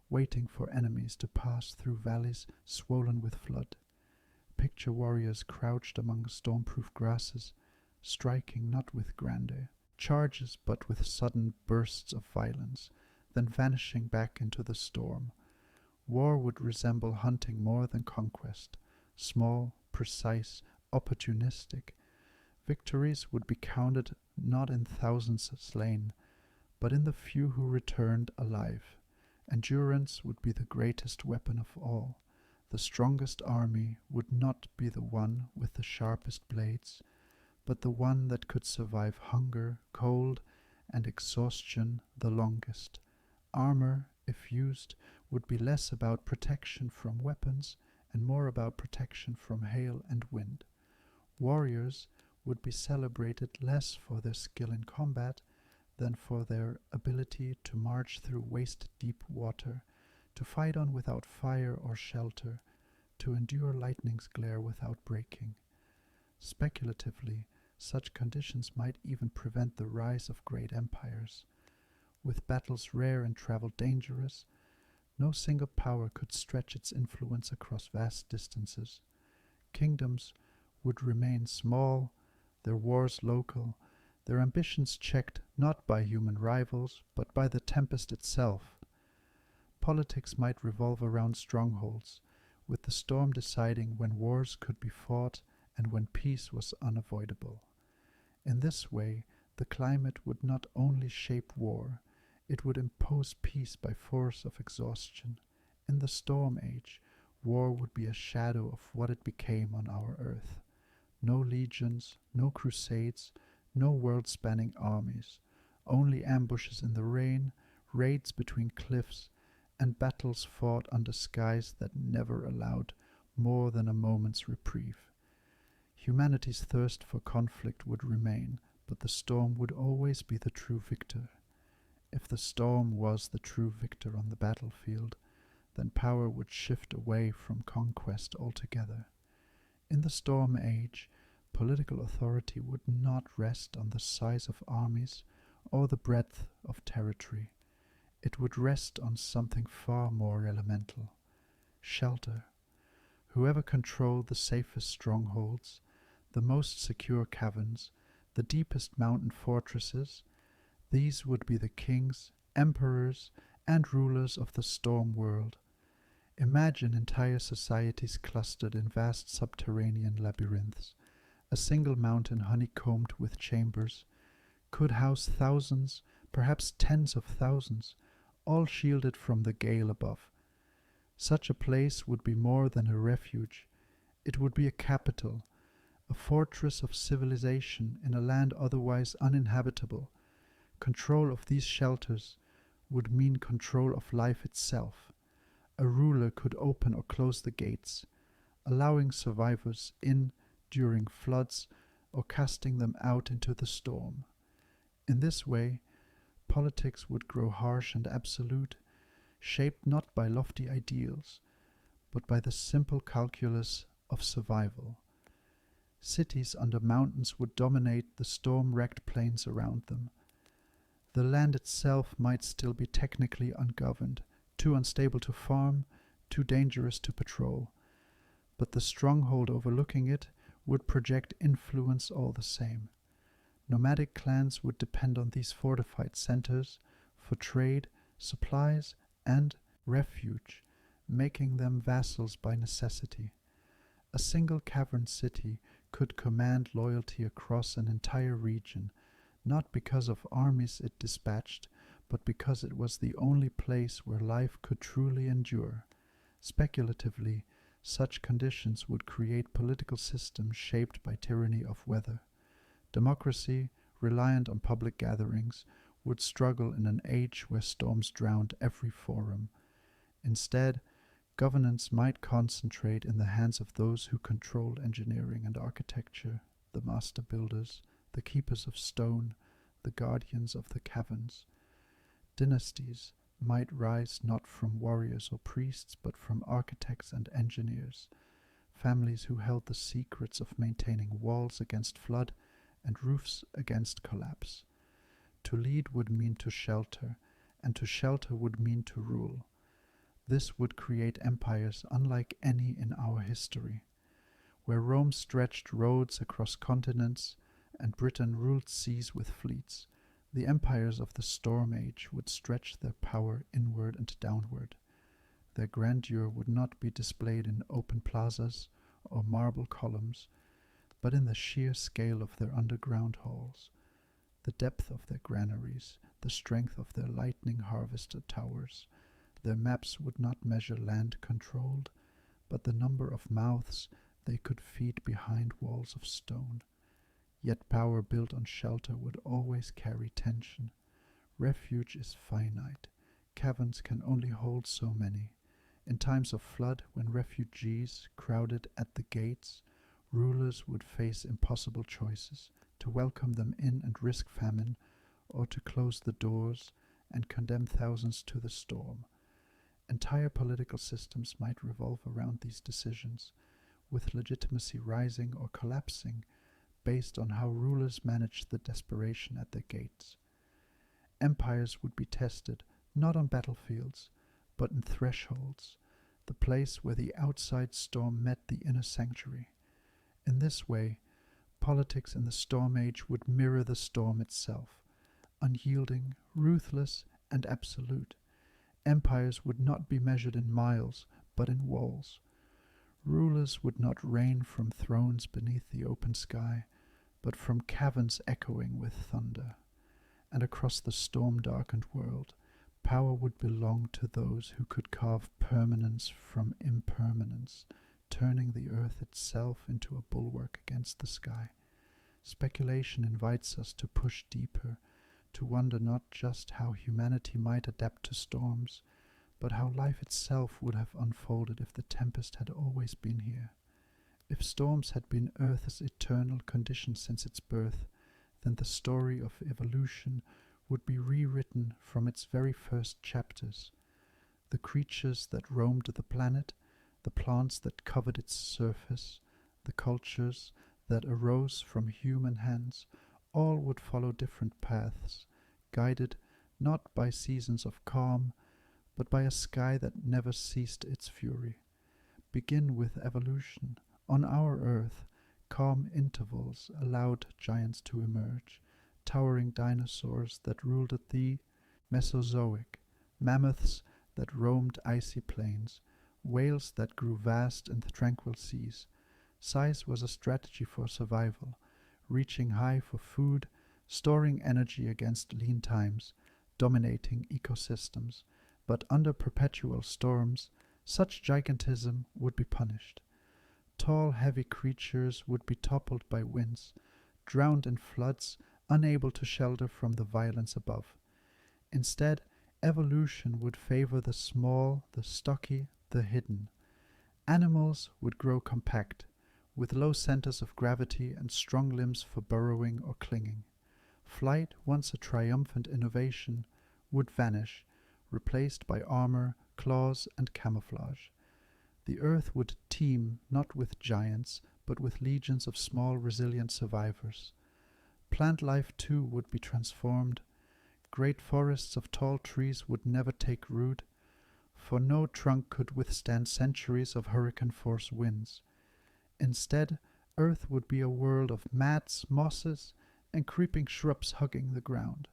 waiting for enemies to pass through valleys swollen with flood. Picture warriors crouched among storm-proof grasses, striking not with grandeur charges but with sudden bursts of violence, then vanishing back into the storm. War would resemble hunting more than conquest, small, precise, opportunistic. Victories would be counted not in thousands slain, but in the few who returned alive. Endurance would be the greatest weapon of all. The strongest army would not be the one with the sharpest blades, but the one that could survive hunger, cold, and exhaustion the longest. Armor, if used, would be less about protection from weapons and more about protection from hail and wind. Warriors would be celebrated less for their skill in combat than for their ability to march through waist-deep water, to fight on without fire or shelter, to endure lightning's glare without breaking. Speculatively, such conditions might even prevent the rise of great empires. With battles rare and travel dangerous, no single power could stretch its influence across vast distances. Kingdoms would remain small, their wars local, their ambitions checked not by human rivals, but by the tempest itself. Politics might revolve around strongholds, with the storm deciding when wars could be fought and when peace was unavoidable. In this way, the climate would not only shape war, it would impose peace by force of exhaustion. In the Storm Age, war would be a shadow of what it became on our Earth. No legions, no crusades, no world-spanning armies, only ambushes in the rain, raids between cliffs, and battles fought under skies that never allowed more than a moment's reprieve. Humanity's thirst for conflict would remain, but the storm would always be the true victor. If the storm was the true victor on the battlefield, then power would shift away from conquest altogether. In the Storm Age, political authority would not rest on the size of armies or the breadth of territory. It would rest on something far more elemental: shelter. Whoever controlled the safest strongholds, the most secure caverns, the deepest mountain fortresses, these would be the kings, emperors, and rulers of the storm world. Imagine entire societies clustered in vast subterranean labyrinths. A single mountain honeycombed with chambers could house thousands, perhaps tens of thousands, all shielded from the gale above. Such a place would be more than a refuge. It would be a capital, a fortress of civilization in a land otherwise uninhabitable. Control of these shelters would mean control of life itself. A ruler could open or close the gates, allowing survivors in during floods or casting them out into the storm. In this way, politics would grow harsh and absolute, shaped not by lofty ideals, but by the simple calculus of survival. Cities under mountains would dominate the storm-wrecked plains around them. The land itself might still be technically ungoverned, too unstable to farm, too dangerous to patrol, but the stronghold overlooking it would project influence all the same. Nomadic clans would depend on these fortified centers for trade, supplies, and refuge, making them vassals by necessity. A single cavern city could command loyalty across an entire region, not because of armies it dispatched, but because it was the only place where life could truly endure. Speculatively, such conditions would create political systems shaped by tyranny of weather. Democracy, reliant on public gatherings, would struggle in an age where storms drowned every forum. Instead, governance might concentrate in the hands of those who controlled engineering and architecture, the master builders, the keepers of stone, the guardians of the caverns. Dynasties might rise not from warriors or priests, but from architects and engineers, families who held the secrets of maintaining walls against flood and roofs against collapse. To lead would mean to shelter, and to shelter would mean to rule. This would create empires unlike any in our history. Where Rome stretched roads across continents and Britain ruled seas with fleets, the empires of the Storm Age would stretch their power inward and downward. Their grandeur would not be displayed in open plazas or marble columns, but in the sheer scale of their underground halls, the depth of their granaries, the strength of their lightning-harvested towers. Their maps would not measure land controlled, but the number of mouths they could feed behind walls of stone. Yet power built on shelter would always carry tension. Refuge is finite. Caverns can only hold so many. In times of flood, when refugees crowded at the gates, rulers would face impossible choices: to welcome them in and risk famine, or to close the doors and condemn thousands to the storm. Entire political systems might revolve around these decisions, with legitimacy rising or collapsing based on how rulers managed the desperation at their gates. Empires would be tested not on battlefields, but in thresholds, the place where the outside storm met the inner sanctuary. In this way, politics in the Storm Age would mirror the storm itself, unyielding, ruthless, and absolute. Empires would not be measured in miles, but in walls. Rulers would not reign from thrones beneath the open sky, but from caverns echoing with thunder. And across the storm-darkened world, power would belong to those who could carve permanence from impermanence, turning the earth itself into a bulwark against the sky. Speculation invites us to push deeper, to wonder not just how humanity might adapt to storms, but how life itself would have unfolded if the tempest had always been here. If storms had been Earth's eternal condition since its birth, then the story of evolution would be rewritten from its very first chapters. The creatures that roamed the planet, the plants that covered its surface, the cultures that arose from human hands, all would follow different paths, guided not by seasons of calm, but by a sky that never ceased its fury. Begin with evolution. On our Earth, calm intervals allowed giants to emerge, towering dinosaurs that ruled the Mesozoic, mammoths that roamed icy plains, whales that grew vast in the tranquil seas. Size was a strategy for survival, reaching high for food, storing energy against lean times, dominating ecosystems. But under perpetual storms, such gigantism would be punished. Tall, heavy creatures would be toppled by winds, drowned in floods, unable to shelter from the violence above. Instead, evolution would favor the small, the stocky, the hidden. Animals would grow compact, with low centers of gravity and strong limbs for burrowing or clinging. Flight, once a triumphant innovation, would vanish, replaced by armor, claws, and camouflage. The earth would teem not with giants, but with legions of small, resilient survivors. Plant life, too, would be transformed. Great forests of tall trees would never take root, for no trunk could withstand centuries of hurricane-force winds. Instead, Earth would be a world of mats, mosses, and creeping shrubs hugging the ground.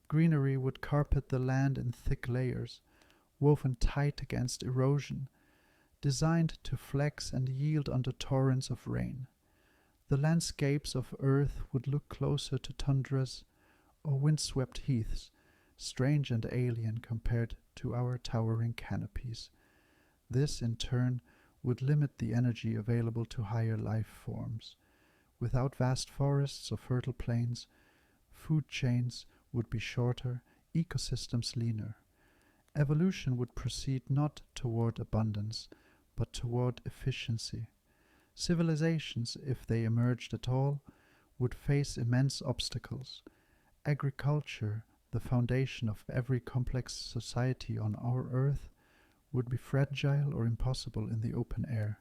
Greenery would carpet the land in thick layers, woven tight against erosion, designed to flex and yield under torrents of rain. The landscapes of Earth would look closer to tundras or windswept heaths, strange and alien compared to our towering canopies. This, in turn, would limit the energy available to higher life forms. Without vast forests or fertile plains, food chains would be shorter, ecosystems leaner. Evolution would proceed not toward abundance, but toward efficiency. Civilizations, if they emerged at all, would face immense obstacles. Agriculture, the foundation of every complex society on our Earth, would be fragile or impossible in the open air.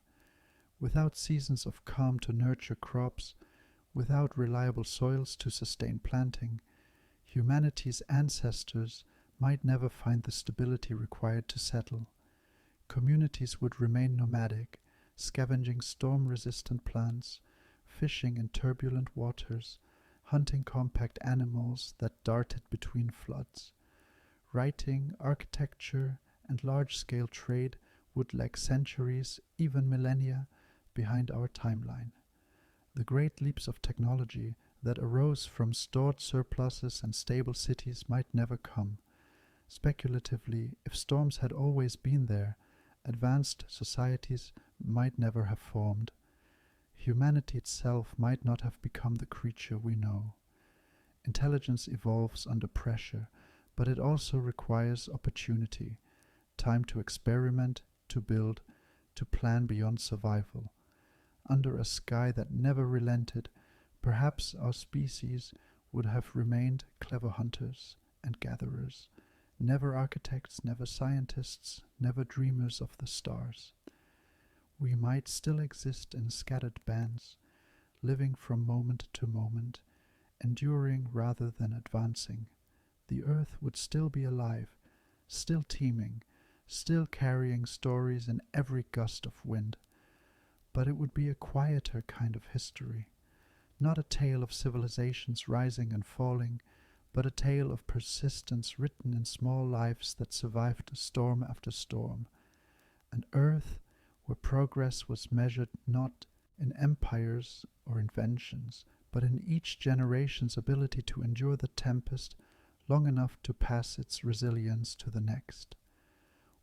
Without seasons of calm to nurture crops, without reliable soils to sustain planting, humanity's ancestors might never find the stability required to settle. Communities would remain nomadic, scavenging storm-resistant plants, fishing in turbulent waters, hunting compact animals that darted between floods. Writing, architecture, and large-scale trade would lag centuries, even millennia, behind our timeline. The great leaps of technology that arose from stored surpluses and stable cities might never come. Speculatively, if storms had always been there, advanced societies might never have formed. Humanity itself might not have become the creature we know. Intelligence evolves under pressure, but it also requires opportunity, time to experiment, to build, to plan beyond survival. Under a sky that never relented, perhaps our species would have remained clever hunters and gatherers, never architects, never scientists, never dreamers of the stars. We might still exist in scattered bands, living from moment to moment, enduring rather than advancing. The earth would still be alive, still teeming, still carrying stories in every gust of wind. But it would be a quieter kind of history, not a tale of civilizations rising and falling, but a tale of persistence written in small lives that survived storm after storm. An earth where progress was measured not in empires or inventions, but in each generation's ability to endure the tempest long enough to pass its resilience to the next.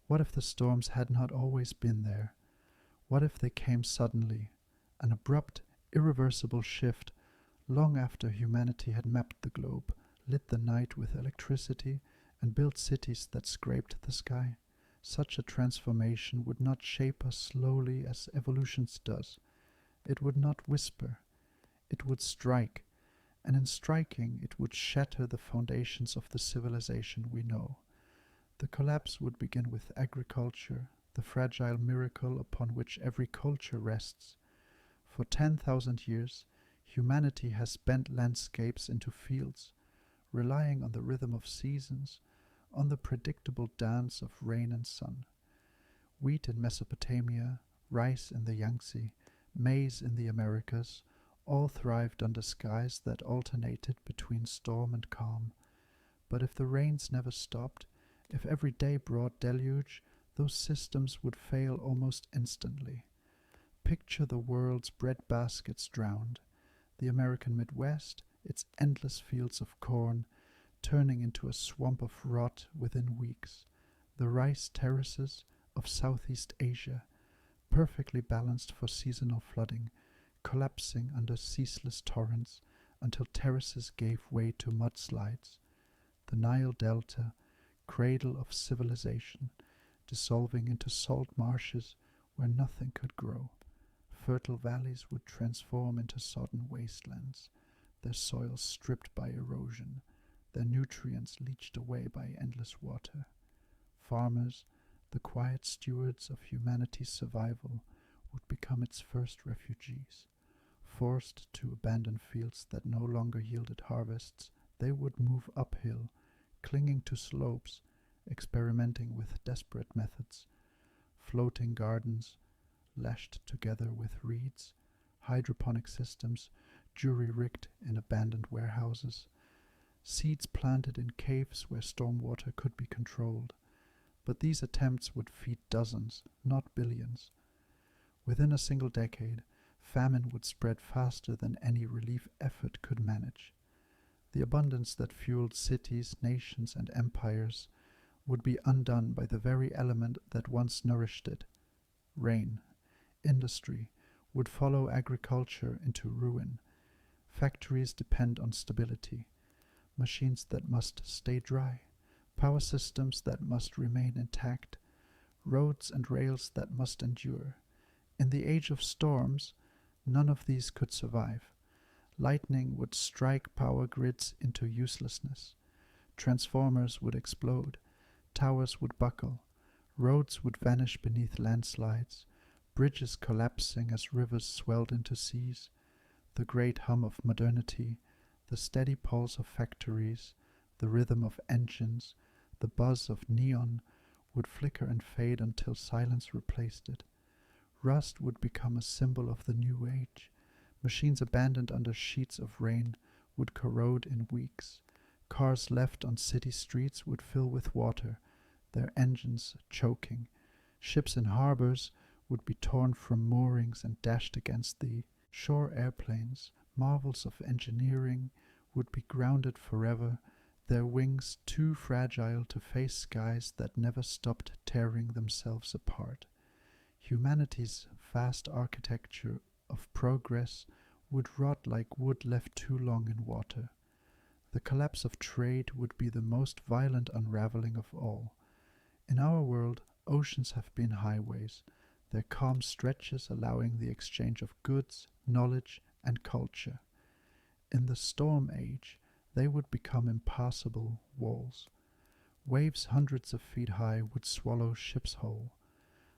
What if the storms had not always been there? What if they came suddenly, an abrupt, irreversible shift, long after humanity had mapped the globe, lit the night with electricity, and built cities that scraped the sky? Such a transformation would not shape us slowly as evolution does. It would not whisper. It would strike, and in striking it would shatter the foundations of the civilization we know. The collapse would begin with agriculture, the fragile miracle upon which every culture rests. For 10,000 years, humanity has bent landscapes into fields, relying on the rhythm of seasons, on the predictable dance of rain and sun. Wheat in Mesopotamia, rice in the Yangtze, maize in the Americas, all thrived under skies that alternated between storm and calm. But if the rains never stopped, if every day brought deluge, those systems would fail almost instantly. Picture the world's bread baskets drowned, the American Midwest, its endless fields of corn, turning into a swamp of rot within weeks, the rice terraces of Southeast Asia, perfectly balanced for seasonal flooding, collapsing under ceaseless torrents until terraces gave way to mudslides. The Nile Delta, cradle of civilization, dissolving into salt marshes where nothing could grow. Fertile valleys would transform into sodden wastelands, their soils stripped by erosion, their nutrients leached away by endless water. Farmers, the quiet stewards of humanity's survival, would become its first refugees. Forced to abandon fields that no longer yielded harvests, they would move uphill, clinging to slopes, experimenting with desperate methods. Floating gardens, lashed together with reeds, hydroponic systems, jury-rigged in abandoned warehouses, seeds planted in caves where stormwater could be controlled. But these attempts would feed dozens, not billions. Within a single decade, famine would spread faster than any relief effort could manage. The abundance that fueled cities, nations, and empires would be undone by the very element that once nourished it. Rain, industry, would follow agriculture into ruin. Factories depend on stability, machines that must stay dry, power systems that must remain intact, roads and rails that must endure. In the age of storms, none of these could survive. Lightning would strike power grids into uselessness. Transformers would explode. Towers would buckle. Roads would vanish beneath landslides. Bridges collapsing as rivers swelled into seas. The great hum of modernity, the steady pulse of factories, the rhythm of engines, the buzz of neon would flicker and fade until silence replaced it. Rust would become a symbol of the new age. Machines abandoned under sheets of rain would corrode in weeks. Cars left on city streets would fill with water, their engines choking. Ships in harbors would be torn from moorings and dashed against the shore. Airplanes, marvels of engineering, would be grounded forever, their wings too fragile to face skies that never stopped tearing themselves apart. Humanity's vast architecture of progress would rot like wood left too long in water. The collapse of trade would be the most violent unraveling of all. In our world, oceans have been highways, their calm stretches allowing the exchange of goods, knowledge, and culture. In the storm age, they would become impassable walls. Waves hundreds of feet high would swallow ships whole.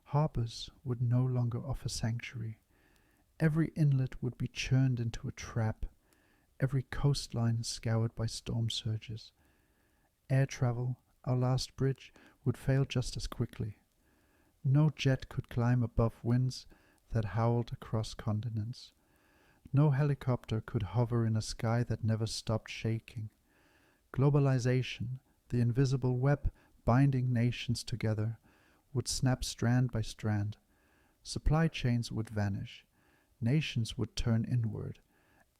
Harbors would no longer offer sanctuary. Every inlet would be churned into a trap, every coastline scoured by storm surges. Air travel, our last bridge, would fail just as quickly. No jet could climb above winds that howled across continents. No helicopter could hover in a sky that never stopped shaking. Globalization, the invisible web binding nations together, would snap strand by strand. Supply chains would vanish. Nations would turn inward.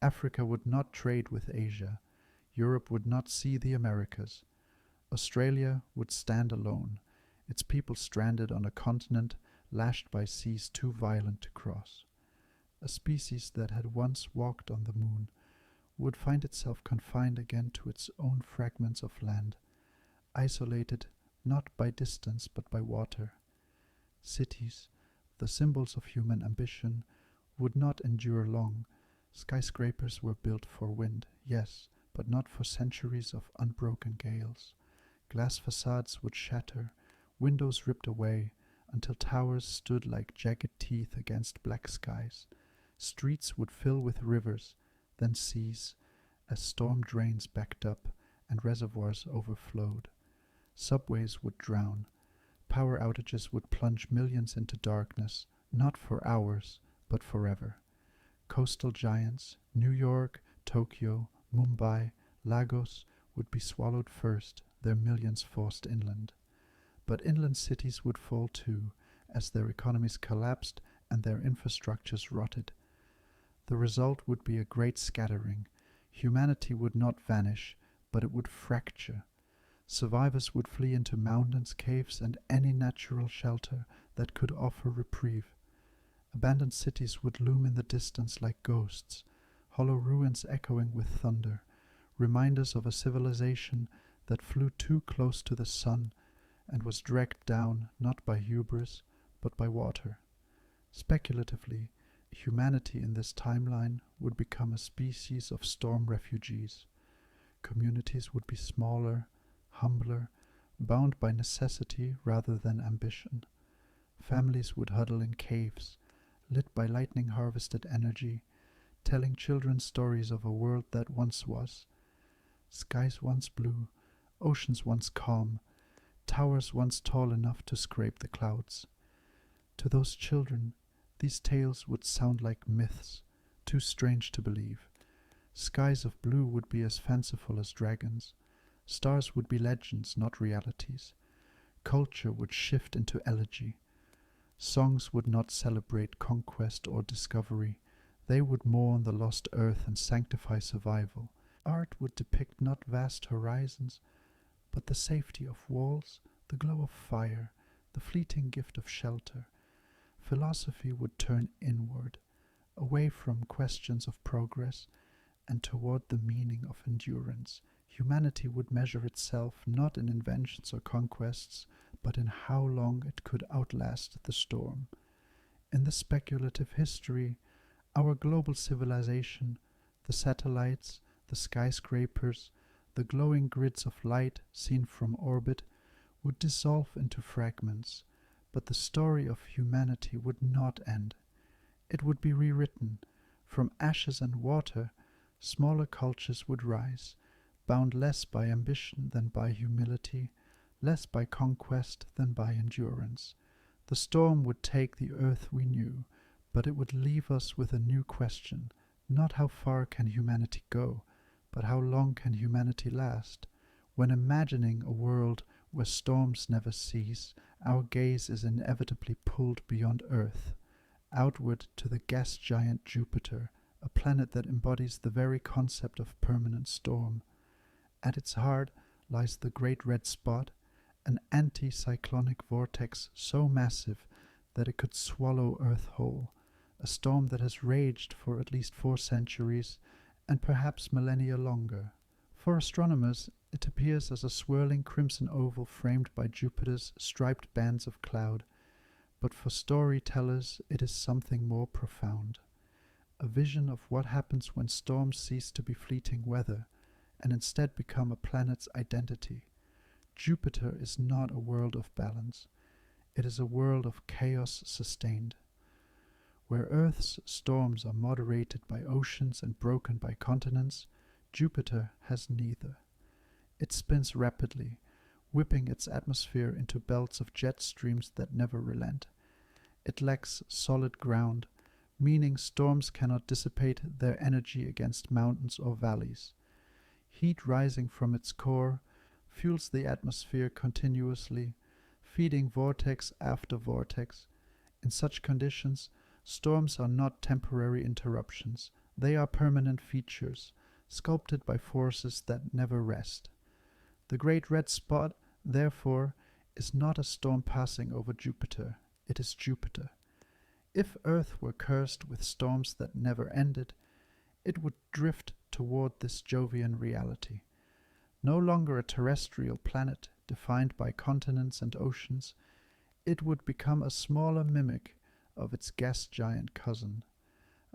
Africa would not trade with Asia. Europe would not see the Americas. Australia would stand alone, its people stranded on a continent lashed by seas too violent to cross. A species that had once walked on the moon would find itself confined again to its own fragments of land, isolated not by distance but by water. Cities, the symbols of human ambition, would not endure long. Skyscrapers were built for wind, yes, but not for centuries of unbroken gales. Glass facades would shatter, windows ripped away, until towers stood like jagged teeth against black skies. Streets would fill with rivers, then seas, as storm drains backed up and reservoirs overflowed. Subways would drown. Power outages would plunge millions into darkness, not for hours, but forever. Coastal giants, New York, Tokyo, Mumbai, Lagos, would be swallowed first, their millions forced inland. But inland cities would fall too, as their economies collapsed and their infrastructures rotted. The result would be a great scattering. Humanity would not vanish, but it would fracture. Survivors would flee into mountains, caves, and any natural shelter that could offer reprieve. Abandoned cities would loom in the distance like ghosts, hollow ruins echoing with thunder, reminders of a civilization that flew too close to the sun and was dragged down not by hubris, but by water. Speculatively, humanity in this timeline would become a species of storm refugees. Communities would be smaller, humbler, bound by necessity rather than ambition. Families would huddle in caves, lit by lightning-harvested energy, telling children stories of a world that once was. Skies once blue, oceans once calm, towers once tall enough to scrape the clouds. To those children, these tales would sound like myths, too strange to believe. Skies of blue would be as fanciful as dragons. Stars would be legends, not realities. Culture would shift into elegy. Songs would not celebrate conquest or discovery. They would mourn the lost earth and sanctify survival. Art would depict not vast horizons, but the safety of walls, the glow of fire, the fleeting gift of shelter. Philosophy would turn inward, away from questions of progress and toward the meaning of endurance. Humanity would measure itself not in inventions or conquests, but in how long it could outlast the storm. In the speculative history, our global civilization, the satellites, the skyscrapers, the glowing grids of light seen from orbit, would dissolve into fragments, but the story of humanity would not end. It would be rewritten. From ashes and water, smaller cultures would rise, bound less by ambition than by humility, less by conquest than by endurance. The storm would take the earth we knew, but it would leave us with a new question, not how far can humanity go, but how long can humanity last? When imagining a world where storms never cease, our gaze is inevitably pulled beyond Earth, outward to the gas giant Jupiter, a planet that embodies the very concept of permanent storm. At its heart lies the Great Red Spot, an anti-cyclonic vortex so massive that it could swallow Earth whole, a storm that has raged for at least 4 centuries, and perhaps millennia longer. For astronomers, it appears as a swirling crimson oval framed by Jupiter's striped bands of cloud, but for storytellers it is something more profound. A vision of what happens when storms cease to be fleeting weather, and instead become a planet's identity. Jupiter is not a world of balance. It is a world of chaos sustained. Where Earth's storms are moderated by oceans and broken by continents, Jupiter has neither. It spins rapidly, whipping its atmosphere into belts of jet streams that never relent. It lacks solid ground, meaning storms cannot dissipate their energy against mountains or valleys. Heat rising from its core fuels the atmosphere continuously, feeding vortex after vortex. In such conditions, storms are not temporary interruptions. They are permanent features, sculpted by forces that never rest. The Great Red Spot, therefore, is not a storm passing over Jupiter. It is Jupiter. If Earth were cursed with storms that never ended, it would drift toward this Jovian reality. No longer a terrestrial planet defined by continents and oceans, it would become a smaller mimic of its gas giant cousin,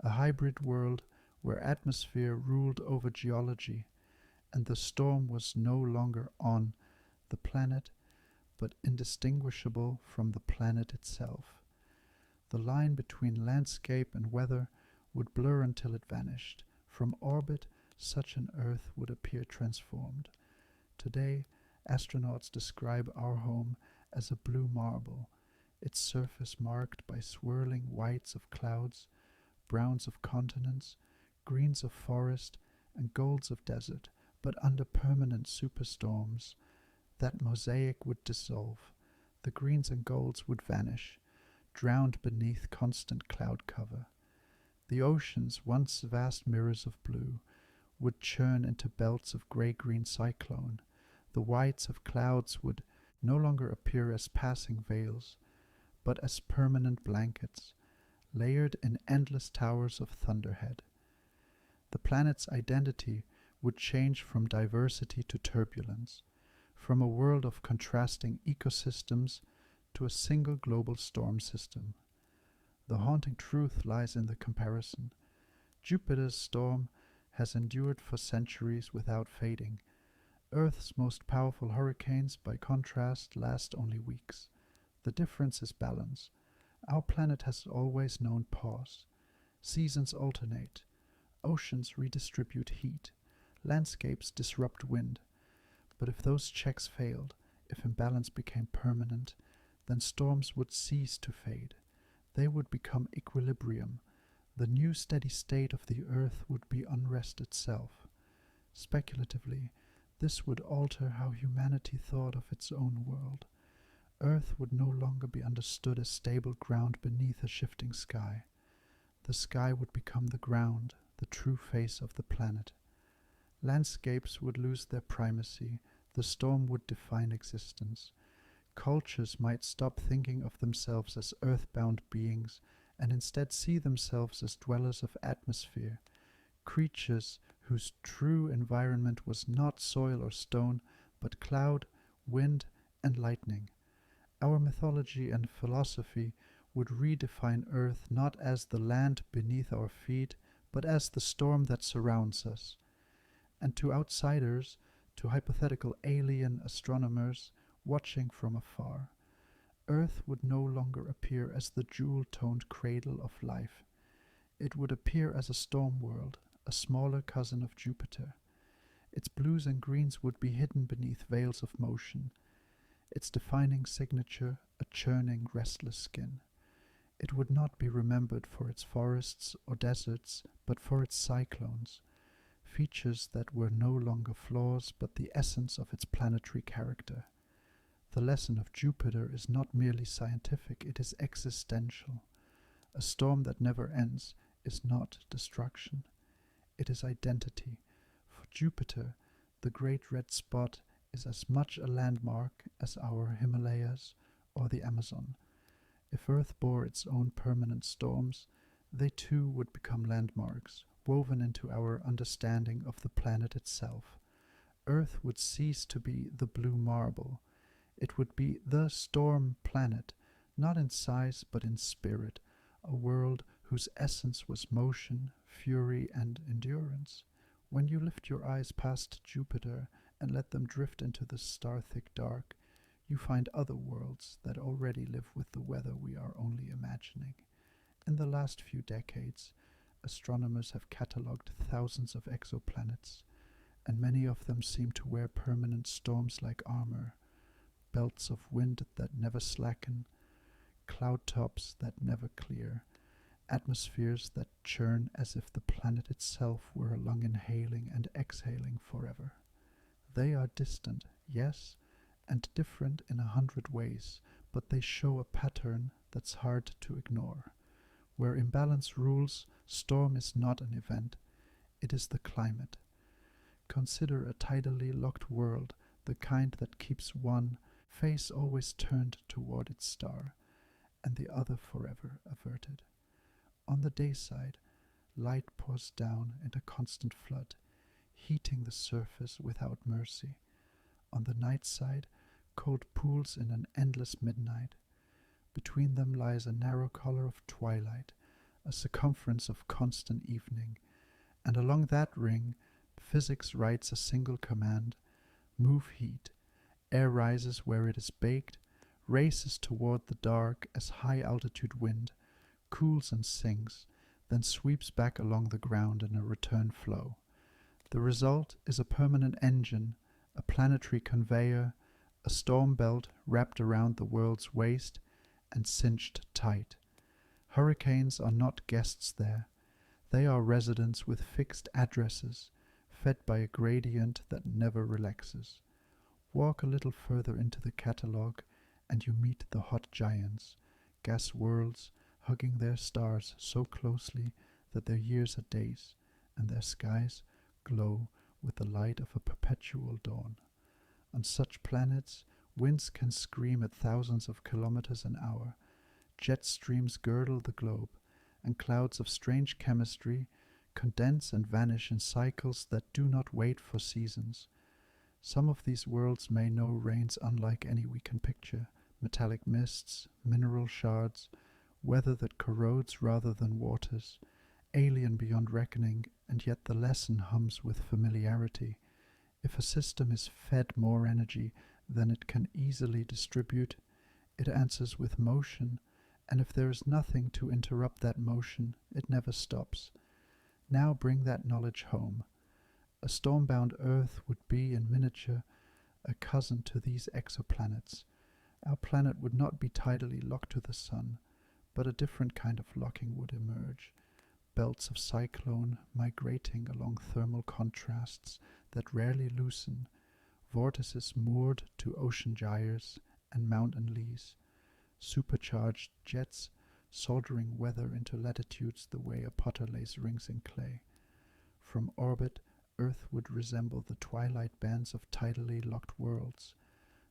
a hybrid world where atmosphere ruled over geology, and the storm was no longer on the planet, but indistinguishable from the planet itself. The line between landscape and weather would blur until it vanished. From orbit, such an Earth would appear transformed. Today, astronauts describe our home as a blue marble, its surface marked by swirling whites of clouds, browns of continents, greens of forest, and golds of desert, but under permanent superstorms, that mosaic would dissolve. The greens and golds would vanish, drowned beneath constant cloud cover. The oceans, once vast mirrors of blue, would churn into belts of grey-green cyclone. The whites of clouds would no longer appear as passing veils, but as permanent blankets, layered in endless towers of thunderhead. The planet's identity would change from diversity to turbulence, from a world of contrasting ecosystems to a single global storm system. The haunting truth lies in the comparison. Jupiter's storm has endured for centuries without fading. Earth's most powerful hurricanes, by contrast, last only weeks. The difference is balance. Our planet has always known pause. Seasons alternate. Oceans redistribute heat. Landscapes disrupt wind. But if those checks failed, if imbalance became permanent, then storms would cease to fade. They would become equilibrium. The new steady state of the Earth would be unrest itself. Speculatively, this would alter how humanity thought of its own world. Earth would no longer be understood as stable ground beneath a shifting sky. The sky would become the ground, the true face of the planet. Landscapes would lose their primacy. The storm would define existence. Cultures might stop thinking of themselves as earthbound beings and instead see themselves as dwellers of atmosphere, creatures whose true environment was not soil or stone, but cloud, wind, and lightning. Our mythology and philosophy would redefine Earth not as the land beneath our feet, but as the storm that surrounds us. And to outsiders, to hypothetical alien astronomers watching from afar, Earth would no longer appear as the jewel-toned cradle of life. It would appear as a storm world, a smaller cousin of Jupiter. Its blues and greens would be hidden beneath veils of motion, its defining signature a churning, restless skin. It would not be remembered for its forests or deserts, but for its cyclones, features that were no longer flaws, but the essence of its planetary character. The lesson of Jupiter is not merely scientific, it is existential. A storm that never ends is not destruction. It is identity. For Jupiter, the Great Red Spot is as much a landmark as our Himalayas or the Amazon. If Earth bore its own permanent storms, They too would become landmarks, woven into our understanding of the planet itself. Earth would cease to be the blue marble. It would be the storm planet, not in size but in spirit, a world whose essence was motion, fury, and endurance. When you lift your eyes past Jupiter and let them drift into the star-thick dark, you find other worlds that already live with the weather we are only imagining. In the last few decades, astronomers have catalogued thousands of exoplanets, and many of them seem to wear permanent storms-like armor, belts of wind that never slacken, cloud tops that never clear, atmospheres that churn as if the planet itself were a lung inhaling and exhaling forever. They are distant, yes, and different in 100 ways, but they show a pattern that's hard to ignore. Where imbalance rules, storm is not an event, it is the climate. Consider a tidally locked world, the kind that keeps one face always turned toward its star, and the other forever averted. On the day side, light pours down in a constant flood, heating the surface without mercy. On the night side, cold pools in an endless midnight. Between them lies a narrow collar of twilight, a circumference of constant evening, and along that ring, physics writes a single command: move heat. Air rises where it is baked, races toward the dark as high-altitude wind, cools and sinks, then sweeps back along the ground in a return flow. The result is a permanent engine, a planetary conveyor, a storm belt wrapped around the world's waist and cinched tight. Hurricanes are not guests there. They are residents with fixed addresses, fed by a gradient that never relaxes. Walk a little further into the catalogue, and you meet the hot giants, gas worlds, hugging their stars so closely that their years are days, and their skies glow with the light of a perpetual dawn. On such planets, winds can scream at thousands of kilometers an hour, jet streams girdle the globe, and clouds of strange chemistry condense and vanish in cycles that do not wait for seasons. Some of these worlds may know rains unlike any we can picture, metallic mists, mineral shards, weather that corrodes rather than waters, alien beyond reckoning, and yet the lesson hums with familiarity. If a system is fed more energy than it can easily distribute, it answers with motion, and if there is nothing to interrupt that motion, it never stops. Now bring that knowledge home. A storm-bound Earth would be, in miniature, a cousin to these exoplanets. Our planet would not be tidally locked to the sun, but a different kind of locking would emerge. Belts of cyclone migrating along thermal contrasts that rarely loosen, vortices moored to ocean gyres and mountain lees, supercharged jets soldering weather into latitudes the way a potter lays rings in clay. From orbit, Earth would resemble the twilight bands of tidally locked worlds,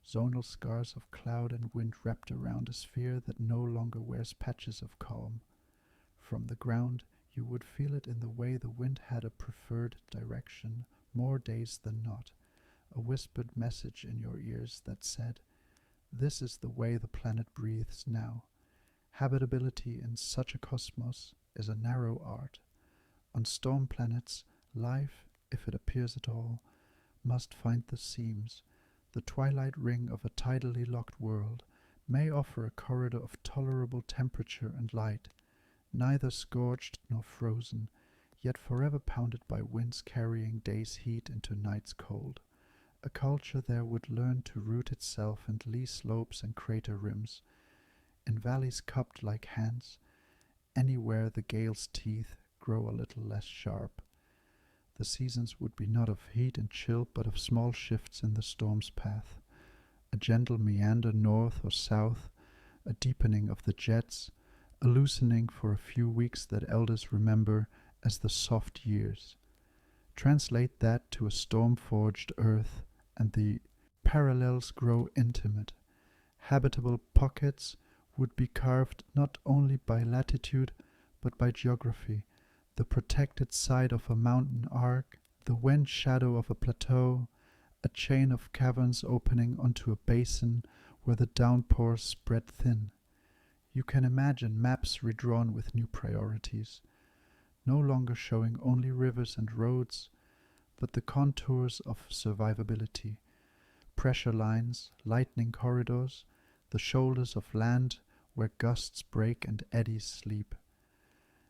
zonal scars of cloud and wind wrapped around a sphere that no longer wears patches of calm. From the ground, you would feel it in the way the wind had a preferred direction more days than not, a whispered message in your ears that said, "This is the way the planet breathes now." Habitability in such a cosmos is a narrow art. On storm planets, life, if it appears at all, must find the seams. The twilight ring of a tidally locked world may offer a corridor of tolerable temperature and light, neither scorched nor frozen, yet forever pounded by winds carrying day's heat into night's cold. A culture there would learn to root itself in lee slopes and crater rims, in valleys cupped like hands, anywhere the gale's teeth grow a little less sharp. The seasons would be not of heat and chill, but of small shifts in the storm's path, a gentle meander north or south, a deepening of the jets, a loosening for a few weeks that elders remember as the soft years. Translate that to a storm-forged earth, and the parallels grow intimate. Habitable pockets would be carved not only by latitude, but by geography, the protected side of a mountain arc, the wind shadow of a plateau, a chain of caverns opening onto a basin where the downpours spread thin. You can imagine maps redrawn with new priorities, no longer showing only rivers and roads, but the contours of survivability, pressure lines, lightning corridors, the shoulders of land where gusts break and eddies sleep.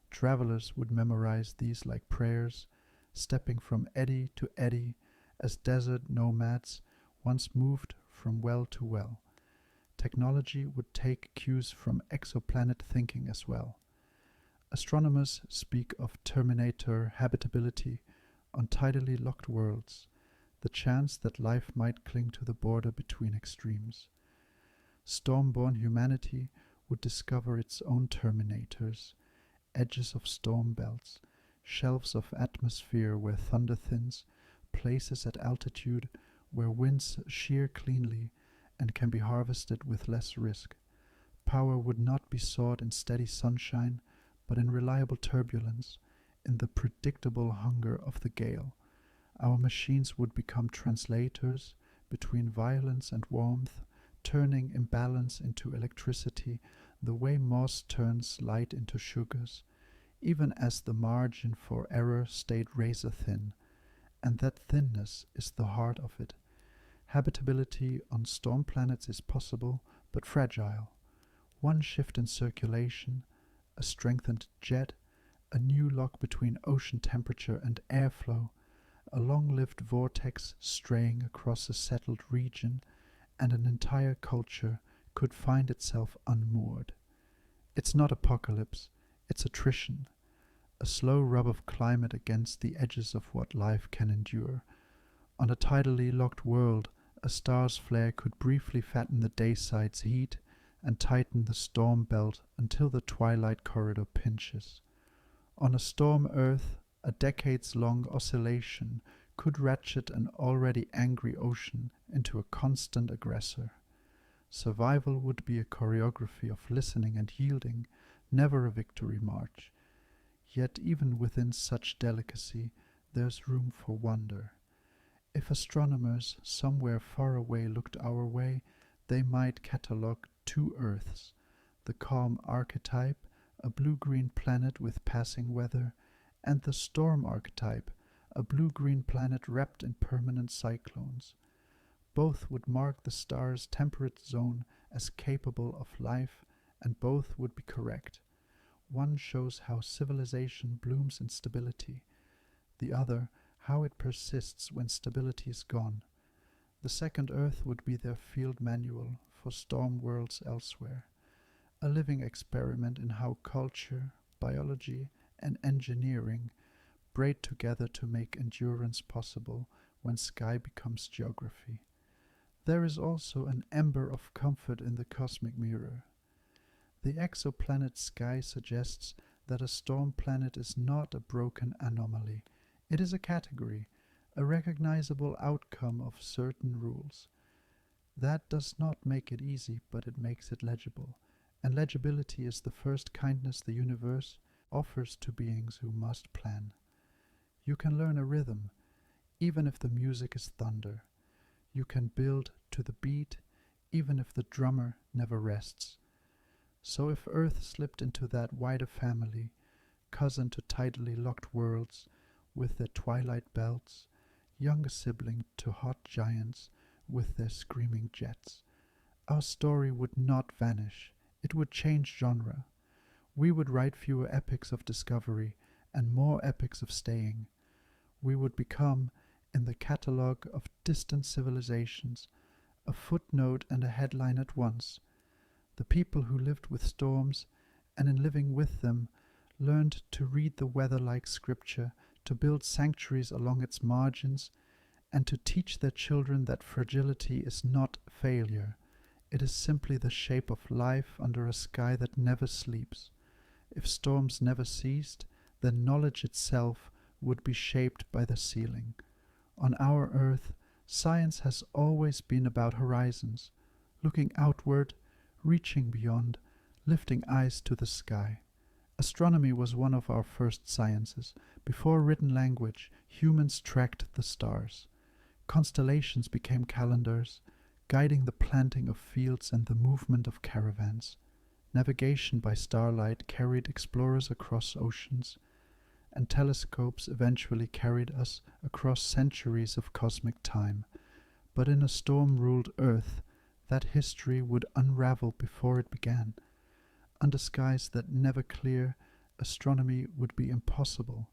Travelers would memorize these like prayers, stepping from eddy to eddy as desert nomads once moved from well to well. Technology would take cues from exoplanet thinking as well. Astronomers speak of terminator habitability on tidally locked worlds, the chance that life might cling to the border between extremes. Storm-born humanity would discover its own terminators, edges of storm belts, shelves of atmosphere where thunder thins, places at altitude where winds shear cleanly and can be harvested with less risk. Power would not be sought in steady sunshine, but in reliable turbulence, in the predictable hunger of the gale. Our machines would become translators between violence and warmth, turning imbalance into electricity the way moss turns light into sugars, even as the margin for error stayed razor thin, and that thinness is the heart of it. Habitability on storm planets is possible, but fragile. One shift in circulation, a strengthened jet, a new lock between ocean temperature and airflow, a long-lived vortex straying across a settled region, and an entire culture could find itself unmoored. It's not apocalypse, it's attrition, a slow rub of climate against the edges of what life can endure. On a tidally locked world, a star's flare could briefly fatten the dayside's heat and tighten the storm belt until the twilight corridor pinches. On a storm Earth, a decades-long oscillation could ratchet an already angry ocean into a constant aggressor. Survival would be a choreography of listening and yielding, never a victory march. Yet even within such delicacy, there's room for wonder. If astronomers somewhere far away looked our way, they might catalogue two Earths, the calm archetype, a blue-green planet with passing weather, and the storm archetype, a blue-green planet wrapped in permanent cyclones. Both would mark the star's temperate zone as capable of life, and both would be correct. One shows how civilization blooms in stability, the other how it persists when stability is gone. The second Earth would be their field manual for storm worlds elsewhere, a living experiment in how culture, biology, and engineering braid together to make endurance possible when sky becomes geography. There is also an ember of comfort in the cosmic mirror. The exoplanet sky suggests that a storm planet is not a broken anomaly. It is a category, a recognizable outcome of certain rules. That does not make it easy, but it makes it legible. And legibility is the first kindness the universe offers to beings who must plan. You can learn a rhythm, even if the music is thunder. You can build to the beat, even if the drummer never rests. So if Earth slipped into that wider family, cousin to tidally locked worlds, with their twilight belts, younger sibling to hot giants with their screaming jets, our story would not vanish. It would change genre. We would write fewer epics of discovery and more epics of staying. We would become, in the catalogue of distant civilizations, a footnote and a headline at once. The people who lived with storms, and in living with them, learned to read the weather like scripture, to build sanctuaries along its margins, and to teach their children that fragility is not failure. It is simply the shape of life under a sky that never sleeps. If storms never ceased, then knowledge itself would be shaped by the ceiling. On our Earth, science has always been about horizons, looking outward, reaching beyond, lifting eyes to the sky. Astronomy was one of our first sciences. Before written language, humans tracked the stars. Constellations became calendars, guiding the planting of fields and the movement of caravans. Navigation by starlight carried explorers across oceans, and telescopes eventually carried us across centuries of cosmic time. But in a storm-ruled Earth, that history would unravel before it began. Under skies that never clear, astronomy would be impossible.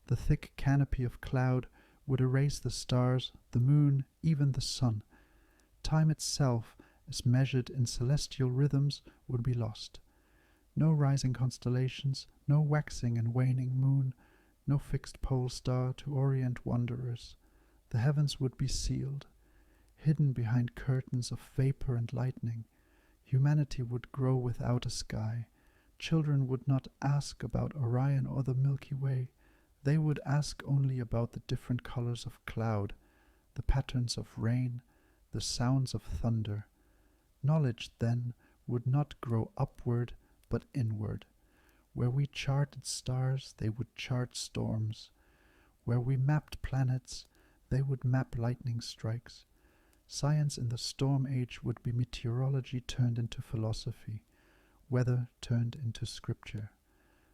The thick canopy of cloud would erase the stars, the moon, even the sun. Time itself, as measured in celestial rhythms, would be lost. No rising constellations, no waxing and waning moon, no fixed pole star to orient wanderers. The heavens would be sealed, hidden behind curtains of vapor and lightning. Humanity would grow without a sky. Children would not ask about Orion or the Milky Way. They would ask only about the different colors of cloud, the patterns of rain, the sounds of thunder. Knowledge, then, would not grow upward, but inward. Where we charted stars, they would chart storms. Where we mapped planets, they would map lightning strikes. Science in the storm age would be meteorology turned into philosophy, weather turned into scripture.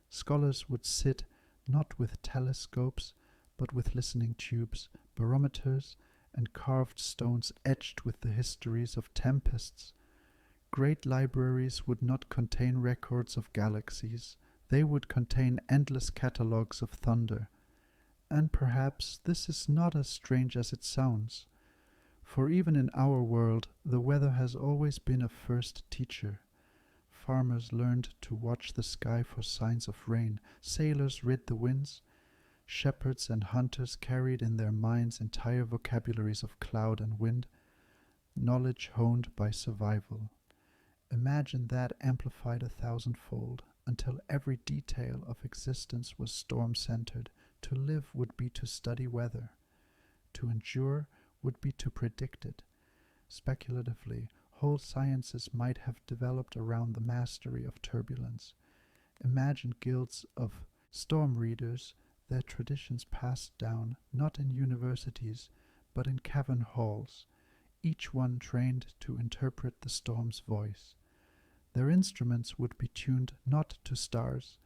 Scholars would sit not with telescopes, but with listening tubes, barometers, and carved stones etched with the histories of tempests. Great libraries would not contain records of galaxies. They would contain endless catalogues of thunder. And perhaps this is not as strange as it sounds. For even in our world, the weather has always been a first teacher. Farmers learned to watch the sky for signs of rain. Sailors read the winds. Shepherds and hunters carried in their minds entire vocabularies of cloud and wind, knowledge honed by survival. Imagine that amplified 1,000-fold, until every detail of existence was storm-centered. To live would be to study weather. To endure would be to predict it. Speculatively, whole sciences might have developed around the mastery of turbulence. Imagine guilds of storm readers, their traditions passed down not in universities, but in cavern halls, each one trained to interpret the storm's voice. Their instruments would be tuned not to stars,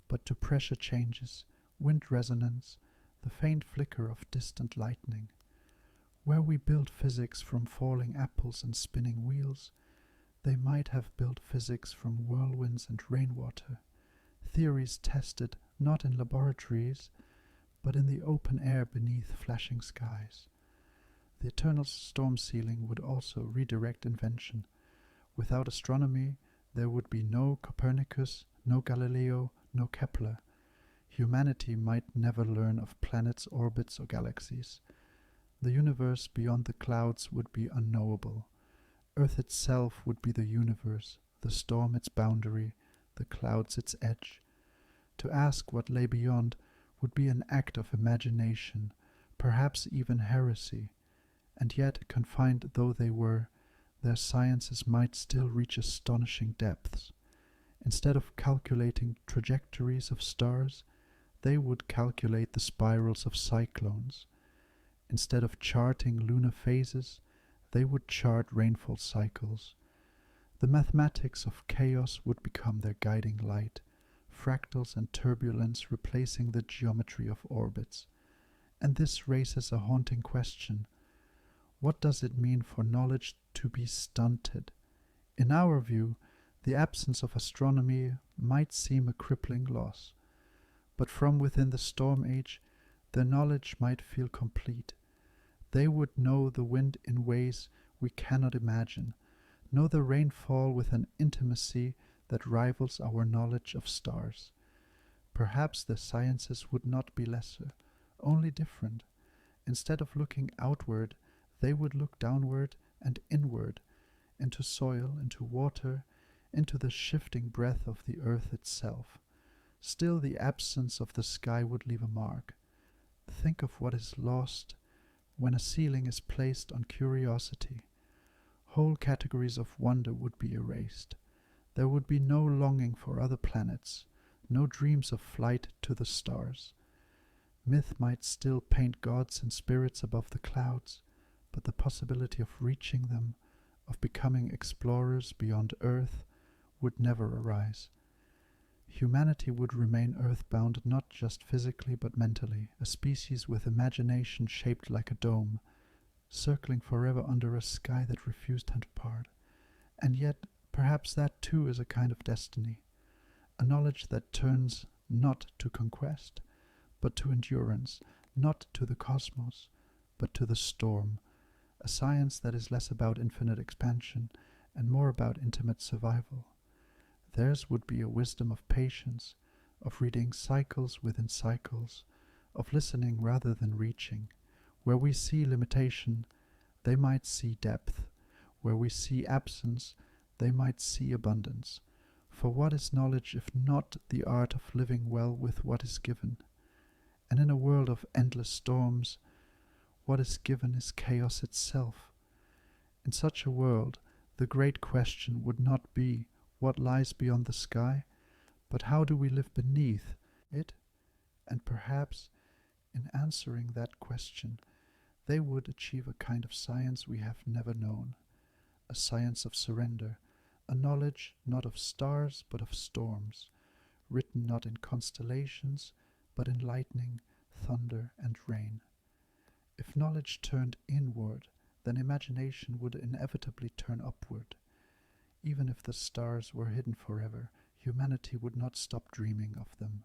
but to pressure changes, wind resonance, the faint flicker of distant lightning. Where we build physics from falling apples and spinning wheels, they might have built physics from whirlwinds and rainwater, theories tested not in laboratories, but in the open air beneath flashing skies. The eternal storm ceiling would also redirect invention. Without astronomy, there would be no Copernicus, no Galileo, no Kepler. Humanity might never learn of planets' orbits or galaxies. The universe beyond the clouds would be unknowable. Earth itself would be the universe, the storm its boundary, the clouds its edge. To ask what lay beyond would be an act of imagination, perhaps even heresy, and yet, confined though they were, their sciences might still reach astonishing depths. Instead of calculating trajectories of stars, they would calculate the spirals of cyclones. Instead of charting lunar phases, they would chart rainfall cycles. The mathematics of chaos would become their guiding light, fractals and turbulence replacing the geometry of orbits. And this raises a haunting question. What does it mean for knowledge to be stunted? In our view, the absence of astronomy might seem a crippling loss, but from within the storm age, their knowledge might feel complete. They would know the wind in ways we cannot imagine, know the rainfall with an intimacy that rivals our knowledge of stars. Perhaps their sciences would not be lesser, only different. Instead of looking outward, they would look downward and inward, into soil, into water, into the shifting breath of the earth itself. Still, the absence of the sky would leave a mark. Think of what is lost when a ceiling is placed on curiosity. Whole categories of wonder would be erased. There would be no longing for other planets, no dreams of flight to the stars. Myth might still paint gods and spirits above the clouds, but the possibility of reaching them, of becoming explorers beyond Earth, would never arise. Humanity would remain earthbound not just physically but mentally, a species with imagination shaped like a dome, circling forever under a sky that refused to part. And yet, perhaps that too is a kind of destiny, a knowledge that turns not to conquest, but to endurance, not to the cosmos, but to the storm, a science that is less about infinite expansion and more about intimate survival. Theirs would be a wisdom of patience, of reading cycles within cycles, of listening rather than reaching. Where we see limitation, they might see depth. Where we see absence, they might see abundance. For what is knowledge if not the art of living well with what is given? And in a world of endless storms, what is given is chaos itself. In such a world, the great question would not be what lies beyond the sky, but how do we live beneath it? And perhaps, in answering that question, they would achieve a kind of science we have never known, a science of surrender, a knowledge not of stars but of storms, written not in constellations but in lightning, thunder, and rain. If knowledge turned inward, then imagination would inevitably turn upward. Even if the stars were hidden forever, humanity would not stop dreaming of them.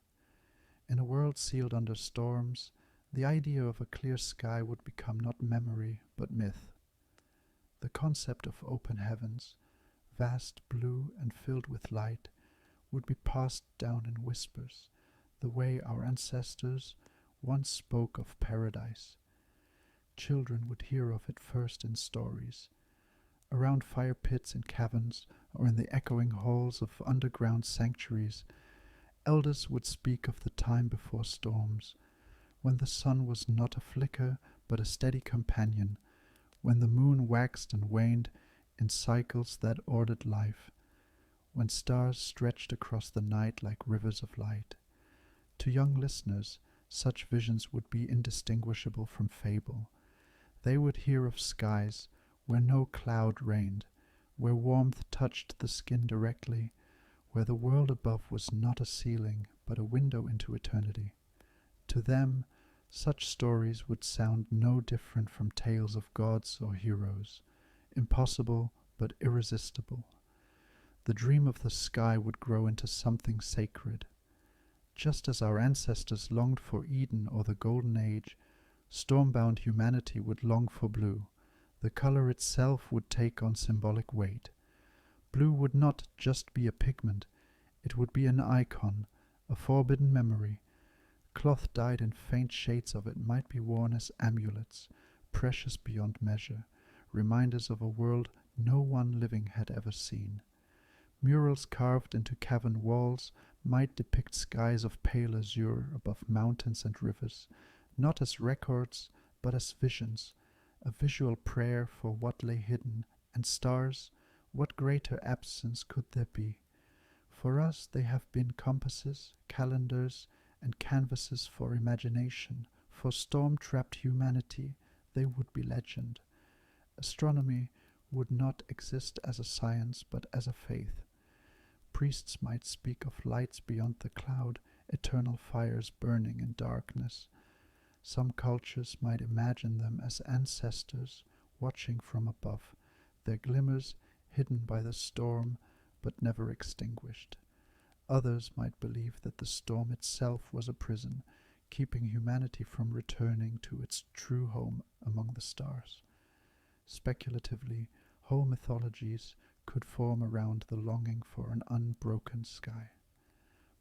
In a world sealed under storms, the idea of a clear sky would become not memory but myth. The concept of open heavens, vast blue and filled with light, would be passed down in whispers, the way our ancestors once spoke of paradise. Children would hear of it first in stories, around fire pits in caverns or in the echoing halls of underground sanctuaries. Elders would speak of the time before storms, when the sun was not a flicker but a steady companion, when the moon waxed and waned in cycles that ordered life, when stars stretched across the night like rivers of light. To young listeners, such visions would be indistinguishable from fable. They would hear of skies where no cloud reigned, where warmth touched the skin directly, where the world above was not a ceiling but a window into eternity. To them, such stories would sound no different from tales of gods or heroes, impossible but irresistible. The dream of the sky would grow into something sacred. Just as our ancestors longed for Eden or the Golden Age, storm-bound humanity would long for blue. The color itself would take on symbolic weight. Blue would not just be a pigment, it would be an icon, a forbidden memory. Cloth dyed in faint shades of it might be worn as amulets, precious beyond measure, reminders of a world no one living had ever seen. Murals carved into cavern walls might depict skies of pale azure above mountains and rivers, not as records, but as visions, a visual prayer for what lay hidden, and stars, what greater absence could there be? For us they have been compasses, calendars, and canvases for imagination. For storm-trapped humanity they would be legend. Astronomy would not exist as a science but as a faith. Priests might speak of lights beyond the cloud, eternal fires burning in darkness. Some cultures might imagine them as ancestors watching from above, their glimmers hidden by the storm but never extinguished. Others might believe that the storm itself was a prison, keeping humanity from returning to its true home among the stars. Speculatively, whole mythologies could form around the longing for an unbroken sky.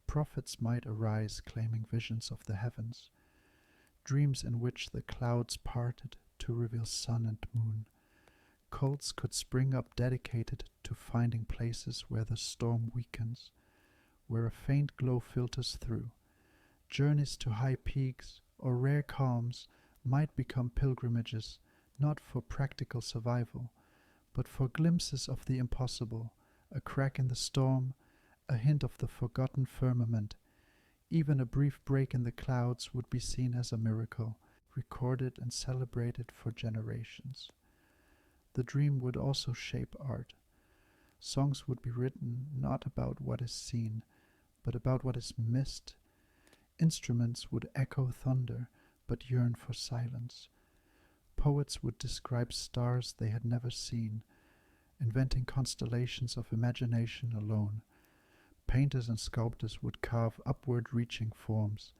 Prophets might arise claiming visions of the heavens, dreams in which the clouds parted to reveal sun and moon. Cults could spring up dedicated to finding places where the storm weakens, where a faint glow filters through. Journeys to high peaks or rare calms might become pilgrimages, not for practical survival, but for glimpses of the impossible, a crack in the storm, a hint of the forgotten firmament. Even a brief break in the clouds would be seen as a miracle, recorded and celebrated for generations. The dream would also shape art. Songs would be written not about what is seen, but about what is missed. Instruments would echo thunder, but yearn for silence. Poets would describe stars they had never seen, inventing constellations of imagination alone. Painters and sculptors would carve upward-reaching forms,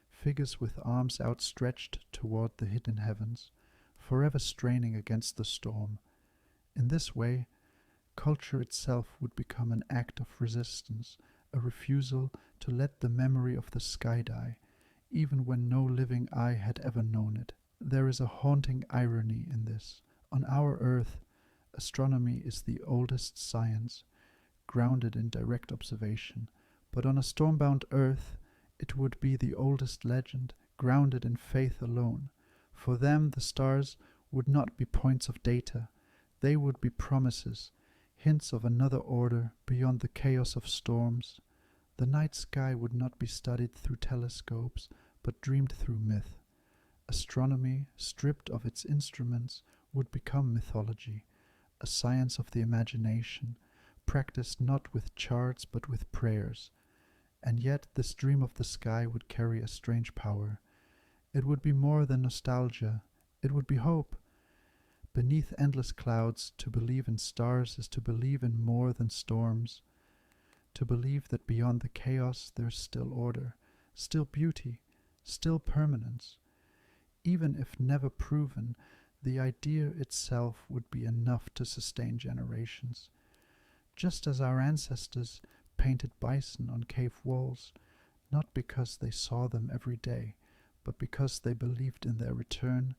figures with arms outstretched toward the hidden heavens, forever straining against the storm. In this way, culture itself would become an act of resistance, a refusal to let the memory of the sky die, even when no living eye had ever known it. There is a haunting irony in this. On our Earth, astronomy is the oldest science, grounded in direct observation, but on a stormbound Earth, it would be the oldest legend, grounded in faith alone. For them, the stars would not be points of data, they would be promises, hints of another order beyond the chaos of storms. The night sky would not be studied through telescopes, but dreamed through myth. Astronomy, stripped of its instruments, would become mythology, a science of the imagination, practiced not with charts but with prayers. And yet this dream of the sky would carry a strange power. It would be more than nostalgia, it would be hope. Beneath endless clouds, to believe in stars is to believe in more than storms, to believe that beyond the chaos there is still order, still beauty, still permanence. Even if never proven, the idea itself would be enough to sustain generations. Just as our ancestors painted bison on cave walls, not because they saw them every day, but because they believed in their return,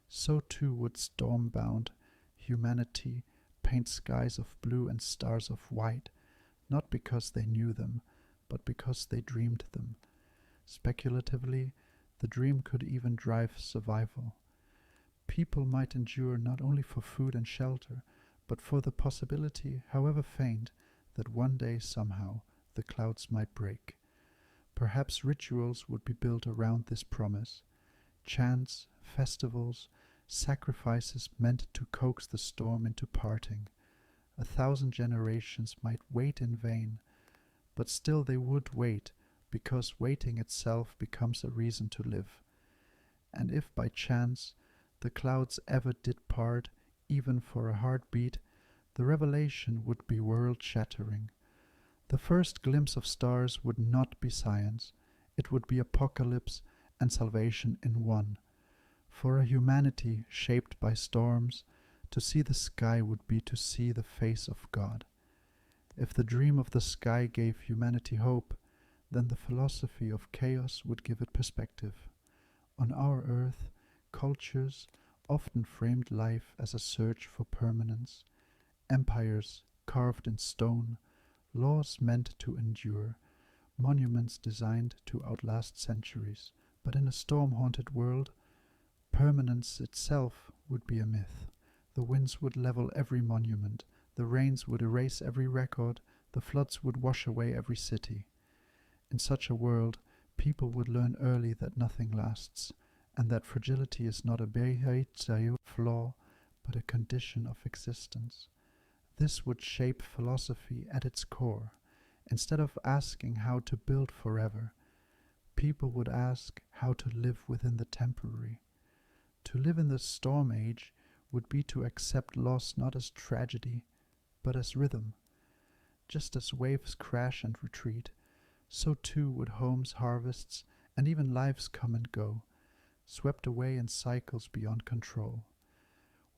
so too would storm-bound humanity paint skies of blue and stars of white, not because they knew them, but because they dreamed them. Speculatively, the dream could even drive survival. People might endure not only for food and shelter, but for the possibility, however faint, that one day somehow the clouds might break. Perhaps rituals would be built around this promise. Chants, festivals, sacrifices meant to coax the storm into parting. 1,000 generations might wait in vain, but still they would wait, because waiting itself becomes a reason to live. And if by chance the clouds ever did part, even for a heartbeat, the revelation would be world-shattering. The first glimpse of stars would not be science, it would be apocalypse and salvation in one. For a humanity shaped by storms, to see the sky would be to see the face of God. If the dream of the sky gave humanity hope, then the philosophy of chaos would give it perspective. On our Earth, cultures often framed life as a search for permanence. Empires carved in stone, laws meant to endure, monuments designed to outlast centuries. But in a storm-haunted world, permanence itself would be a myth. The winds would level every monument, the rains would erase every record, the floods would wash away every city. In such a world, people would learn early that nothing lasts, and that fragility is not a behavior flaw, but a condition of existence. This would shape philosophy at its core. Instead of asking how to build forever, people would ask how to live within the temporary. To live in the storm age would be to accept loss not as tragedy, but as rhythm. Just as waves crash and retreat, so too would homes, harvests, and even lives come and go, swept away in cycles beyond control.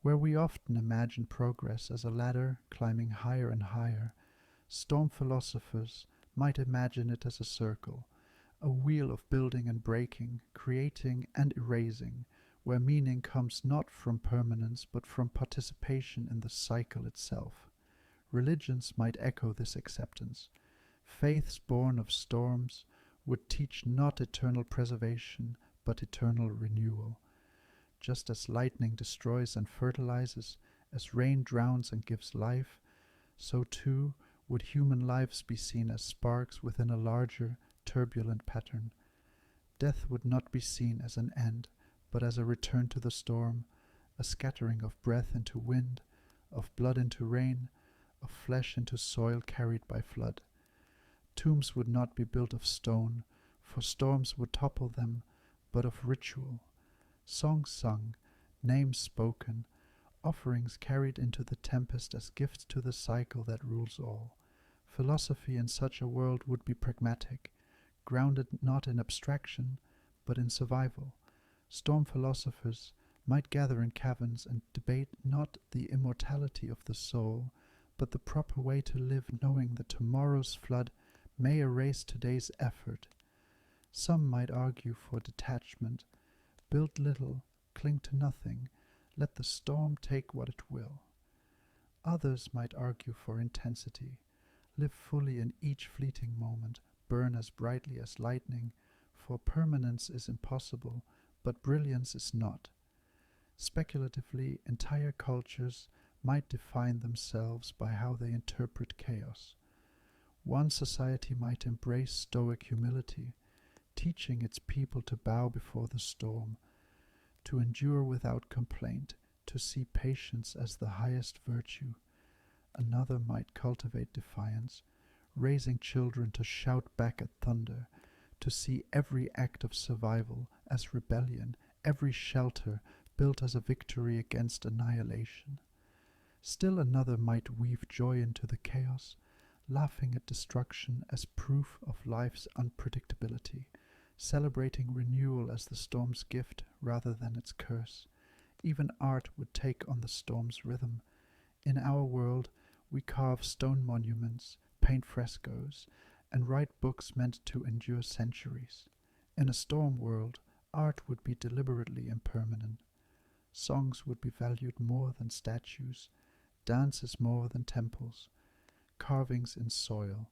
Where we often imagine progress as a ladder climbing higher and higher, storm philosophers might imagine it as a circle, a wheel of building and breaking, creating and erasing, where meaning comes not from permanence but from participation in the cycle itself. Religions might echo this acceptance. Faiths born of storms would teach not eternal preservation but eternal renewal. Just as lightning destroys and fertilizes, as rain drowns and gives life, so too would human lives be seen as sparks within a larger, turbulent pattern. Death would not be seen as an end, but as a return to the storm, a scattering of breath into wind, of blood into rain, of flesh into soil carried by flood. Tombs would not be built of stone, for storms would topple them, but of ritual. Songs sung, names spoken, offerings carried into the tempest as gifts to the cycle that rules all. Philosophy in such a world would be pragmatic, grounded not in abstraction, but in survival. Storm philosophers might gather in caverns and debate not the immortality of the soul, but the proper way to live, knowing that tomorrow's flood may erase today's effort. Some might argue for detachment. Build little, cling to nothing, let the storm take what it will. Others might argue for intensity. Live fully in each fleeting moment, burn as brightly as lightning, for permanence is impossible, but brilliance is not. Speculatively, entire cultures might define themselves by how they interpret chaos. One society might embrace stoic humility, teaching its people to bow before the storm, to endure without complaint, to see patience as the highest virtue. Another might cultivate defiance, raising children to shout back at thunder, to see every act of survival as rebellion, every shelter built as a victory against annihilation. Still another might weave joy into the chaos, laughing at destruction as proof of life's unpredictability, celebrating renewal as the storm's gift rather than its curse. Even art would take on the storm's rhythm. In our world, we carve stone monuments, paint frescoes, and write books meant to endure centuries. In a storm world, art would be deliberately impermanent. Songs would be valued more than statues, dances more than temples, carvings in soil,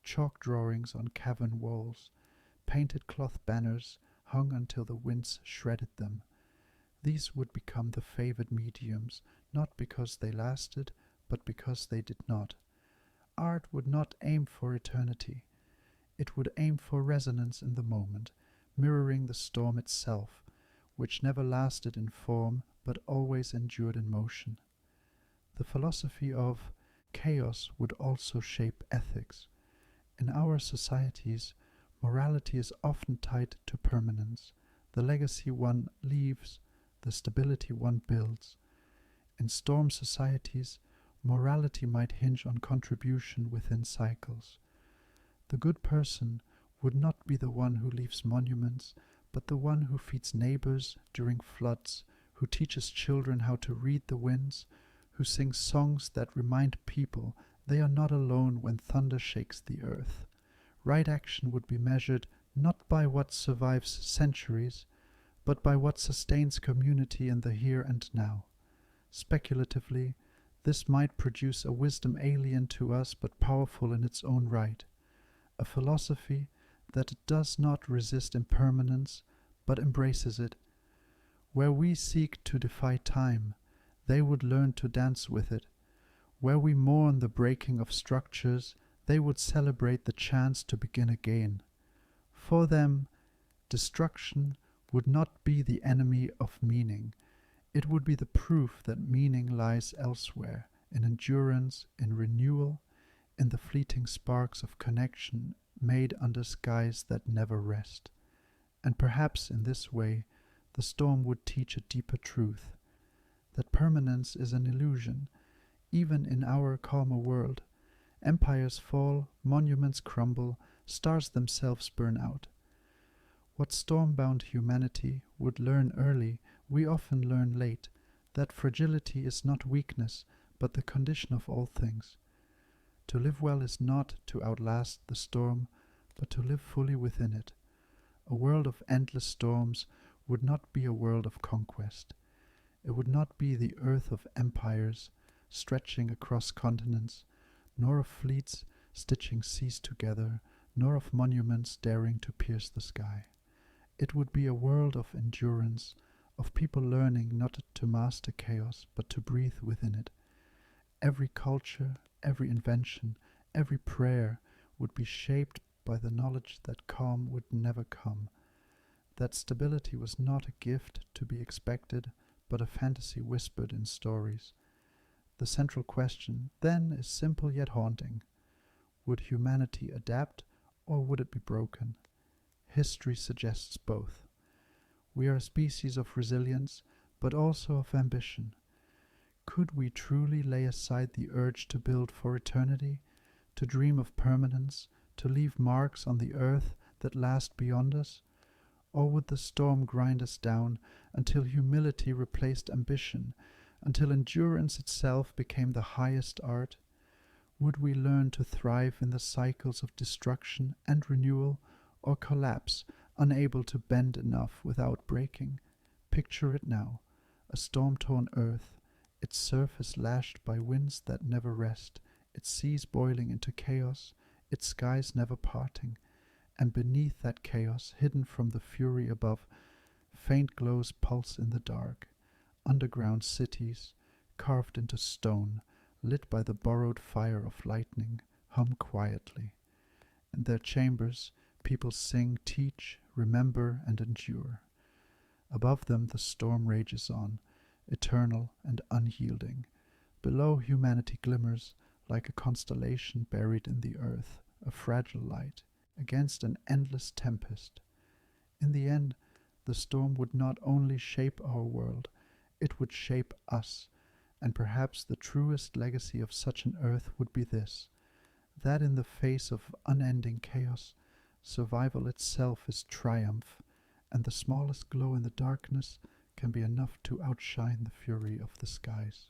chalk drawings on cavern walls, painted cloth banners hung until the winds shredded them. These would become the favored mediums, not because they lasted, but because they did not. Art would not aim for eternity. It would aim for resonance in the moment, mirroring the storm itself, which never lasted in form, but always endured in motion. The philosophy of chaos would also shape ethics. In our societies, morality is often tied to permanence, the legacy one leaves, the stability one builds. In storm societies, morality might hinge on contribution within cycles. The good person would not be the one who leaves monuments, but the one who feeds neighbors during floods, who teaches children how to read the winds, who sings songs that remind people they are not alone when thunder shakes the earth. Right action would be measured not by what survives centuries, but by what sustains community in the here and now. Speculatively, this might produce a wisdom alien to us but powerful in its own right, a philosophy that does not resist impermanence but embraces it. Where we seek to defy time, they would learn to dance with it. Where we mourn the breaking of structures, they would celebrate the chance to begin again. For them, destruction would not be the enemy of meaning. It would be the proof that meaning lies elsewhere, in endurance, in renewal, in the fleeting sparks of connection made under skies that never rest. And perhaps in this way, the storm would teach a deeper truth, that permanence is an illusion, even in our calmer world. Empires fall, monuments crumble, stars themselves burn out. What storm-bound humanity would learn early, we often learn late, that fragility is not weakness, but the condition of all things. To live well is not to outlast the storm, but to live fully within it. A world of endless storms would not be a world of conquest. It would not be the earth of empires stretching across continents, nor of fleets stitching seas together, nor of monuments daring to pierce the sky. It would be a world of endurance, of people learning not to master chaos, but to breathe within it. Every culture, every invention, every prayer would be shaped by the knowledge that calm would never come, that stability was not a gift to be expected, but a fantasy whispered in stories. The central question then is simple yet haunting. Would humanity adapt, or would it be broken? History suggests both. We are a species of resilience, but also of ambition. Could we truly lay aside the urge to build for eternity, to dream of permanence, to leave marks on the earth that last beyond us? Or would the storm grind us down until humility replaced ambition, until endurance itself became the highest art? Would we learn to thrive in the cycles of destruction and renewal, or collapse, unable to bend enough without breaking? Picture it now, a storm-torn earth, its surface lashed by winds that never rest, its seas boiling into chaos, its skies never parting, and beneath that chaos, hidden from the fury above, faint glows pulse in the dark. Underground cities, carved into stone, lit by the borrowed fire of lightning, hum quietly. In their chambers, people sing, teach, remember, and endure. Above them the storm rages on, eternal and unyielding. Below, humanity glimmers like a constellation buried in the earth, a fragile light, against an endless tempest. In the end, the storm would not only shape our world, it would shape us, and perhaps the truest legacy of such an earth would be this, that in the face of unending chaos, survival itself is triumph, and the smallest glow in the darkness can be enough to outshine the fury of the skies.